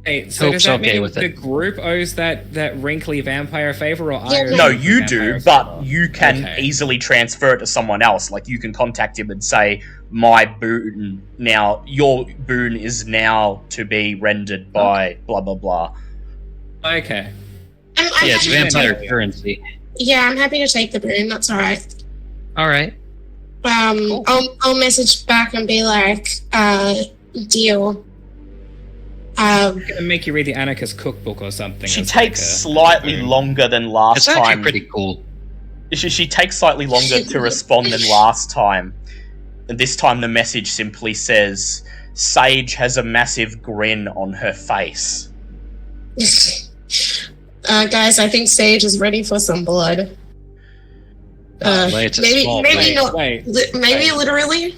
Hey, so Hope's does that okay mean with the it. group owes that wrinkly vampire a favor, or I Yeah, owe No, the you vampire do, a but favor? you can Okay. easily transfer it to someone else. Like, you can contact him and say, "My boon now, your boon is now to be rendered by blah blah blah." Okay. I'm Yeah, it's happy to vampire take- currency. Yeah, I'm happy to take the boon. That's all right. All right. Cool. I'll message back and be like, deal. I'm gonna make you read the Anarchist Cookbook or something. She as takes like a slightly boon. longer than last It's actually time. pretty cool. She takes slightly longer to respond than last time. And this time the message simply says, "Sage has a massive grin on her face." Guys, I think Sage is ready for some blood. Well, it's a small maybe blade. not. Wait, Maybe wait. literally.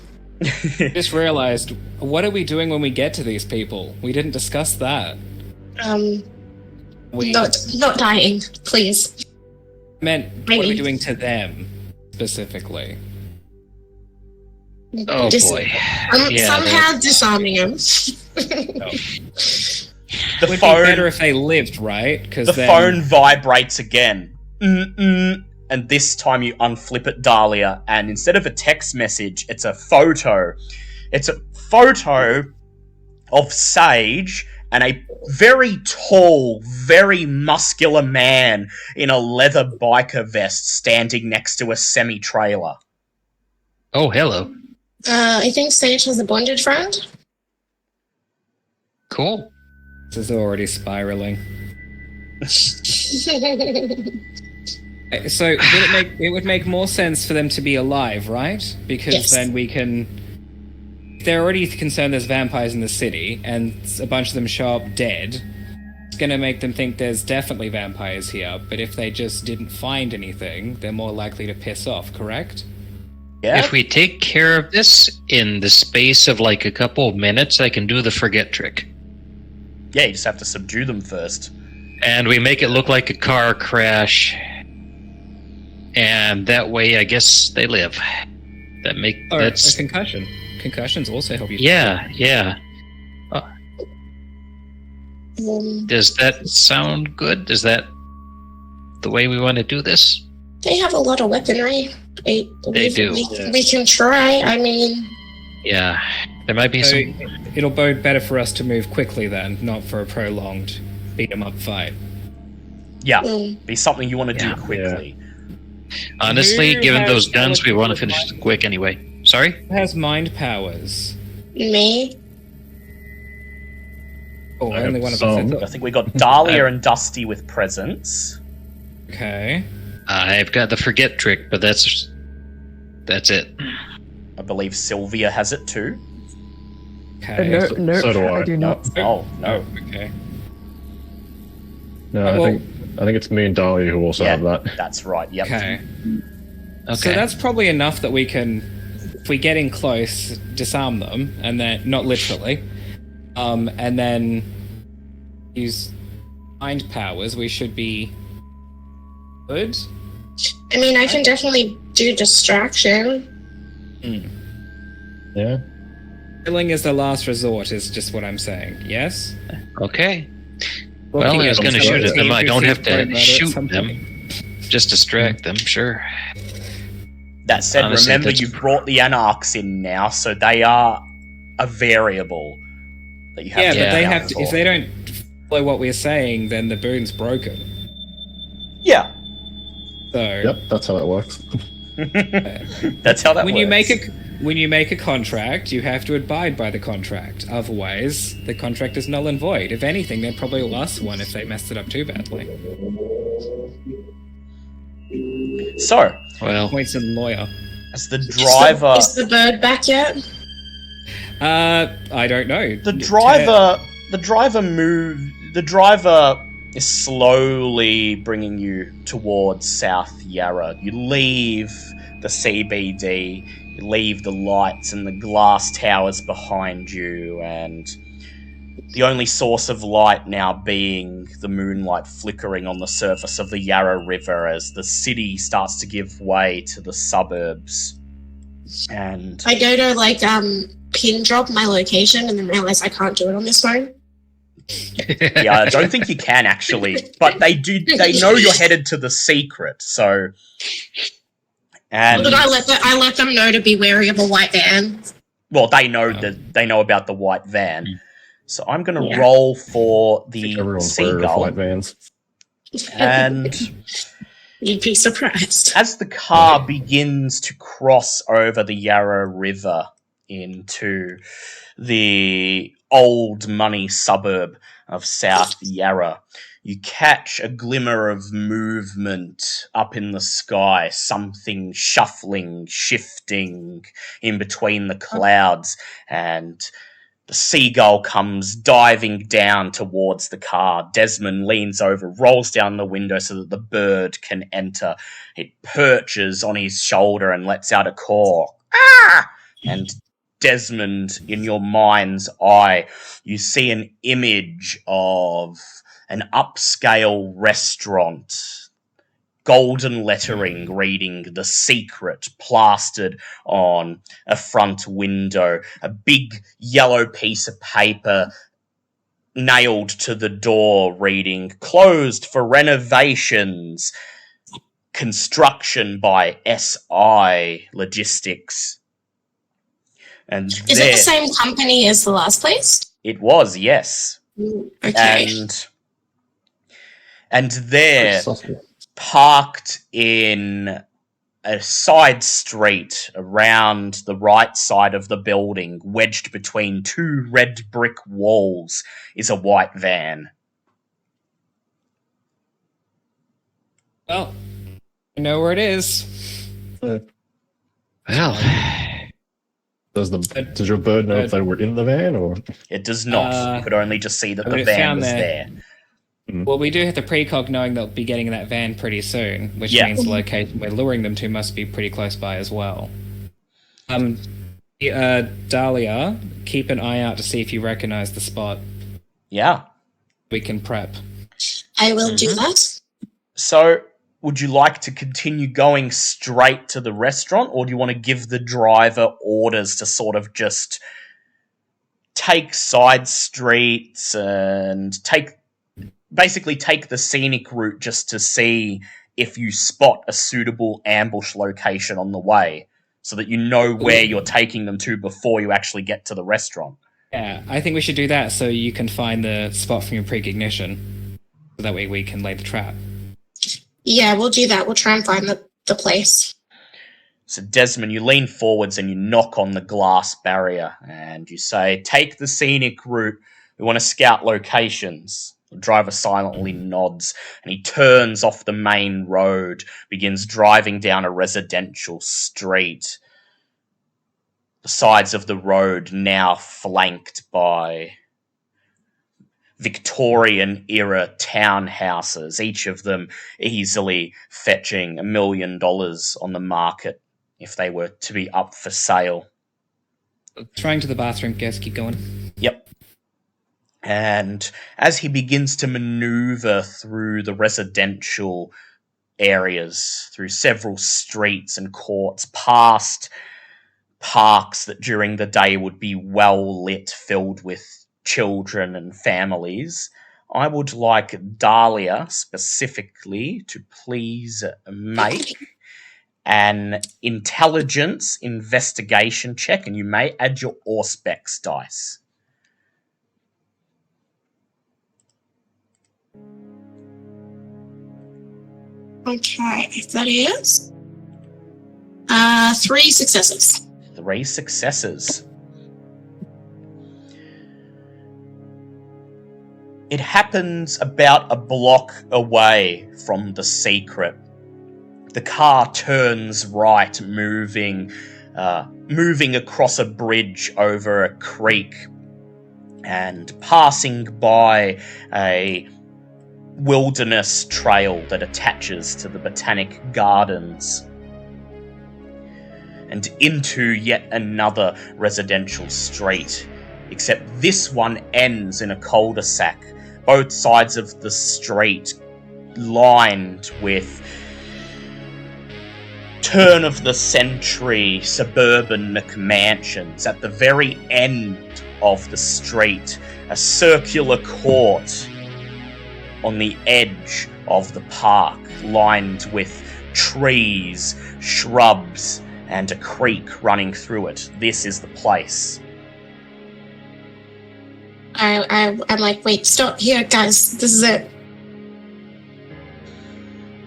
just realized, what are we doing when we get to these people? We didn't discuss that. We Not dying, please. meant, what are Maybe. we doing to them, specifically? Oh Dis- boy. somehow disarming him. The Would phone, be better if they lived, right? Because the then phone vibrates again. Mm-mm. And this time you unflip it, Dahlia, and instead of a text message, it's a photo. It's a photo of Sage and a very tall, very muscular man in a leather biker vest standing next to a semi-trailer. Oh, hello. I think Sage has a bonded friend. Cool. this is already spiraling. So it would make more sense for them to be alive, right? Because Yes. then we can. If they're already concerned there's vampires in the city, and a bunch of them show up dead, it's gonna make them think there's definitely vampires here. But if they just didn't find anything, they're more likely to piss off. Correct? Yeah? If we take care of this in the space of like a couple of minutes, I can do the forget trick. Yeah, you just have to subdue them first. And we make it look like a car crash. And that way, I guess they live. Or That's a concussion. Concussions also help you. yeah. Um, Does that sound good? Is that the way we want to do this? they have a lot of weaponry. They do. We can try. I mean, Yeah, there might be So some. it'll bode better for us to move quickly then, not for a prolonged beat 'em up fight. Yeah, be something you want to do quickly. Honestly, Who given has those guns, we want to teleport finish it quick anyway. Sorry? Who has mind powers? Me? Oh, I only have one of some. us. I think we got Dahlia and Dusty with presence. Okay. I've got the forget trick, but that's it. I believe Sylvia has it too. Okay. No, so do I. I do not. Oh, no. Okay. No, Well- I think it's me and Dahlia who also have that. That's right, yep. Okay. Okay. So that's probably enough that we can, if we get in close, disarm them, and then not literally, and then use mind powers. We should be good. I mean, I can definitely do distraction. Yeah. Killing is the last resort, is just what I'm saying. Yes. Okay. Well, Looking I was at going to them, shoot at them. I don't have to murder at shoot some them. point. Just distract them, sure. That said, Honestly, remember that's- you've brought the Anarchs in now, so they are a variable that you have Yeah, to but they account have to. for. If they don't follow what we're saying, then the boon's broken. Yeah. So Yep, that's how that works. That's how that when works. you make a contract, you have to abide by the contract. Otherwise, the contract is null and void. If anything, they'd probably lost one if they messed it up too badly. So, Well, Points in lawyer. as the driver... Is the bird back yet? I don't know. The driver is slowly bringing you towards South Yarra. You leave the CBD, you leave the lights and the glass towers behind you, and the only source of light now being the moonlight flickering on the surface of the Yarra River as the city starts to give way to the suburbs. And I go to pin drop my location and then realize I can't do it on this phone. yeah, I don't think you can actually, but they know you're headed to the secret, so. And But I let them know to be wary of a white van. well, they know about the white van, so I'm going to Yeah. roll for the Everyone's aware of seagull, white vans. and You'd be surprised. as the car begins to cross over the Yarra River into the old money suburb of South Yarra, you catch a glimmer of movement up in the sky, something shuffling, shifting in between the clouds, and the seagull comes diving down towards the car. Desmond leans over, rolls down the window so that the bird can enter. It perches on his shoulder and lets out a caw. Ah! And Desmond, in your mind's eye, you see an image of an upscale restaurant, golden lettering reading The Secret plastered on a front window, a big yellow piece of paper nailed to the door reading closed for renovations, construction by SI Logistics. And Is it the same company as the last place? It was, yes. Okay. And there, parked in a side street around the right side of the building, wedged between two red brick walls, is a white van. Well, I know where it is. well, Does your bird know if they were in the van or? It does not. You could only just see that I the would've van found was that. there. Well, we do have the precog knowing they'll be getting in that van pretty soon, which Yeah. means the location we're luring them to must be pretty close by as well. Dahlia, keep an eye out to see if you recognize the spot. Yeah. We can prep. I will do that. So, would you like to continue going straight to the restaurant, or do you want to give the driver orders to sort of just take side streets and basically take the scenic route just to see if you spot a suitable ambush location on the way, so that you know where you're taking them to before you actually get to the restaurant? Yeah, I think we should do that so you can find the spot from your precognition. So that way we can lay the trap. Yeah, we'll do that. We'll try and find the place. So Desmond, you lean forwards and you knock on the glass barrier and you say, take the scenic route. We want to scout locations. The driver silently nods and he turns off the main road, begins driving down a residential street. The sides of the road now flanked by Victorian-era townhouses, each of them easily fetching $1 million on the market if they were to be up for sale. Trying to the bathroom, guess, keep going. Yep. And as he begins to maneuver through the residential areas, through several streets and courts, past parks that during the day would be well lit, filled with children and families, I would like Dahlia specifically to please make an intelligence investigation check, and you may add your Auspex dice. Okay, that is 3 successes. 3 successes. It happens about a block away from the secret. The car turns right, moving across a bridge over a creek and passing by a wilderness trail that attaches to the Botanic Gardens and into yet another residential street, except this one ends in a cul-de-sac, both sides of the street lined with turn-of-the-century suburban McMansions. At the very end of the street, a circular court on the edge of the park, lined with trees, shrubs, and a creek running through it. This is the place. I'm like, wait, stop here, guys. This is it.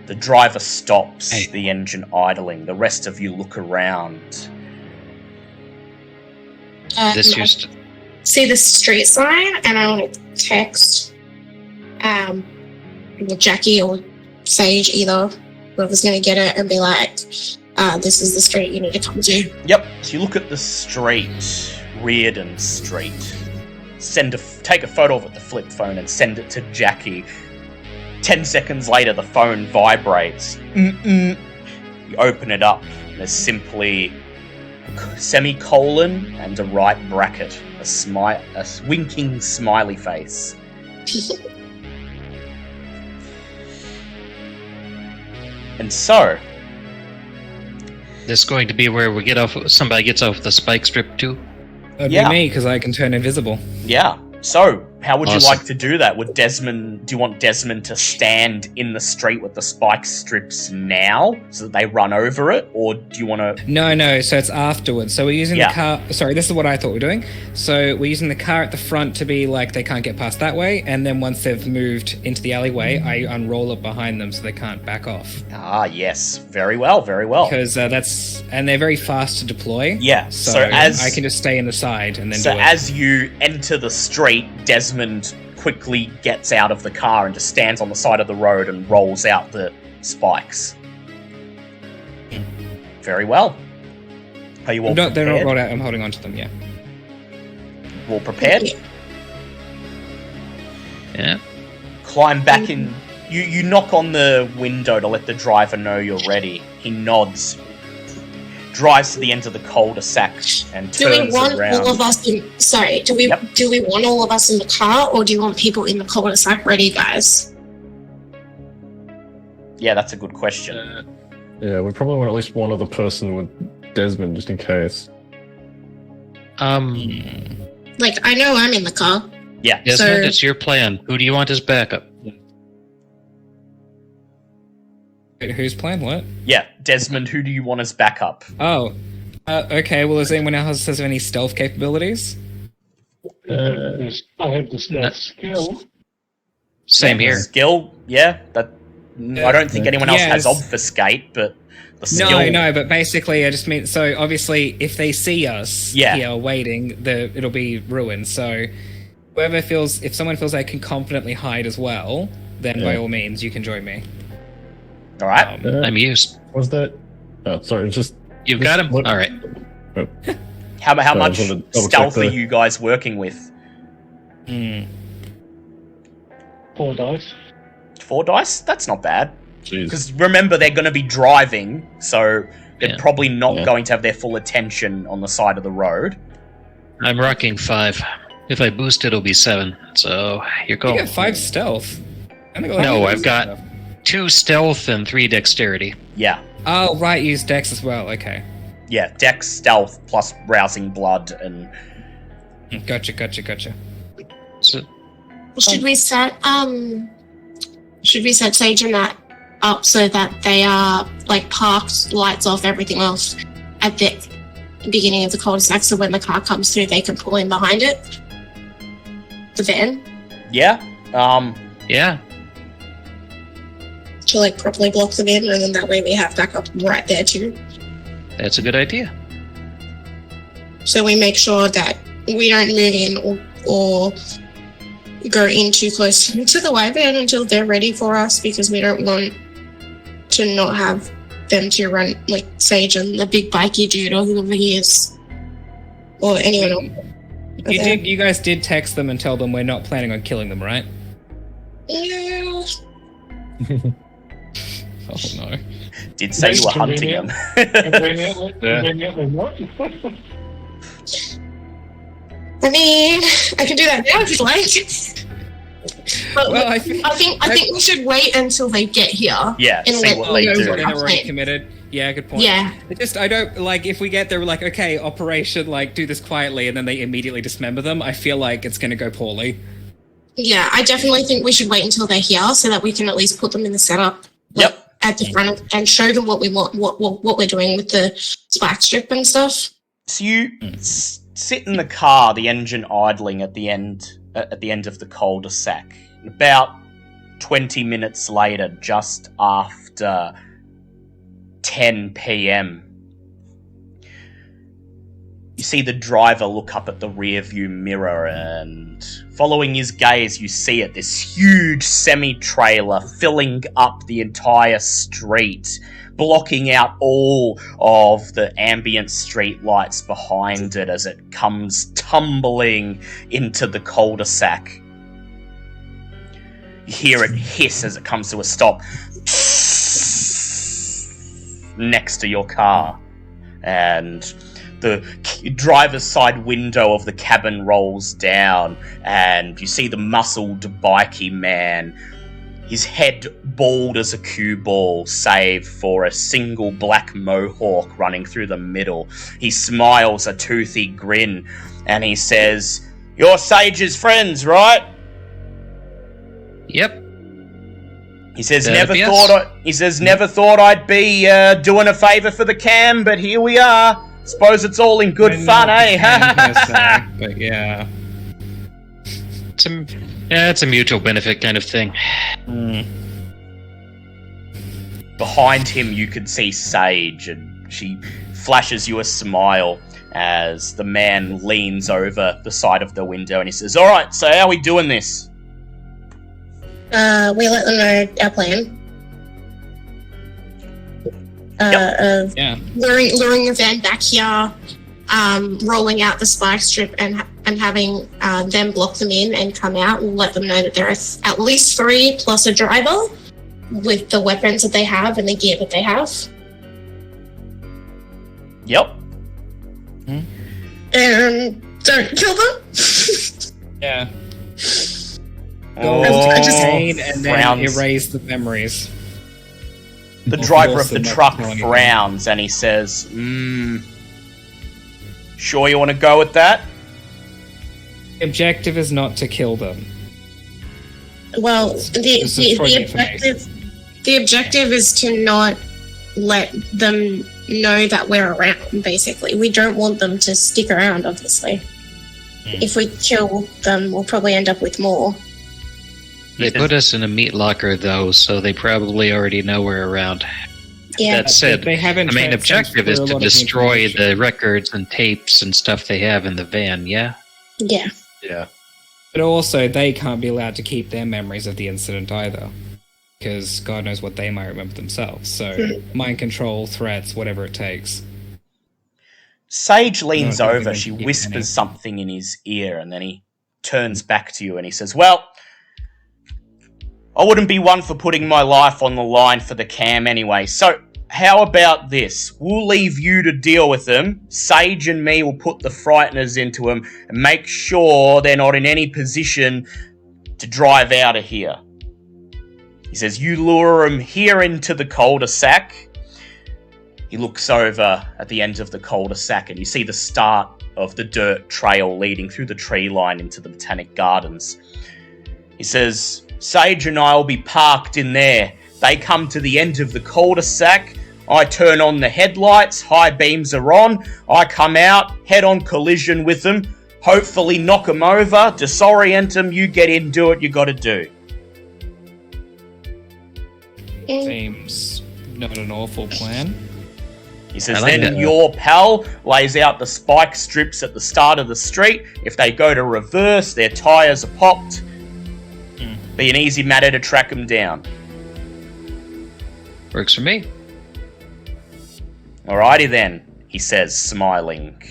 The driver stops, Hey. the engine idling. The rest of you look around. This I used to, see the street sign, and I want to text Jackie or Sage, either whoever's going to get it, and be like, this is the street you need to come to. Yep, so you look at the street, Reardon Street. Take a photo of it with the flip phone and send it to Jackie. 10 seconds later, the phone vibrates. You open it up, and there's simply a semicolon and a right bracket, a winking smiley face. And so, this is going to be where we get off. Somebody gets off the spike strip too. That'd Yeah. be me, because I can turn invisible. yeah. So, how would you Awesome. like to do that? Do you want Desmond to stand in the street with the spike strips now so that they run over it? Or do you want to... No, so it's afterwards. So we're using Yeah. the car. Sorry, this is what I thought we were doing. So we're using the car at the front to be like they can't get past that way, and then once they've moved into the alleyway, I unroll it behind them so they can't back off. Ah, yes. Very well, very well. Because and they're very fast to deploy. Yeah, So, so as... I can just stay in the side and then So do it. as you enter the street, Desmond quickly gets out of the car and just stands on the side of the road and rolls out the spikes. Very well. Are you all No, they're not prepared? rolled out. I'm holding on to them. Yeah. All prepared? Yeah. Climb back in. You knock on the window to let the driver know you're ready. He nods, drives to the end of the cul-de-sac and Do we turns want around. all of us in? Sorry, do we Yep. do we want all of us in the car, or do you want people in the cul-de-sac ready, guys? Yeah, that's a good question. Yeah, we probably want at least one other person with Desmond, just in case. Like, I know I'm in the car. Yeah. Desmond, So- it's your plan. Who do you want as backup? Wait, whose plan? What? Yeah, Desmond, who do you want as backup? Oh. Okay, well, does anyone else has any stealth capabilities? I have the stealth skill. Same here. Skill, yeah, I don't think anyone else has obfuscate, but the skill... No, but basically I just mean, so obviously if they see us here waiting, it'll be ruined. So if someone feels they can confidently hide as well, then by all means you can join me. All right. I'm used. Was that? Oh, sorry. Just You've got him. All right. How much stealth are you guys working with? 4 dice. 4 dice? That's not bad. Jeez. Because remember, they're going to be driving, so they're probably not going to have their full attention on the side of the road. I'm rocking 5. If I boost, it'll be 7. So here goes. You got 5 stealth. No, I've got 2 stealth and 3 dexterity. Yeah. Oh, right, use dex as well. Okay. Yeah, dex, stealth, plus rousing blood, and... Gotcha. So, Should we set Sage and that up so that they are like parked, lights off, everything else at the beginning of the cul-de-sac, so when the car comes through they can pull in behind it? The van? Yeah. yeah. To like properly block them in, and then that way we have backup right there too. That's a good idea. So we make sure that we don't move in or go in too close to the Y-van until they're ready for us, because we don't want to not have them to run, like Sage and the big bikey dude or whoever he is, or anyone else. You guys did text them and tell them we're not planning on killing them, right? Yeah. Oh no. Did say you were hunting them. Conveniently what? I mean, I can do that now if you'd like. But Well, I think we should wait until they get here. Yeah, and see let what them they know do. what They're our already plan. committed. Yeah, good point. Yeah. I don't like if we get there, we're like, okay, operation, like do this quietly, and then they immediately dismember them. I feel like it's going to go poorly. Yeah, I definitely think we should wait until they're here so that we can at least put them in the setup. Like, at the front and show them what we want, what we're doing with the spike strip and stuff. So you sit in the car, the engine idling at the end of the cul-de-sac. About 20 minutes later, just after 10 p.m., you see the driver look up at the rear-view mirror, and following his gaze, you see it, this huge semi-trailer filling up the entire street, blocking out all of the ambient street lights behind it as it comes tumbling into the cul-de-sac. You hear it hiss as it comes to a stop next to your car, and the driver's side window of the cabin rolls down, and you see the muscled bikey man, his head bald as a cue ball, save for a single black mohawk running through the middle. He smiles a toothy grin, and he says, "You're Sage's friends, right?" Yep. He says, Yes. never thought I'd be doing a favour for the cam, but here we are. Suppose it's all in good fun, eh? But yeah. It's a mutual benefit kind of thing. Behind him, you could see Sage, and she flashes you a smile as the man leans over the side of the window, and he says, "All right, so how are we doing this?" We let them know our plan. Of luring the van back here, rolling out the spike strip and having them block them in and come out, and let them know that there are at least 3 plus a driver with the weapons that they have and the gear that they have. Yep. And don't kill them. Yeah. Oh, And then frowns. erase the memories. The Or driver force of the them not truck to tell frowns, and he says, sure you want to go with that? The objective is not to kill them. Well, This is for the information. the objective is to not let them know that we're around, basically. We don't want them to stick around, obviously. If we kill them, we'll probably end up with more. They put us in a meat locker, though, so they probably already know we're around. Yeah. That said, They haven't the main transferred objective is a lot to of the destroy information. the records and tapes and stuff they have in the van, yeah? Yeah. Yeah. But also, they can't be allowed to keep their memories of the incident either. Because God knows what they might remember themselves. So, mind control, threats, whatever it takes. Sage leans No, I don't over, think she they can whispers keep any. something in his ear, and then he turns back to you and he says, well, I wouldn't be one for putting my life on the line for the cam anyway, so how about this? We'll leave you to deal with them. Sage and me will put the frighteners into them and make sure they're not in any position to drive out of here. He says, you lure them here into the cul-de-sac. He looks over at the end of the cul-de-sac and you see the start of the dirt trail leading through the tree line into the Botanic Gardens. He says, Sage and I will be parked in there. They come to the end of the cul-de-sac. I turn on the headlights. High beams are on. I come out, head-on collision with them. Hopefully knock them over, disorient them. You get in, do what you got to do. Seems not an awful plan. He says, I like then that. your pal lays out the spike strips at the start of the street. If they go to reverse, their tyres are popped. Be an easy matter to track them down. Works for me. Alrighty then, he says, smiling.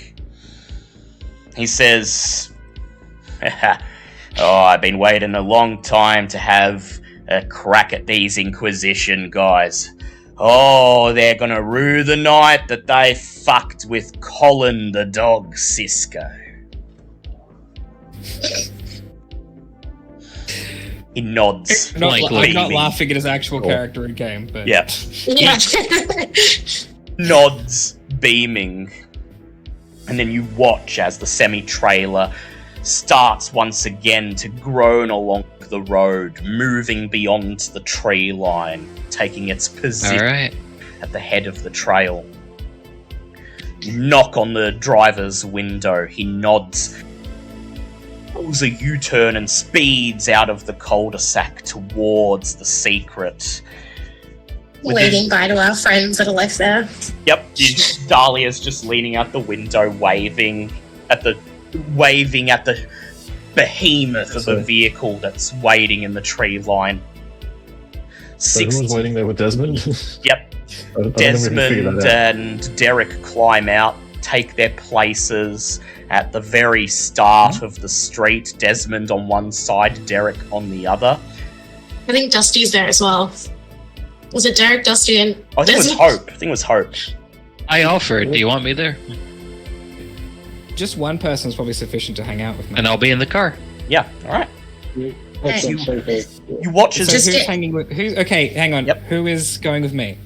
He says, oh, I've been waiting a long time to have a crack at these Inquisition guys. Oh, they're gonna rue the night that they fucked with Colin the dog Cisco. He nods. I'm not beaming. laughing at his actual character in game, but Yeah. Yeah. Nods, beaming. And then you watch as the semi-trailer starts once again to groan along the road, moving beyond the tree line, taking its position Alright. at the head of the trail. You knock on the driver's window. He nods, pulls a U-turn and speeds out of the cul-de-sac towards the secret. Waving bye to our friends that are left there. Yep, Dahlia's just leaning out the window, waving at the behemoth of a vehicle that's waiting in the tree line. So who was waiting there with Desmond? Yep, I don't think we can figure Desmond that out. and Derek climb out, take their places at the very start of the street. Desmond on one side, Derek on the other. I think Dusty's there as well. Was it Derek, Dusty, and I think it was Hope. I offered. Do you want me there? just one person is probably sufficient to hang out with me. And I'll be in the car. Yeah, alright. That's You- unsafe. You watch as So Just who's get- hanging with who? Okay, hang on. Yep. Who is going with me?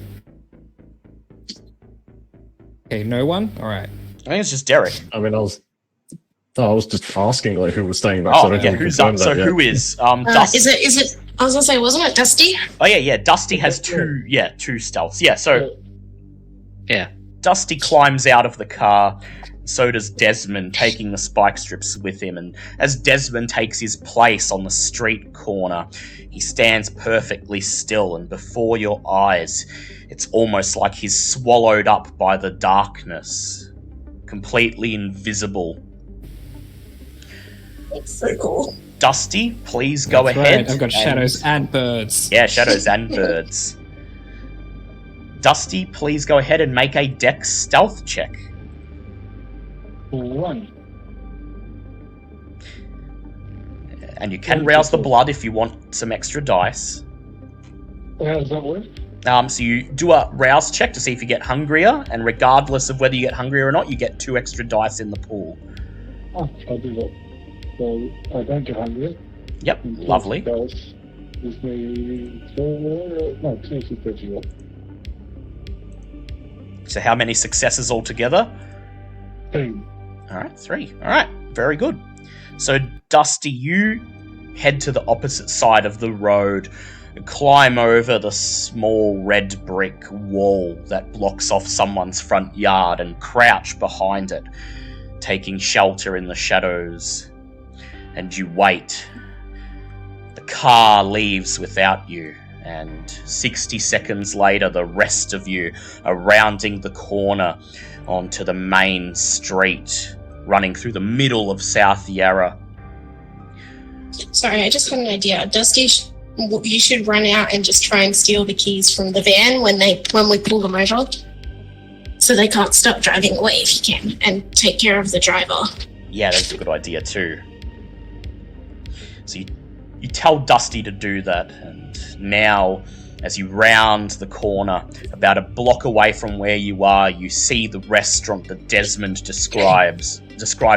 Okay, no one. All right. I think it's just Derek. I mean, I was just asking like who was staying back. Oh, I don't yeah, think we who's up? confirmed So that yet. who is? Dusty. Is it? I was gonna say, wasn't it Dusty? Oh yeah. Dusty has two stealths. Yeah, so Yeah. Dusty climbs out of the car. So does Desmond, taking the spike strips with him. And as Desmond takes his place on the street corner, he stands perfectly still, and before your eyes, it's almost like he's swallowed up by the darkness, completely invisible. It's so cool. Dusty, please go That's ahead. right, I've got shadows and birds. Yeah, shadows and birds. Dusty, please go ahead and make a Dex stealth check. 1. And you can rouse the blood if you want some extra dice. How does that work? So you do a rouse check to see if you get hungrier, and regardless of whether you get hungrier or not, you get 2 extra dice in the pool. Oh, I'll do that. So I don't get hungry. Yep, lovely. Dice gives me 31. So how many successes altogether? 10. Alright, 3. Alright, very good. So, Dusty, you head to the opposite side of the road, climb over the small red brick wall that blocks off someone's front yard, and crouch behind it, taking shelter in the shadows. And you wait The car leaves without you, and 60 seconds later, the rest of you are rounding the corner onto the main street, running through the middle of South Yarra. Sorry, I just had an idea. Dusty, you should run out and just try and steal the keys from the van when we pull them over, so they can't stop driving away if you can, and take care of the driver. Yeah, that's a good idea too. So you tell Dusty to do that, and now, as you round the corner, about a block away from where you are, you see the restaurant that Desmond described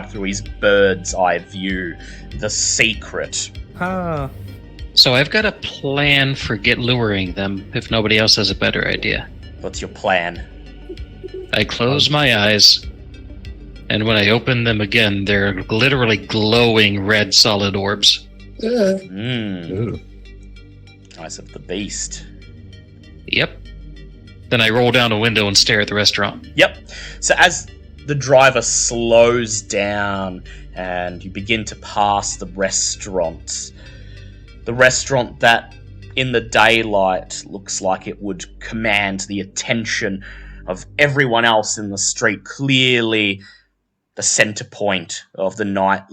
through his bird's eye view, the Secret. Ah. So I've got a plan for luring them if nobody else has a better idea. What's your plan? I close my eyes, and when I open them again, they're literally glowing red solid orbs. Ugh. Ooh. Eyes of the beast. Yep. Then I roll down a window and stare at the restaurant. Yep. So as the driver slows down and you begin to pass the restaurant that in the daylight looks like it would command the attention of everyone else in the street, clearly the center point of the night,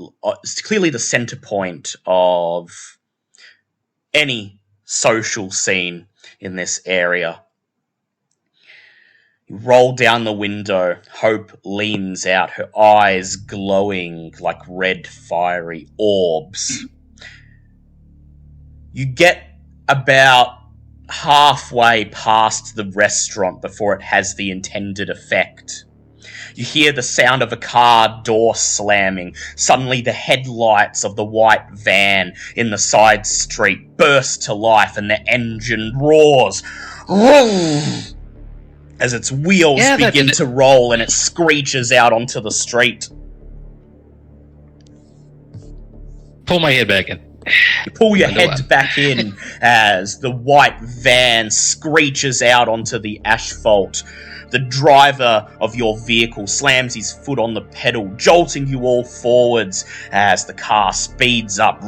clearly the center point of any social scene in this area. You roll down the window. Hope leans out, her eyes glowing like red fiery orbs. You get about halfway past the restaurant before it has the intended effect. You hear the sound of a car door slamming. Suddenly the headlights of the white van in the side street burst to life and the engine roars as its wheels begin to roll and it screeches out onto the street. Pull my head back in. You pull your head back in as the white van screeches out onto the asphalt. The driver of your vehicle slams his foot on the pedal, jolting you all forwards as the car speeds up.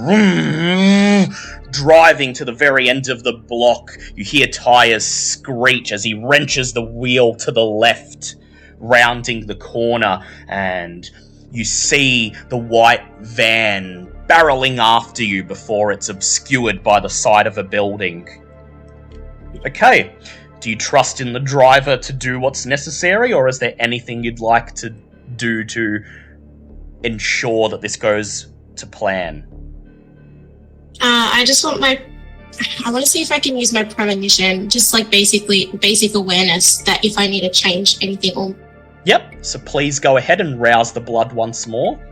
Driving to the very end of the block, you hear tires screech as he wrenches the wheel to the left, rounding the corner, and you see the white van barreling after you before it's obscured by the side of a building. Okay. Do you trust in the driver to do what's necessary, or is there anything you'd like to do to ensure that this goes to plan? I want to see if I can use my premonition, just like basic awareness that if I need to change anything. Yep, so please go ahead and rouse the blood once more.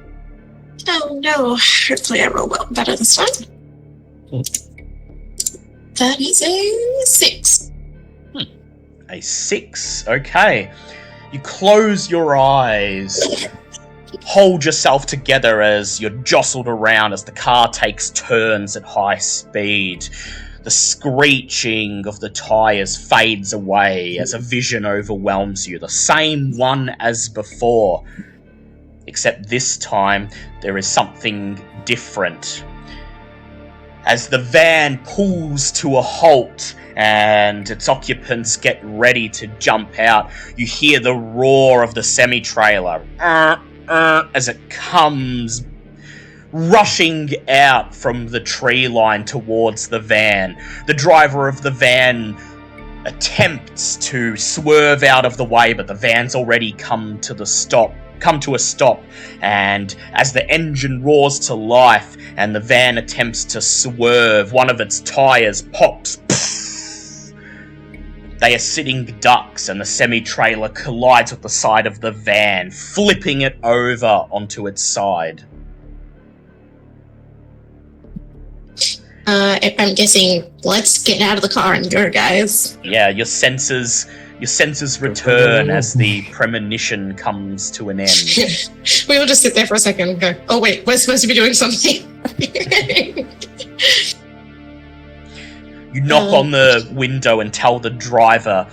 Oh no, hopefully I roll better this time. That is a 6. A 6, okay. You close your eyes, hold yourself together as you're jostled around as the car takes turns at high speed. The screeching of the tires fades away as a vision overwhelms you, the same one as before. Except this time, there is something different. As the van pulls to a halt and its occupants get ready to jump out, you hear the roar of the semi-trailer as it comes rushing out from the tree line towards the van. The driver of the van attempts to swerve out of the way, but the van's already come to a stop, and as the engine roars to life and the van attempts to swerve, one of its tires pops. They are sitting ducks and the semi-trailer collides with the side of the van, flipping it over onto its side. I'm guessing, let's get out of the car and go, guys. Yeah, your senses return as the premonition comes to an end. We will just sit there for a second and go, oh wait, we're supposed to be doing something. You knock on the window and tell the driver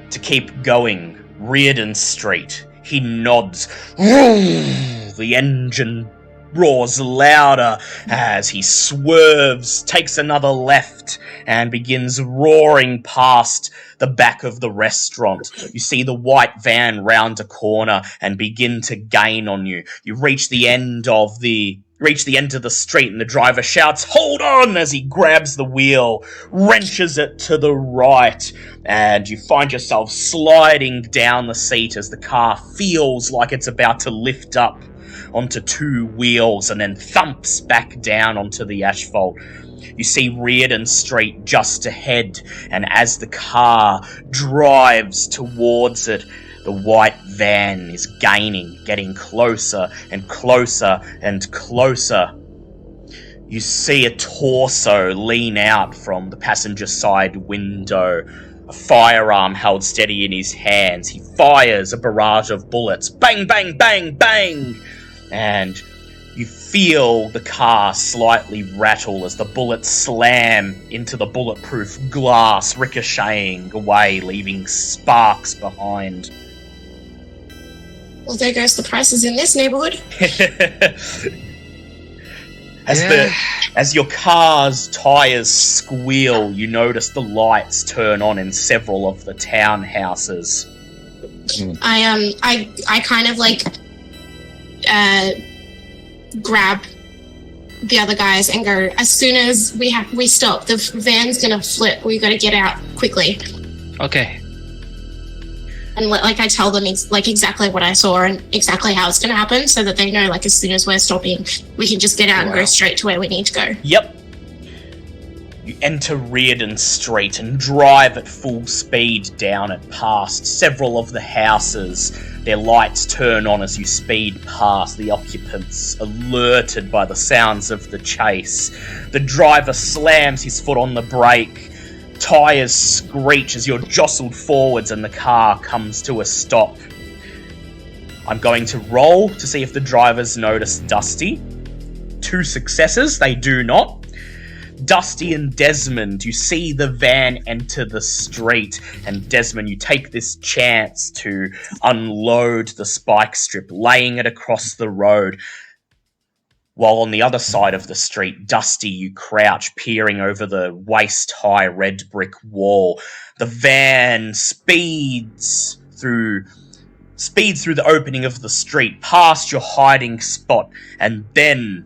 to keep going. Reardon Street. He nods. The engine roars louder as he swerves, takes another left, and begins roaring past the back of the restaurant. You see the white van round a corner and begin to gain on you. You reach the end of the street and the driver shouts, "Hold on!" as he grabs the wheel, wrenches it to the right, and you find yourself sliding down the seat as the car feels like it's about to lift up onto two wheels and then thumps back down onto the asphalt. You see Reardon Street just ahead, and as the car drives towards it, the white van is gaining, getting closer and closer and closer. You see a torso lean out from the passenger side window, a firearm held steady in his hands. He fires a barrage of bullets. Bang, bang, bang, bang! And you feel the car slightly rattle as the bullets slam into the bulletproof glass, ricocheting away, leaving sparks behind. Well, there goes the prices in this neighborhood. As your car's tires squeal, you notice the lights turn on in several of the townhouses. I kind of like grab the other guys and go, as soon as we stop, the van's gonna flip. We gotta get out quickly. Okay. And like I tell them exactly what I saw and exactly how it's going to happen, so that they know, like, as soon as we're stopping, we can just get out and go straight to where we need to go. Yep. You enter Reardon Street and drive at full speed down it past several of the houses. Their lights turn on as you speed past, the occupants alerted by the sounds of the chase. The driver slams his foot on the brake. Tires screech as you're jostled forwards and the car comes to a stop. I'm going to roll to see if the drivers notice Dusty. 2 successes, they do not. Dusty and Desmond, you see the van enter the street, and Desmond, you take this chance to unload the spike strip, laying it across the road. While on the other side of the street, Dusty, you crouch, peering over the waist-high red brick wall. The van speeds through the opening of the street, past your hiding spot, and then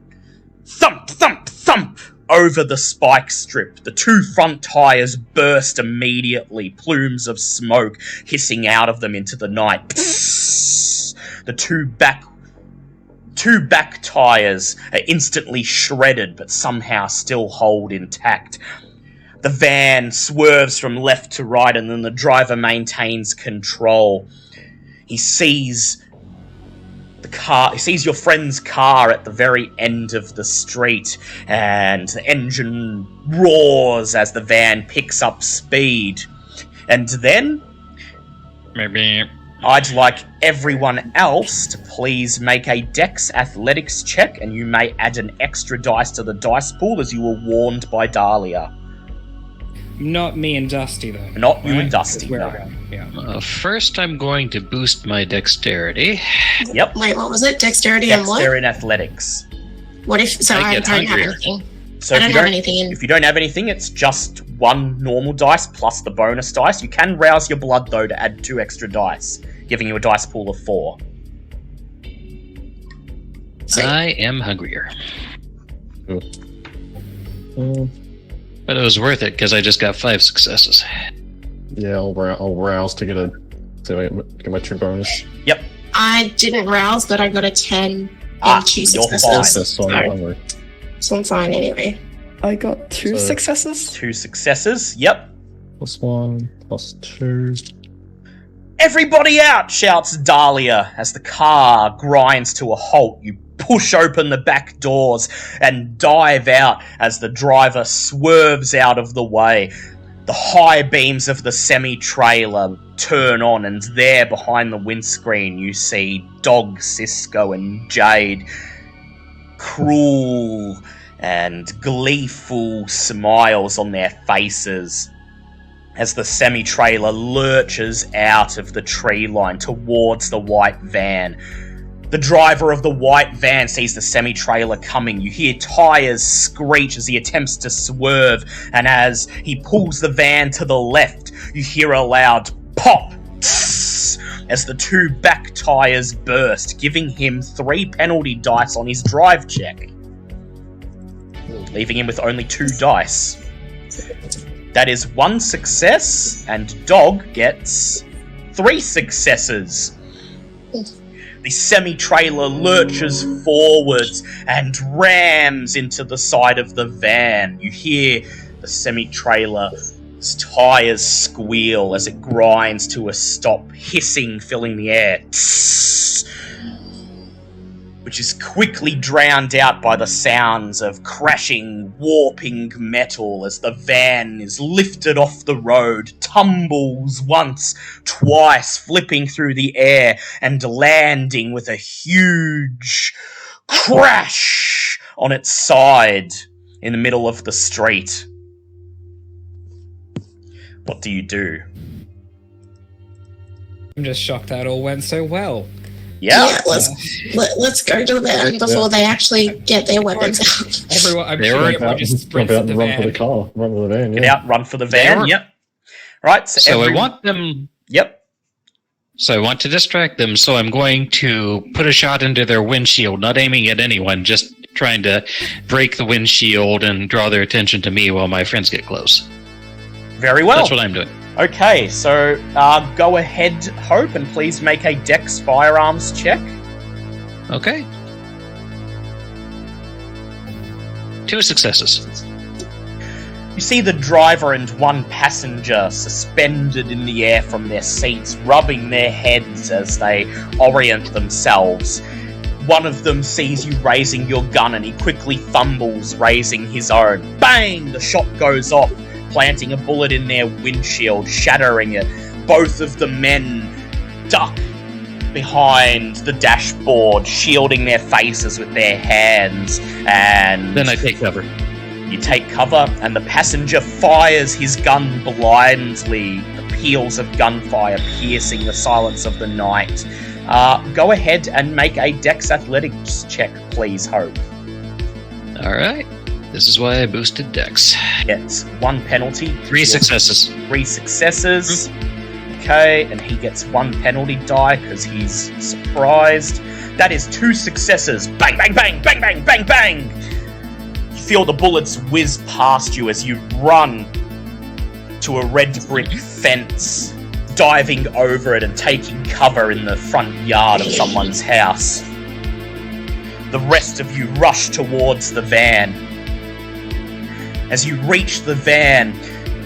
thump, thump, thump over the spike strip. The 2 front tires burst immediately, plumes of smoke hissing out of them into the night. Psss. The two back tires are instantly shredded, but somehow still hold intact. The van swerves from left to right, and then the driver maintains control. He sees your friend's car at the very end of the street, and the engine roars as the van picks up speed. And then Maybe. I'd like everyone else to please make a Dex Athletics check, and you may add an extra dice to the dice pool as you were warned by Dahlia. Not me and Dusty, though. Not you and Dusty, no. Yeah. First, I'm going to boost my dexterity. Yep. Wait, what was it? Dexterity and what? Dexterity and Athletics. What if... So I get don't have hungrier. anything. So I don't have anything in... If you don't have anything, it's just 1 normal dice plus the bonus dice. You can rouse your blood, though, to add 2 extra dice, giving you a dice pool of 4. I am hungrier. Mm, But it was worth it because I just got 5 successes. yeah, I'll rouse to get my true bonus. Yep. I didn't rouse, but I got a 10 and 2 you're successes. That's so I'm hungry. So I'm fine anyway. I got 2 So- successes. 2 successes, yep. +1, +2. Everybody out, shouts Dahlia as the car grinds to a halt. You push open the back doors and dive out as the driver swerves out of the way. The high beams of the semi-trailer turn on, and there behind the windscreen you see Dog, Cisco and Jade. Cruel and gleeful smiles on their faces as the semi-trailer lurches out of the tree line towards the white van. The driver of the white van sees the semi-trailer coming. You hear tires screech as he attempts to swerve, and as he pulls the van to the left, you hear a loud pop as the 2 back tires burst, giving him 3 penalty dice on his drive check, leaving him with only 2 dice. That is 1 success, and Dog gets 3 successes. The semi-trailer lurches forwards and rams into the side of the van. You hear the semi-trailer's tires squeal as it grinds to a stop, hissing filling the air, which is quickly drowned out by the sounds of crashing, warping metal as the van is lifted off the road, tumbles once, twice, flipping through the air and landing with a huge crash on its side in the middle of the street. What do you do? I'm just shocked that all went so well. Yeah. Let's go to the van before they actually get their weapons out. Everyone, I'm sure everyone just sprints Jump out at the and run van. for the car. Run for the van, Get yeah. out, run for the van. Yep. Right. So I want them. Yep. So I want to distract them. So I'm going to put a shot into their windshield, not aiming at anyone, just trying to break the windshield and draw their attention to me while my friends get close. Very well. That's what I'm doing. Okay, so go ahead, Hope, and please make a Dex firearms check. Okay. 2 successes. You see the driver and 1 passenger suspended in the air from their seats, rubbing their heads as they orient themselves. One of them sees you raising your gun and he quickly fumbles, raising his own. Bang! The shot goes off, planting a bullet in their windshield, shattering it. Both of the men duck behind the dashboard, shielding their faces with their hands, and Then I take cover. you take cover, and the passenger fires his gun blindly, the peals of gunfire piercing the silence of the night. Go ahead and make a Dex Athletics check, please, Hope. Alright. This is why I boosted Dex. Gets 1 penalty. 3 successes. 3 successes. Okay, and he gets 1 penalty die because he's surprised. That is 2 successes. Bang, bang, bang, bang, bang, bang, bang! You feel the bullets whiz past you as you run to a red brick fence, diving over it and taking cover in the front yard of someone's house. The rest of you rush towards the van. As you reach the van,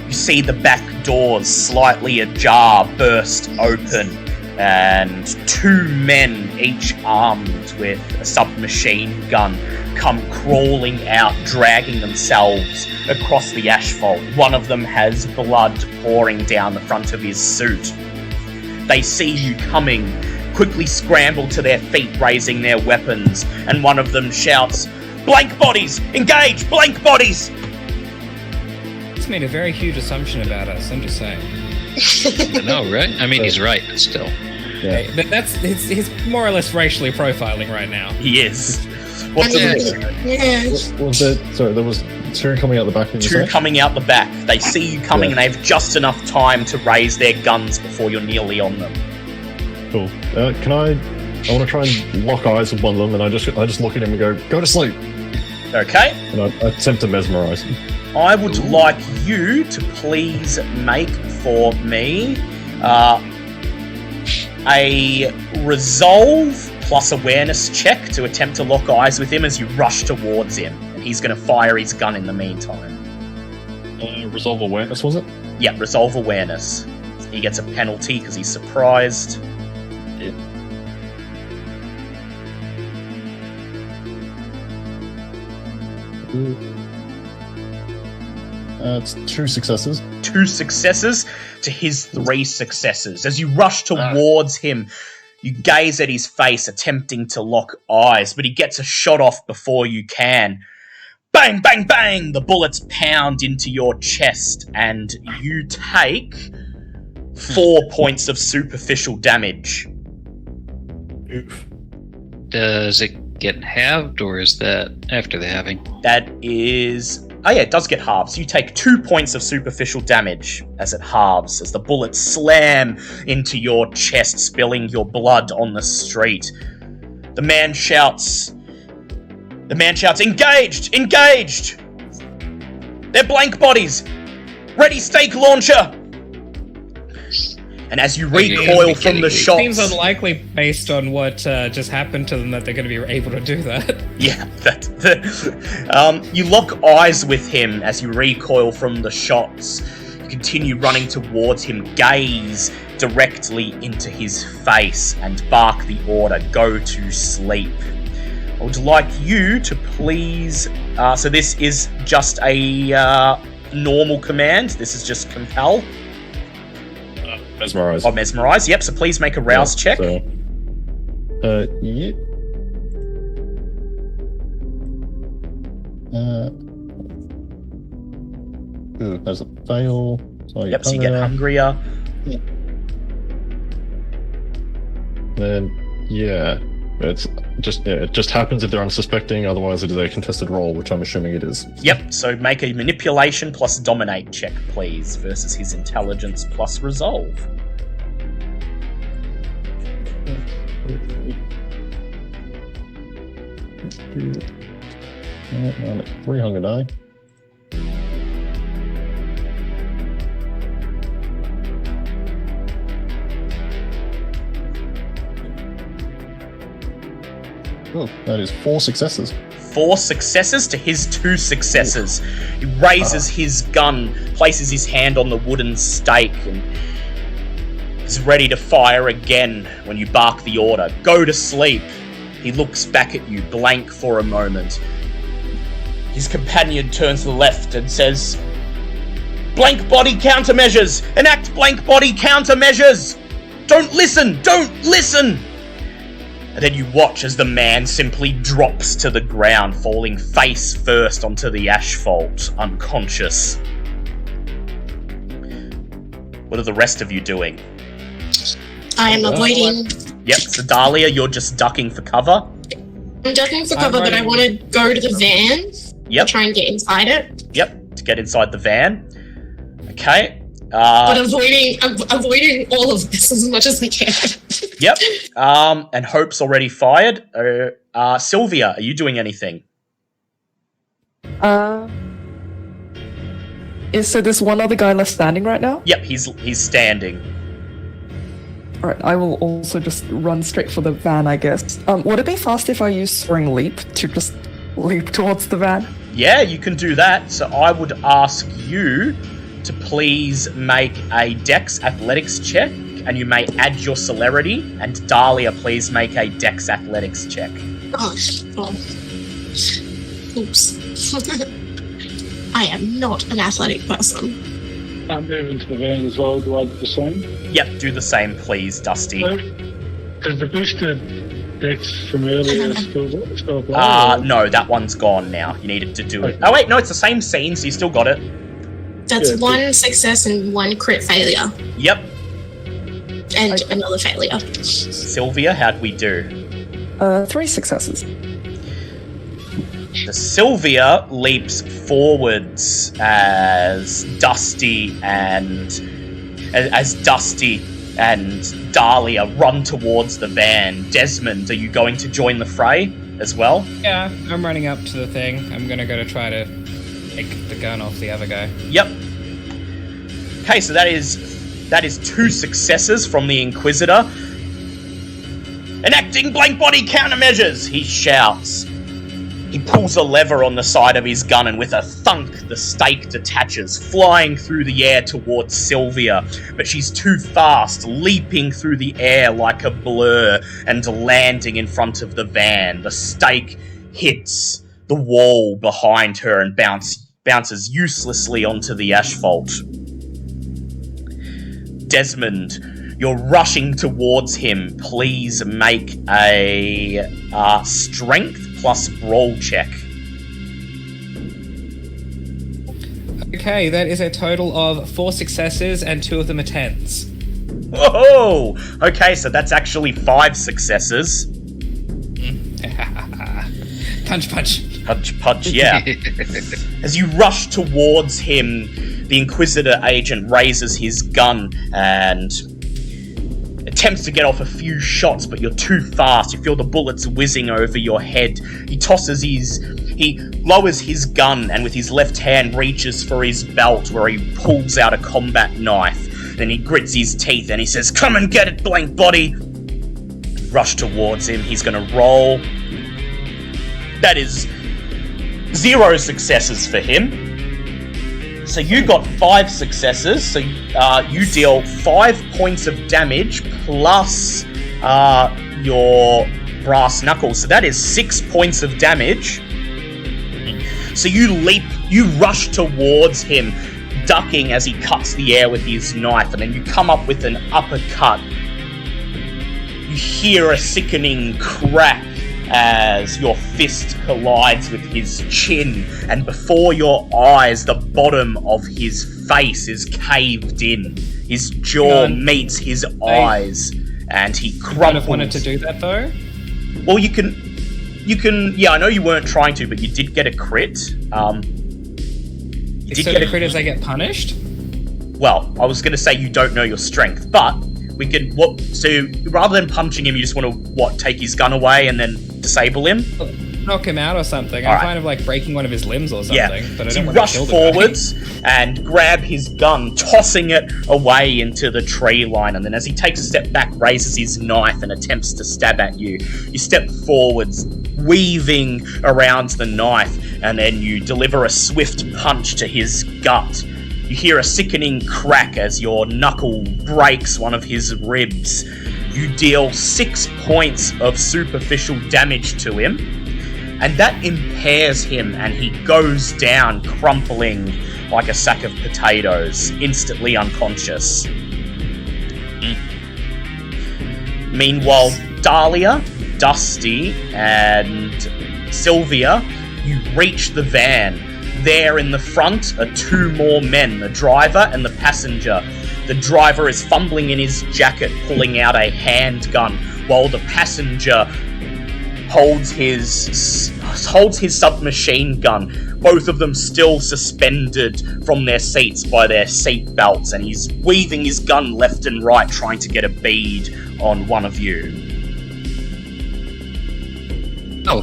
you see the back doors slightly ajar burst open, and 2 men, each armed with a submachine gun, come crawling out, dragging themselves across the asphalt. One of them has blood pouring down the front of his suit. They see you coming, quickly scramble to their feet, raising their weapons, and one of them shouts, "Blank bodies! Engage! Blank bodies!" It's made a very huge assumption about us, I'm just saying. I know, right? I mean, he's right, but still. Hey, but he's more or less racially profiling right now. He is. What's Yeah. Was there? Sorry, there was 2 coming out the back. 2 coming out the back. They see you coming and they have just enough time to raise their guns before you're nearly on them. Cool. Can I want to try and lock eyes with one of them, and I just look at him and go to sleep. Okay? And I attempt to mesmerize him. I would like you to please make for me a resolve plus awareness check to attempt to lock eyes with him as you rush towards him. And he's going to fire his gun in the meantime. Resolve awareness, was it? Yeah, resolve awareness. He gets a penalty because he's surprised. It's 2 successes. 2 successes to his 3 successes. As you rush towards him, you gaze at his face, attempting to lock eyes, but he gets a shot off before you can. Bang, bang, bang! The bullets pound into your chest, and you take 4 points of superficial damage. Oof. Does it get halved, or is that after the halving? That is... Oh yeah, it does get halved. So you take 2 points of superficial damage as it halves, as the bullets slam into your chest, spilling your blood on the street. The man shouts, engaged! Engaged! They're blank bodies! Ready stake launcher! And as you recoil from the shots... It seems unlikely based on what just happened to them that they're going to be able to do that. Yeah, you lock eyes with him as you recoil from the shots. You continue running towards him, gaze directly into his face, and bark the order, go to sleep. I would like you to please... so this is just a normal command. This is just compel. Mesmerize. Oh, mesmerize. Yep, so please make a rouse check. So, yeah. There's a fail. So Yep, so you get hungrier. Then, yeah. It just happens if they're unsuspecting, otherwise it is a contested roll, which I'm assuming it is. Yep, so make a manipulation plus dominate check, please, versus his intelligence plus resolve. Yeah, 3 hunger die. Oh, that is 4 successes. 4 successes to his 2 successes. He raises his gun, places his hand on the wooden stake, and is ready to fire again when you bark the order. Go to sleep. He looks back at you, blank for a moment. His companion turns to the left and says, "Blank body countermeasures! Enact blank body countermeasures! Don't listen! Don't listen!" And then you watch as the man simply drops to the ground, falling face first onto the asphalt, unconscious. What are the rest of you doing? I am avoiding. Yep, so Dahlia, you're just ducking for cover. I'm ducking for cover, but I want to go to the van. Yep. Try and get inside it. Yep, to get inside the van. Okay. But avoiding all of this as much as I can. Yep. And Hope's already fired. Sylvia, are you doing anything? So there's one other guy left standing right now? Yep, he's standing. Alright, I will also just run straight for the van, I guess. Would it be fast if I use Soaring Leap to just leap towards the van? Yeah, you can do that. So I would ask you to please make a Dex Athletics check, and you may add your celerity. And Dahlia, please make a Dex Athletics check. Gosh. Oh. Oops. I am not an athletic person. I'm moving to the van as well. Do I do the same? Yep, do the same, please, Dusty. Does the boosted Dex from earlier still apply? No, that one's gone now. You needed to do it. Oh wait, no, it's the same scene, so you still got it. That's 1 success and 1 crit failure. Yep. And another failure. Sylvia, how'd we do? 3 successes. The Sylvia leaps forwards as Dusty and Dahlia run towards the van. Desmond, are you going to join the fray as well? Yeah, I'm running up to the thing. I'm gonna go to try to take the gun off the other guy. Yep. Okay, so that is 2 successes from the Inquisitor. Enacting blank body countermeasures, he shouts. He pulls a lever on the side of his gun, and with a thunk, the stake detaches, flying through the air towards Sylvia. But she's too fast, leaping through the air like a blur, and landing in front of the van. The stake hits the wall behind her and bounces uselessly onto the asphalt. Desmond, you're rushing towards him. Please make a strength plus brawl check. Okay, that is a total of 4 successes and 2 of them are 10s. Whoa! Okay, so that's actually 5 successes. Punch, yeah. As you rush towards him, the Inquisitor agent raises his gun and attempts to get off a few shots, but you're too fast. You feel the bullets whizzing over your head. He lowers his gun and with his left hand reaches for his belt where he pulls out a combat knife. Then he grits his teeth and he says, "Come and get it, blank body!" Rush towards him. He's gonna roll. That is 0 successes for him. So you got 5 successes, so you deal 5 points of damage plus your brass knuckles. So that is 6 points of damage. So you rush towards him, ducking as he cuts the air with his knife, and then you come up with an uppercut. You hear a sickening crack as your fist collides with his chin, and before your eyes, the bottom of his face is caved in. His jaw meets his eyes, and he crumples. I kind of wanted to do that, though. Well, you can. Yeah, I know you weren't trying to, but you did get a crit. So the critters, they get punished? Well, I was going to say you don't know your strength, but we could. So rather than punching him, you just want to take his gun away and then disable him? Knock him out or something. I'm kind of like breaking one of his limbs or something. Yeah. But I So don't you want rush to kill the forwards and grab his gun, tossing it away into the tree line, and then as he takes a step back, raises his knife and attempts to stab at you. You step forwards, weaving around the knife, and then you deliver a swift punch to his gut. You hear a sickening crack as your knuckle breaks one of his ribs. You deal 6 points of superficial damage to him, and that impairs him, and he goes down, crumpling like a sack of potatoes, instantly unconscious. Meanwhile, Dahlia, Dusty, and Sylvia, you reach the van. There in the front are 2 more men, the driver and the passenger. The driver is fumbling in his jacket, pulling out a handgun, while the passenger holds his submachine gun, both of them still suspended from their seats by their seat belts, and he's weaving his gun left and right, trying to get a bead on one of you. Oh.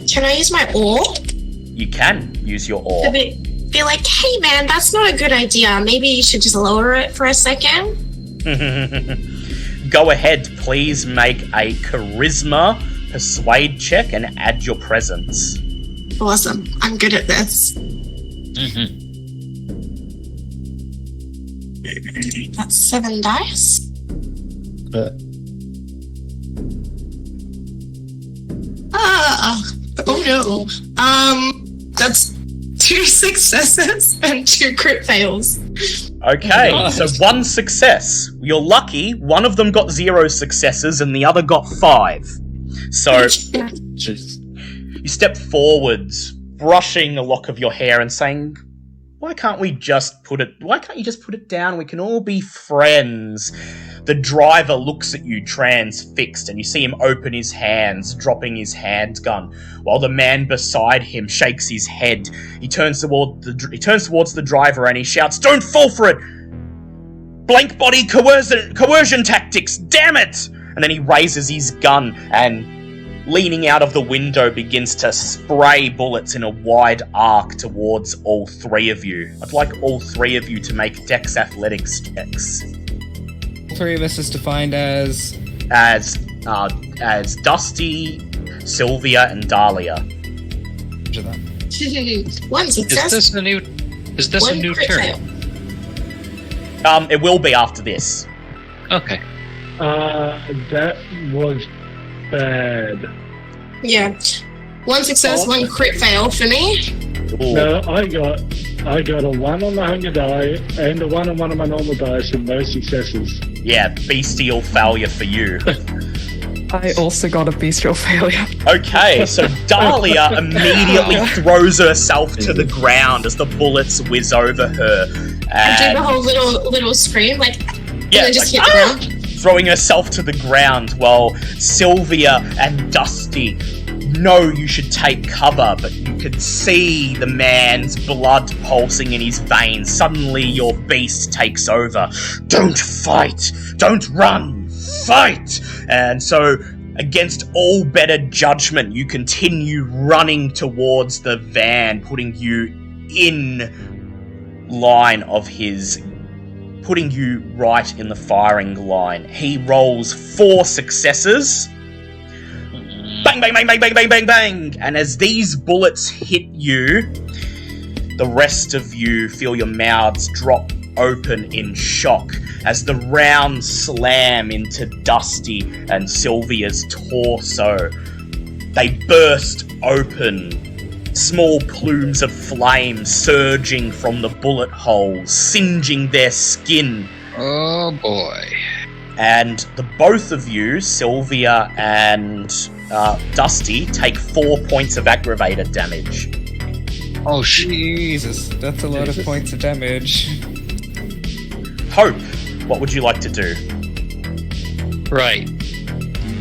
Can I use my oar? You can use your oar. Be like, hey man, that's not a good idea. Maybe you should just lower it for a second. Go ahead, please make a charisma persuade check and add your presence. Awesome. I'm good at this. That's 7 dice. Oh no. That's 2 successes and 2 crit fails. Okay, so 1 success. You're lucky, one of them got 0 successes and the other got 5. So, you step forwards, brushing a lock of your hair and saying, why can't you just put it down? We can all be friends. The driver looks at you transfixed, and you see him open his hands, dropping his handgun, while the man beside him shakes his head. He turns towards the driver and he shouts, "Don't fall for it! Blank body coercion tactics, damn it!" And then he raises his gun and, leaning out of the window, begins to spray bullets in a wide arc towards all 3 of you. I'd like all 3 of you to make Dex athletics checks. 3 of us is defined as Dusty, Sylvia, and Dahlia. 1 success. Is this a new crit turn? fail. It will be after this. Okay. That was bad. Yeah. 1 success, 1 crit fail for me. Ooh. No, I got a 1 on the hunger die and a 1 on one of my normal dice and no successes. Yeah, bestial failure for you. I also got a bestial failure. Okay, so Dahlia immediately throws herself to the ground as the bullets whiz over her. I do the whole little scream, like, Yeah, and then just like, hit the ground. throwing herself to the ground while Sylvia and Dusty know you should take cover, but you can see the man's blood pulsing in his veins. Suddenly your beast takes over. Don't fight! Don't run! Fight! And so, against all better judgment, you continue running towards the van, putting you in line of his... putting you right in the firing line. He rolls 4 successes. Bang, bang, bang, bang, bang, bang, bang, bang! And as these bullets hit you, the rest of you feel your mouths drop open in shock as the rounds slam into Dusty and Sylvia's torso. They burst open, small plumes of flame surging from the bullet holes, singeing their skin. Oh boy. And the both of you, Sylvia and Dusty, take 4 points of aggravated damage. Oh, Jesus. That's a lot of points of damage. Hope, what would you like to do? Right.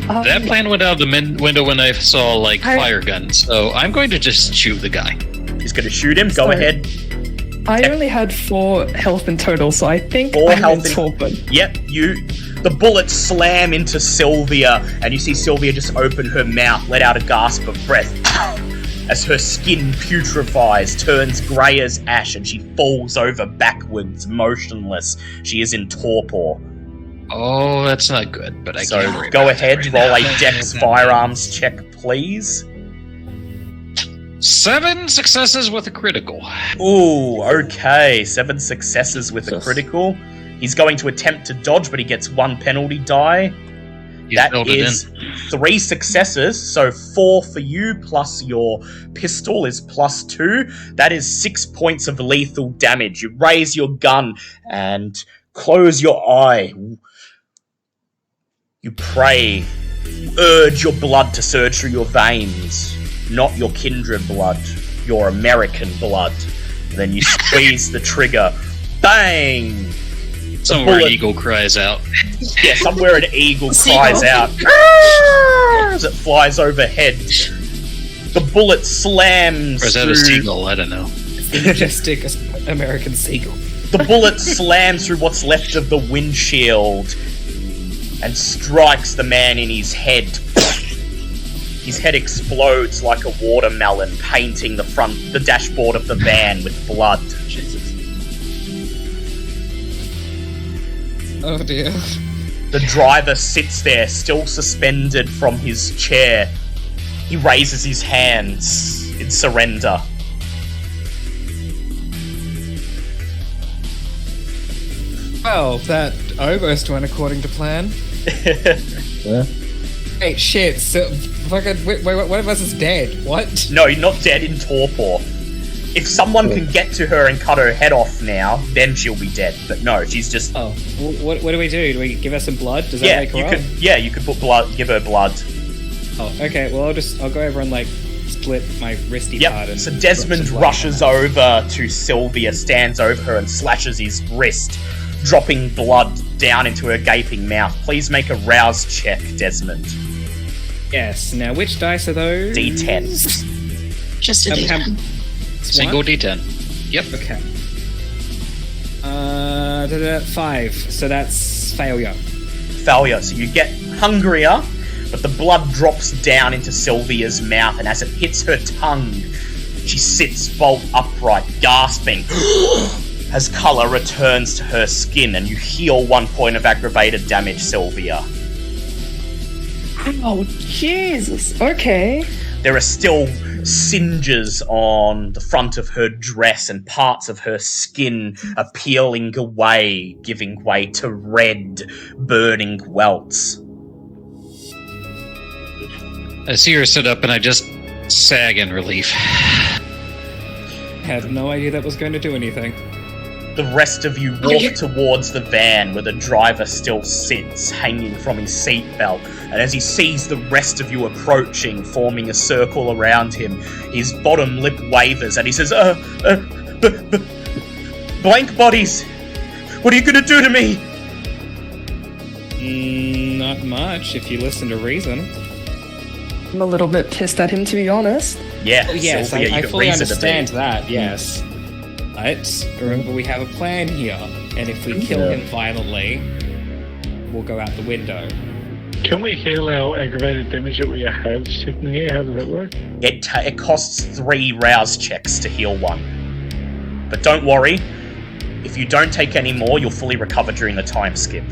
That plan went out the window when I saw, fire guns, so I'm going to just shoot the guy. He's going to shoot him? Go ahead. I only had 4 health in total, so I think 4 I'm health in torpor. Yep, the bullets slam into Sylvia, and you see Sylvia just open her mouth, let out a gasp of breath, as her skin putrefies, turns grey as ash, and she falls over backwards, motionless. She is in torpor. Oh, that's not good, but I can't worry go about ahead, that roll right a Dex firearms check, please. 7 successes with a critical. Ooh, okay. 7 successes with a critical. He's going to attempt to dodge, but he gets 1 penalty die. That is 3 successes, so 4 for you, plus your pistol is +2. That is 6 points of lethal damage. You raise your gun and close your eye. You pray. You urge your blood to surge through your veins. Not your kindred blood, your American blood. And then you squeeze the trigger. Bang! Somewhere an eagle cries out. Yeah, somewhere an eagle cries out as it flies overhead. The bullet slams Or is that a seagull? I don't know. The majestic American seagull. The bullet slams through what's left of the windshield and strikes the man in his head. His head explodes like a watermelon, painting the dashboard of the van with blood. Jesus. Oh dear. The driver sits there, still suspended from his chair. He raises his hands in surrender. Well, that almost went according to plan. Yeah. Hey, shit, so fucking wait, one of us is dead. What? No, you're not dead, in torpor. If someone can get to her and cut her head off now, then she'll be dead. But no, she's just... Oh, what do we do? Do we give her some blood? Does that make her up? You could put blood, give her blood. Oh, okay, well I'll go over and split my wristy part. And so Desmond rushes over to Sylvia, stands over her and slashes his wrist, dropping blood down into her gaping mouth. Please make a rouse check, Desmond. Yes, now which dice are those? D10. Just a D10. Single D10. Yep. Okay. 5. So that's failure. Failure. So you get hungrier, but the blood drops down into Sylvia's mouth, and as it hits her tongue, she sits bolt upright, gasping, as colour returns to her skin, and you heal 1 point of aggravated damage, Sylvia. Oh, Jesus. Okay. There are still singes on the front of her dress, and parts of her skin are peeling away, giving way to red, burning welts. I see her sit up and I just sag in relief. Had no idea that was going to do anything. The rest of you walk towards the van where the driver still sits, hanging from his seatbelt. And as he sees the rest of you approaching, forming a circle around him, his bottom lip wavers and he says, blank bodies! What are you gonna do to me? not much if you listen to reason. I'm a little bit pissed at him, to be honest. Yeah, Yes, Sylvia, I you got fully reason to understand be. that, yes. But remember, we have a plan here, and if we kill him violently, we'll go out the window. Can we heal our aggravated damage that we have sitting here? How does that work? It costs 3 rouse checks to heal 1. But don't worry, if you don't take any more, you'll fully recover during the time skip.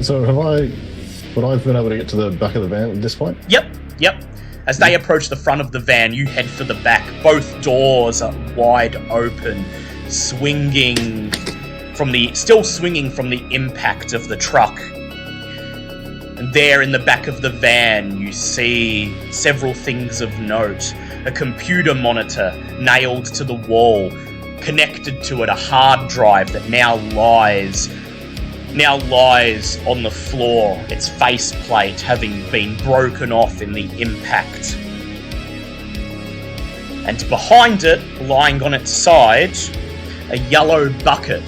So would I have been able to get to the back of the van at this point? Yep. As they approach the front of the van, you head for the back. Both doors are wide open, still swinging from the impact of the truck. And there in the back of the van, you see several things of note. A computer monitor nailed to the wall, connected to it a hard drive that now lies on the floor, its faceplate having been broken off in the impact. And behind it, lying on its side, a yellow bucket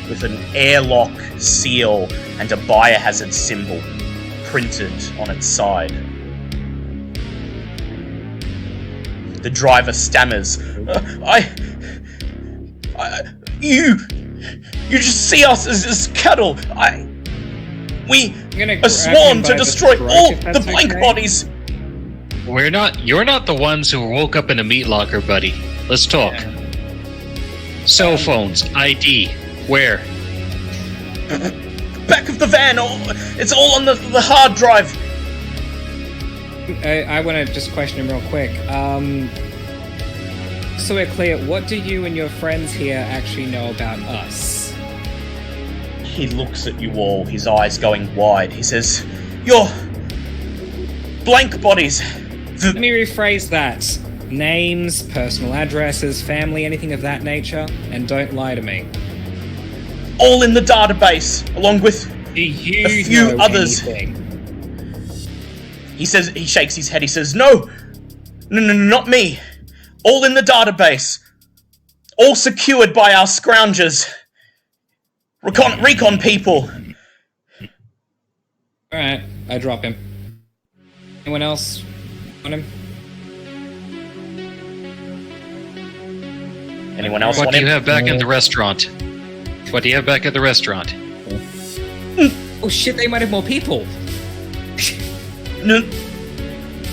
with an airlock seal and a biohazard symbol printed on its side. The driver stammers, You just see us as cattle. We are sworn to destroy all the blank bodies. You're not the ones who woke up in a meat locker, buddy. Let's talk. Cell phones, ID, where? Back of the van. It's all on the hard drive. I want to just question him real quick. So we're clear, what do you and your friends here actually know about us? He looks at you all, his eyes going wide. He says, "You're blank bodies." Let me rephrase that. Names, personal addresses, family, anything of that nature, and don't lie to me. All in the database, along with a few others. Anything? He shakes his head, he says, No, not me. All in the database. All secured by our scroungers. Recon people. Alright, I drop him. Anyone else want him? Anyone else What want do you him? have back at the restaurant? What do you have back at the restaurant? Oh shit, they might have more people.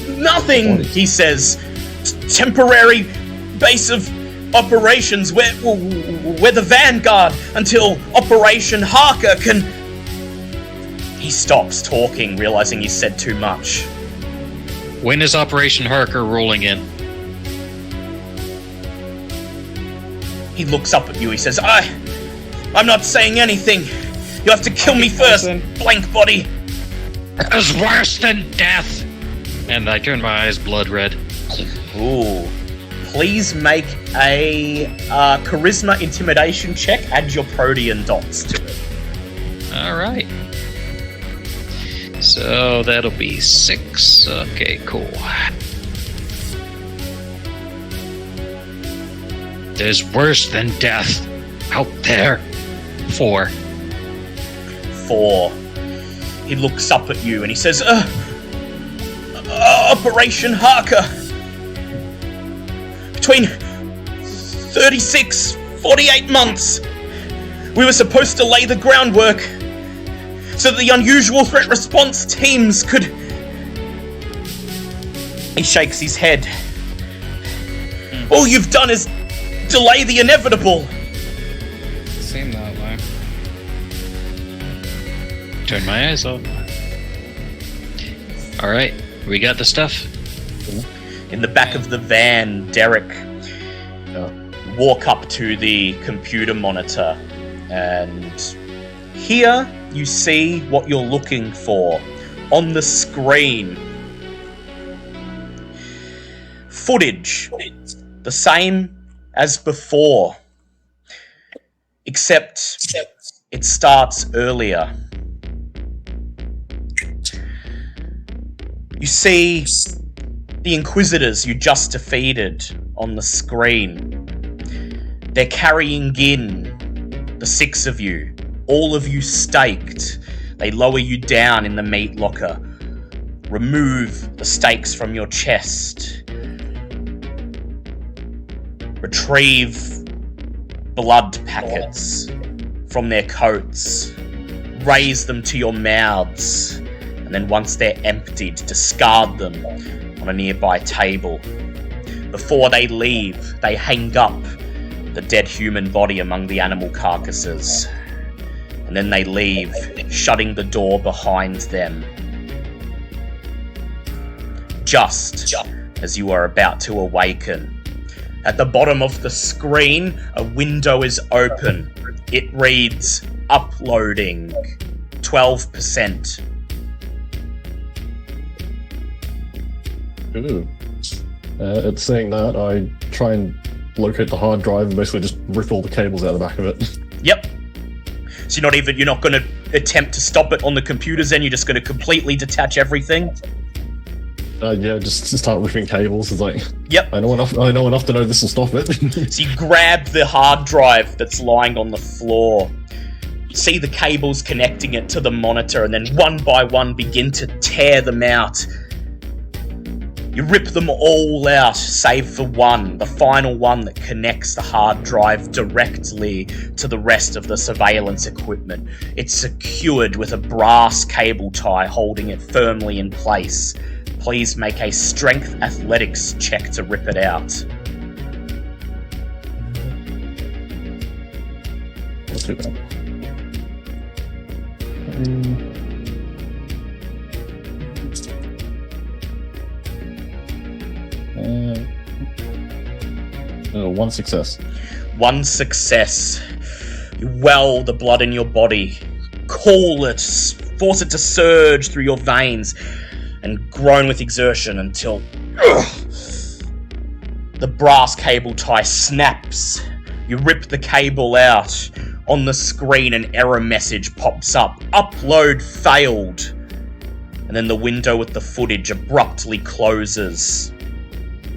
Nothing, he says. Temporary base of operations. We're the vanguard until Operation Harker can... He stops talking, realizing he's said too much. When is Operation Harker rolling in? He looks up at you, he says, I'm not saying anything. You have to kill me first, blank body. Is worse than death. And I turn my eyes blood red. Ooh. Please make a charisma intimidation check. Add your protean dots to it. Alright. So that'll be 6. Okay, cool. There's worse than death out there. 4. 4. He looks up at you and he says, Operation Harker. Between 48 months. We were supposed to lay the groundwork so that the unusual threat response teams could... He shakes his head. All you've done is delay the inevitable. Seem that way. Turn my eyes off. Alright, we got the stuff. In the back of the van, Derek walk up to the computer monitor, and here you see what you're looking for on the screen. Footage, the same as before, except it starts earlier. You see the Inquisitors you just defeated on the screen. They're carrying in the 6 of you all of you staked. They lower you down in the meat locker. Remove the stakes from your chest. Retrieve blood packets from their coats. Raise them to your mouths. And then once they're emptied, discard them on a nearby table. Before they leave, they hang up the dead human body among the animal carcasses. And then they leave, shutting the door behind them. Just as you are about to awaken. At the bottom of the screen, a window is open. It reads, uploading, 12%. Ooh. It's saying that, I try and locate the hard drive and basically just rip all the cables out of the back of it. Yep. So you're not going to attempt to stop it on the computers then? You're just going to completely detach everything? Yeah, just start ripping cables. It's like, yep. I know enough to know this will stop it. So you grab the hard drive that's lying on the floor, see the cables connecting it to the monitor, and then one by one begin to tear them out. You rip them all out, save for one, the final one that connects the hard drive directly to the rest of the surveillance equipment. It's secured with a brass cable tie holding it firmly in place. Please make a strength athletics check to rip it out. Let's do that. 1 success. 1 success. You well the blood in your body, call it, force it to surge through your veins, and groan with exertion until the brass cable tie snaps. You rip the cable out. On the screen, an error message pops up. Upload failed. And then the window with the footage abruptly closes.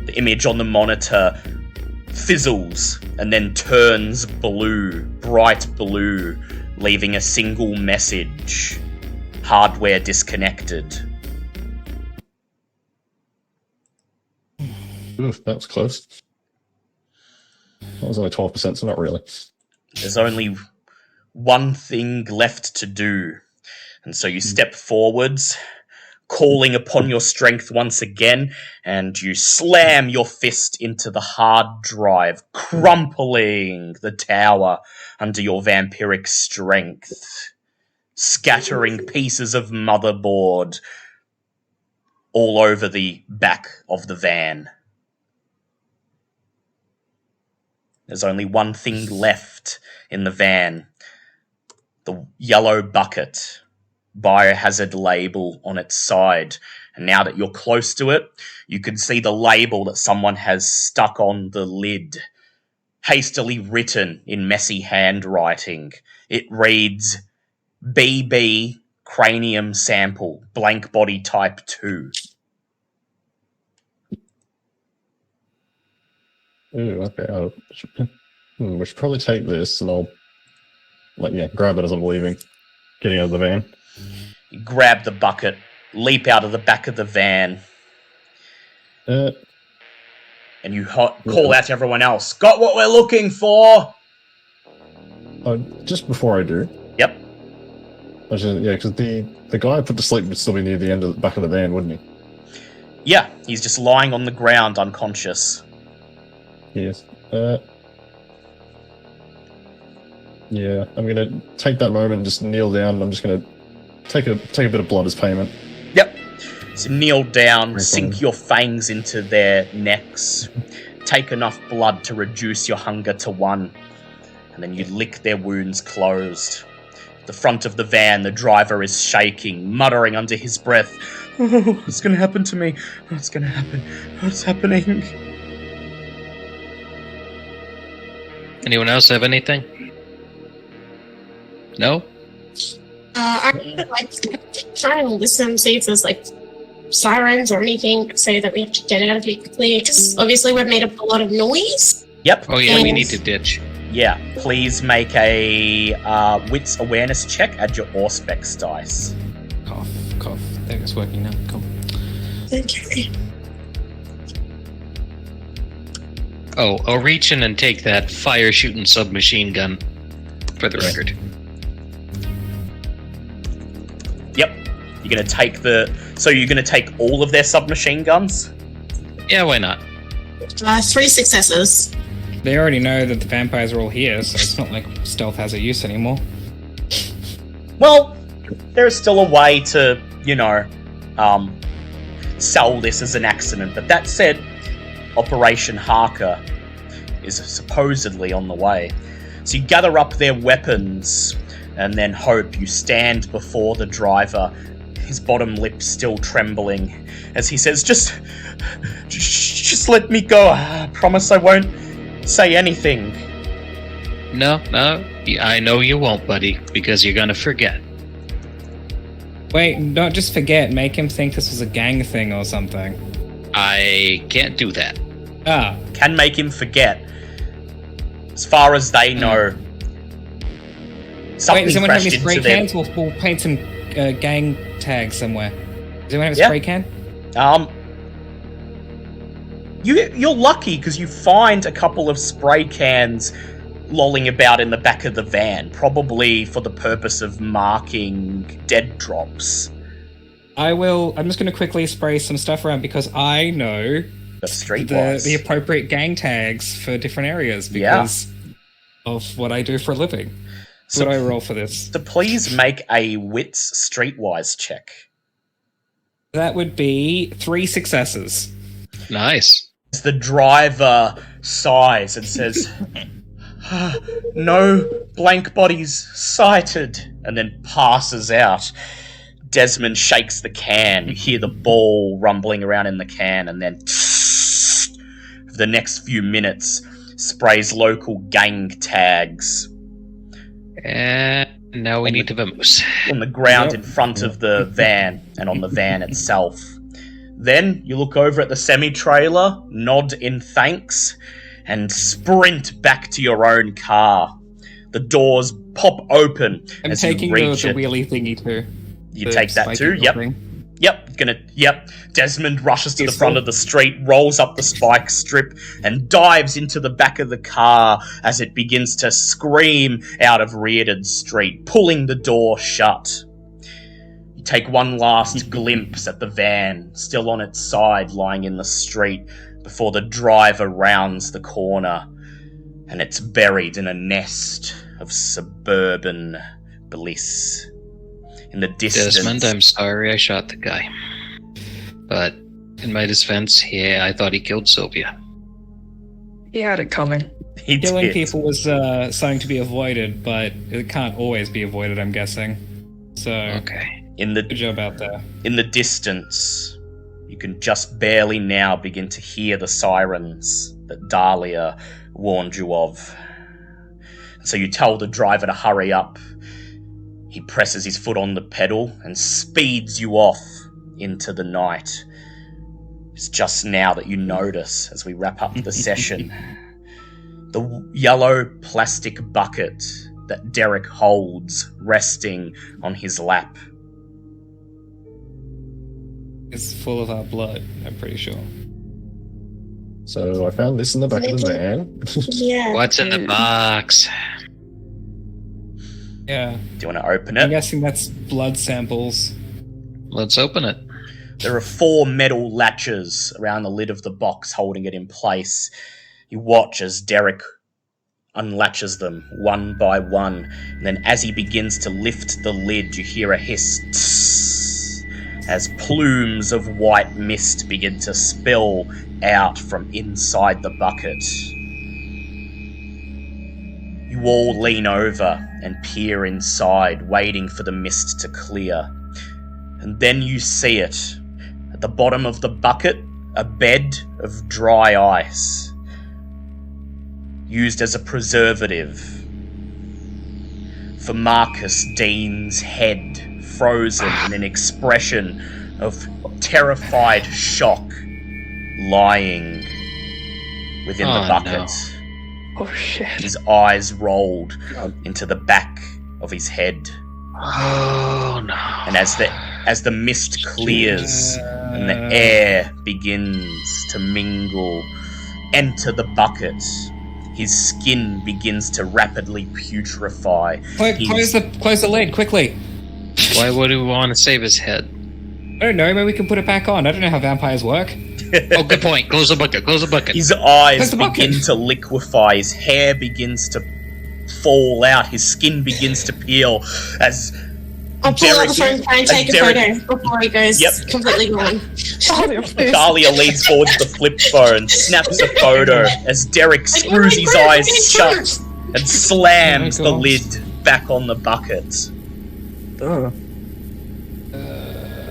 The image on the monitor fizzles and then turns blue, bright blue, leaving a single message. Hardware disconnected. Oof, that was close. That was only 12%, so not really. There's only one thing left to do. And so you step forwards, calling upon your strength once again, and you slam your fist into the hard drive, crumpling the tower under your vampiric strength, scattering pieces of motherboard all over the back of the van. There's only one thing left in the van. The yellow bucket. Biohazard label on its side. And now that you're close to it, you can see the label that someone has stuck on the lid. Hastily written in messy handwriting. It reads, BB cranium sample, blank body type 2. Ooh, okay. We should probably take this, and I'll grab it as I'm leaving, getting out of the van. You grab the bucket, leap out of the back of the van, and you call out to everyone else, "Got what we're looking for!" Just before I do. Yep. Because the guy I put to sleep would still be near the end of the back of the van, wouldn't he? Yeah, he's just lying on the ground, unconscious. Yes. Yeah, I'm gonna take that moment and just kneel down, and I'm just gonna take a bit of blood as payment. Yep. So kneel down, sink your fangs into their necks, take enough blood to reduce your hunger to 1, and then you lick their wounds closed. At the front of the van, the driver is shaking, muttering under his breath, "Oh, what's gonna happen to me? What's gonna happen? What's happening?" Anyone else have anything? No? I try and listen, see if there's sirens or anything to say that we have to get out of here quickly, because obviously we've made up a lot of noise. Yep. Oh yeah, we need to ditch. Yeah, please make a wits awareness check. Add your Auspex dice. Cough. There, it's working now. Cool. Okay. Oh, I'll reach in and take that fire-shooting submachine gun, for the record. Yep. You're gonna take So you're gonna take all of their submachine guns? Yeah, why not? 3 successes. They already know that the vampires are all here, so it's not like stealth has a use anymore. Well, there's still a way to, sell this as an accident. But that said, Operation Harker is supposedly on the way. So you gather up their weapons and then hope. You stand before the driver, his bottom lip still trembling, as he says, just let me go. I promise I won't say anything. No, I know you won't, buddy, because you're gonna forget. Wait, don't just forget. Make him think this was a gang thing or something. I can't do that. Ah. Can make him forget. As far as they know, something Wait, does anyone have crashed any spray into them. cans? We'll paint some gang tags somewhere. Does anyone have a Yeah. spray can? You're lucky because you find a couple of spray cans lolling about in the back of the van, probably for the purpose of marking dead drops. I'm just going to quickly spray some stuff around because I know The streetwise. the appropriate gang tags for different areas because of what I do for a living. So- What do I roll for this? So please make a wits streetwise check. That would be 3 successes. Nice. As the driver sighs and says, "No blank bodies sighted," and then passes out. Desmond shakes the can. You hear the ball rumbling around in the can, and then for the next few minutes sprays local gang tags And now we need to vamoose. on the ground Yep. in front of the van and on the van itself. Then you look over at the semi-trailer, nod in thanks, and sprint back to your own car. The doors pop open I'm as taking you the reach it. wheelie thingy too. You The take that spiky too? little Yep. thing. Yep. Desmond rushes to the Useful. front of the street, rolls up the spike strip, and dives into the back of the car as it begins to scream out of Reardon Street, pulling the door shut. You take one last glimpse at the van, still on its side, lying in the street, before the driver rounds the corner, and it's buried in a nest of suburban bliss. In the distance... Desmond, I'm sorry I shot the guy. But in my defense, I thought he killed Sylvia. He had it coming. He Killing did. people was something to be avoided, but it can't always be avoided, I'm guessing. So, Okay. good job out there. In the distance, you can just barely now begin to hear the sirens that Dahlia warned you of. So you tell the driver to hurry up. He presses his foot on the pedal and speeds you off into the night. It's just now that you notice, as we wrap up the session, the yellow plastic bucket that Derek holds resting on his lap. It's full of our blood, I'm pretty sure. So I found this in the back of the van. Yeah. What's in the box? Yeah. Do you want to open I'm it? guessing that's blood samples. Let's open it. There are 4 metal latches around the lid of the box holding it in place. You watch as Derek unlatches them one by one, and then as he begins to lift the lid, you hear a hiss tss, as plumes of white mist begin to spill out from inside the bucket. You all lean over and peer inside, waiting for the mist to clear. And then you see it. At the bottom of the bucket, a bed of dry ice, used as a preservative for Marcus Dean's head, frozen in an expression of terrified shock, lying within the Oh, bucket. no. Oh shit. His eyes rolled into the back of his head. Oh no. And as the mist clears and the air begins to mingle, enter the bucket. His skin begins to rapidly putrefy. Close the lid, quickly. Why would we want to save his head? I don't know, maybe we can put it back on. I don't know how vampires work. Oh, good point. Close the bucket. Close the bucket. His eyes the bucket. begin to liquefy. His hair begins to fall out. His skin begins to peel as I'll pull out the phone and take a Derek- photo before he goes completely gone. Thalia leans forward to the flip phone, snaps a photo as Derek screws his eyes shut and slams the lid back on the bucket.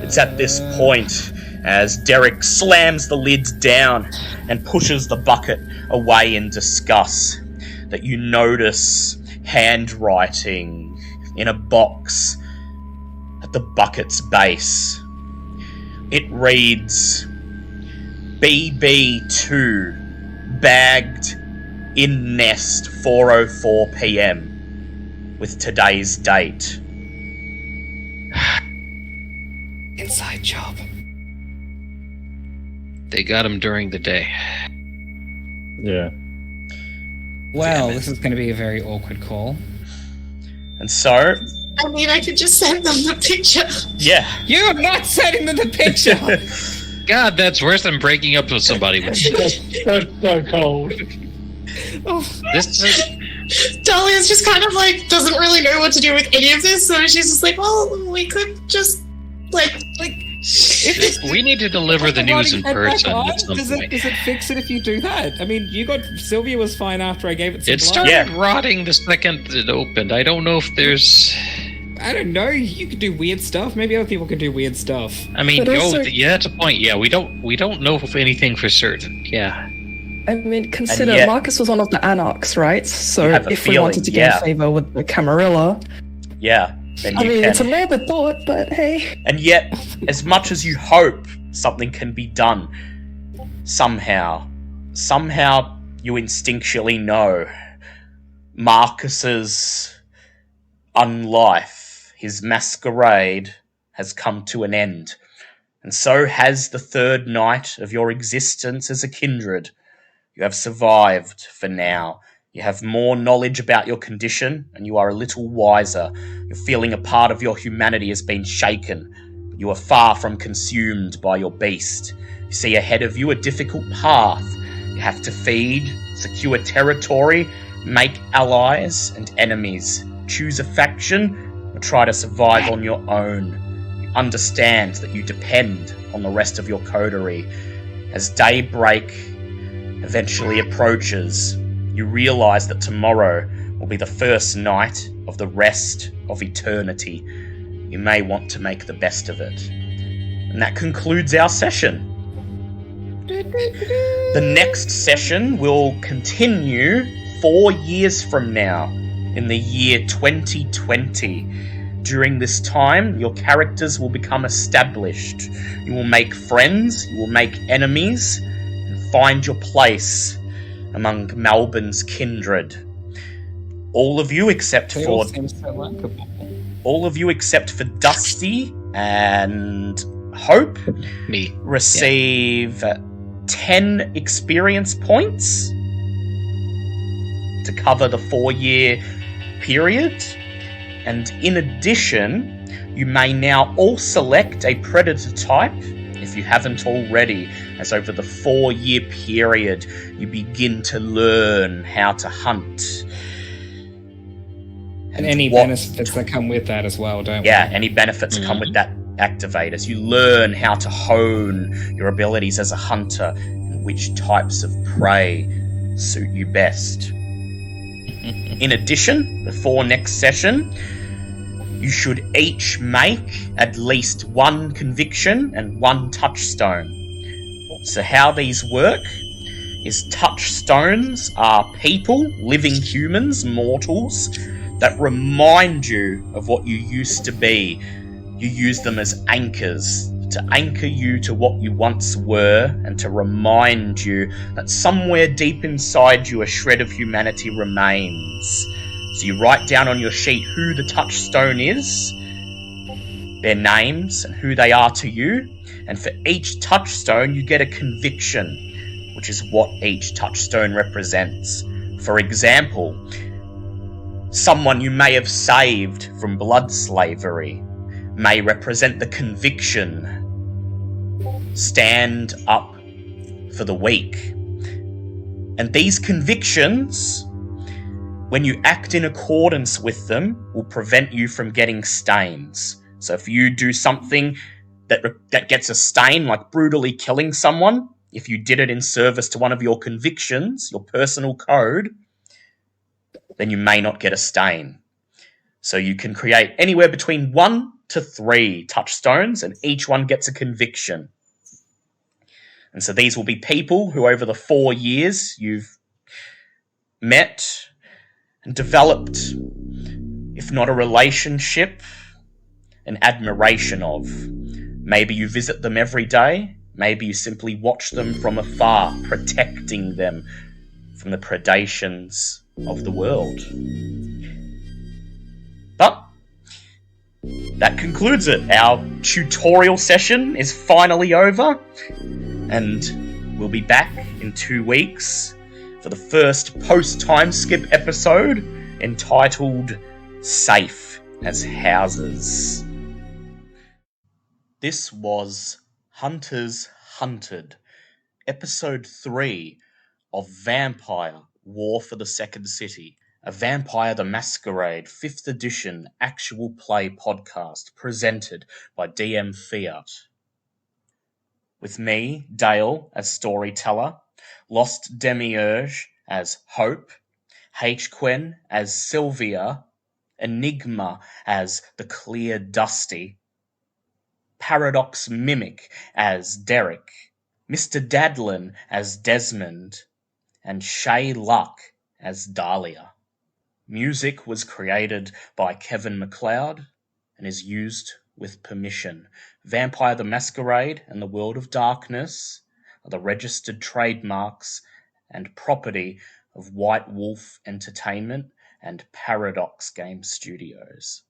It's at this point as Derek slams the lid down and pushes the bucket away in disgust that you notice handwriting in a box at the bucket's base. It reads, BB2, bagged in nest 4:04 p.m. with today's date. Inside job. They got him during the day. Yeah. Well, this is going to be a very awkward call. And so, I mean, I could just send them the picture. yeah. You are not sending them the picture! God, that's worse than breaking up with somebody. That's so cold. This is... Dahlia's just kind of like doesn't really know what to do with any of this, so she's just like, well, we could just We need to deliver the news in person at some Does point. it fix it if you do that? I mean, Sylvia was fine after I gave it some It blood. started rotting the second it opened. I don't know if there's... I don't know. You could do weird stuff. Maybe other people could do weird stuff. I mean, But also- that's a point. Yeah, we don't know if anything for certain. Yeah. I mean, consider And yet- Marcus was one of the Anarchs, right? So You have a if we feeling, wanted to get yeah. a favor with the Camarilla, Yeah. Then I you mean, can. it's a morbid thought, but hey. And yet, as much as you hope something can be done, somehow you instinctually know Marcus's unlife, his masquerade, has come to an end. And so has the third night of your existence as a kindred. You have survived for now. You have more knowledge about your condition, and you are a little wiser. You're feeling a part of your humanity has been shaken, but you are far from consumed by your beast. You see ahead of you a difficult path. You have to feed, secure territory, make allies and enemies, choose a faction, or try to survive on your own. You understand that you depend on the rest of your coterie. As daybreak eventually approaches, you realize that tomorrow will be the first night of the rest of eternity. You may want to make the best of it. And that concludes our session. The next session will continue 4 years from now, in the year 2020. During this time, your characters will become established. You will make friends, you will make enemies, and find your place among Melbourne's kindred. All of you except They for all seem so likable. Dusty and Hope Me. receive 10 experience points to cover the 4-year period. And in addition, you may now all select a predator type if you haven't already, as over the 4-year period you begin to learn how to hunt. And any benefits that come with that as well, don't we? Yeah, any benefits come with that activate as you learn how to hone your abilities as a hunter and which types of prey suit you best. In addition, before next session, you should each make at least 1 conviction and 1 touchstone. So how these work is touchstones are people, living humans, mortals, that remind you of what you used to be. You use them as anchors to anchor you to what you once were and to remind you that somewhere deep inside you a shred of humanity remains. So you write down on your sheet who the touchstone is, their names and who they are to you, and for each touchstone you get a conviction, which is what each touchstone represents. For example, someone you may have saved from blood slavery may represent the conviction, stand up for the weak. And these convictions, when you act in accordance with them, will prevent you from getting stains. So if you do something that gets a stain, like brutally killing someone, if you did it in service to one of your convictions, your personal code, then you may not get a stain. So you can create anywhere between 1 to 3 touchstones, and each one gets a conviction. And so these will be people who over the 4 years you've met and developed, if not a relationship, an admiration of. Maybe you visit them every day. Maybe you simply watch them from afar, protecting them from the predations of the world. But that concludes it. Our tutorial session is finally over, and we'll be back in 2 weeks for the first post-time skip episode entitled Safe as Houses. This was Hunters Hunted, Episode 3 of Vampire War for the Second City, a Vampire the Masquerade 5th edition actual play podcast presented by DM Fiat. With me, Dale, as storyteller, Lost Demiurge as Hope, H-Quen as Sylvia, Enigma as the Clear Dusty, Paradox Mimic as Derek, Mr. Dadlin as Desmond, and Shay Luck as Dahlia. Music was created by Kevin MacLeod and is used with permission. Vampire the Masquerade and the World of Darkness are the registered trademarks and property of White Wolf Entertainment and Paradox Game Studios.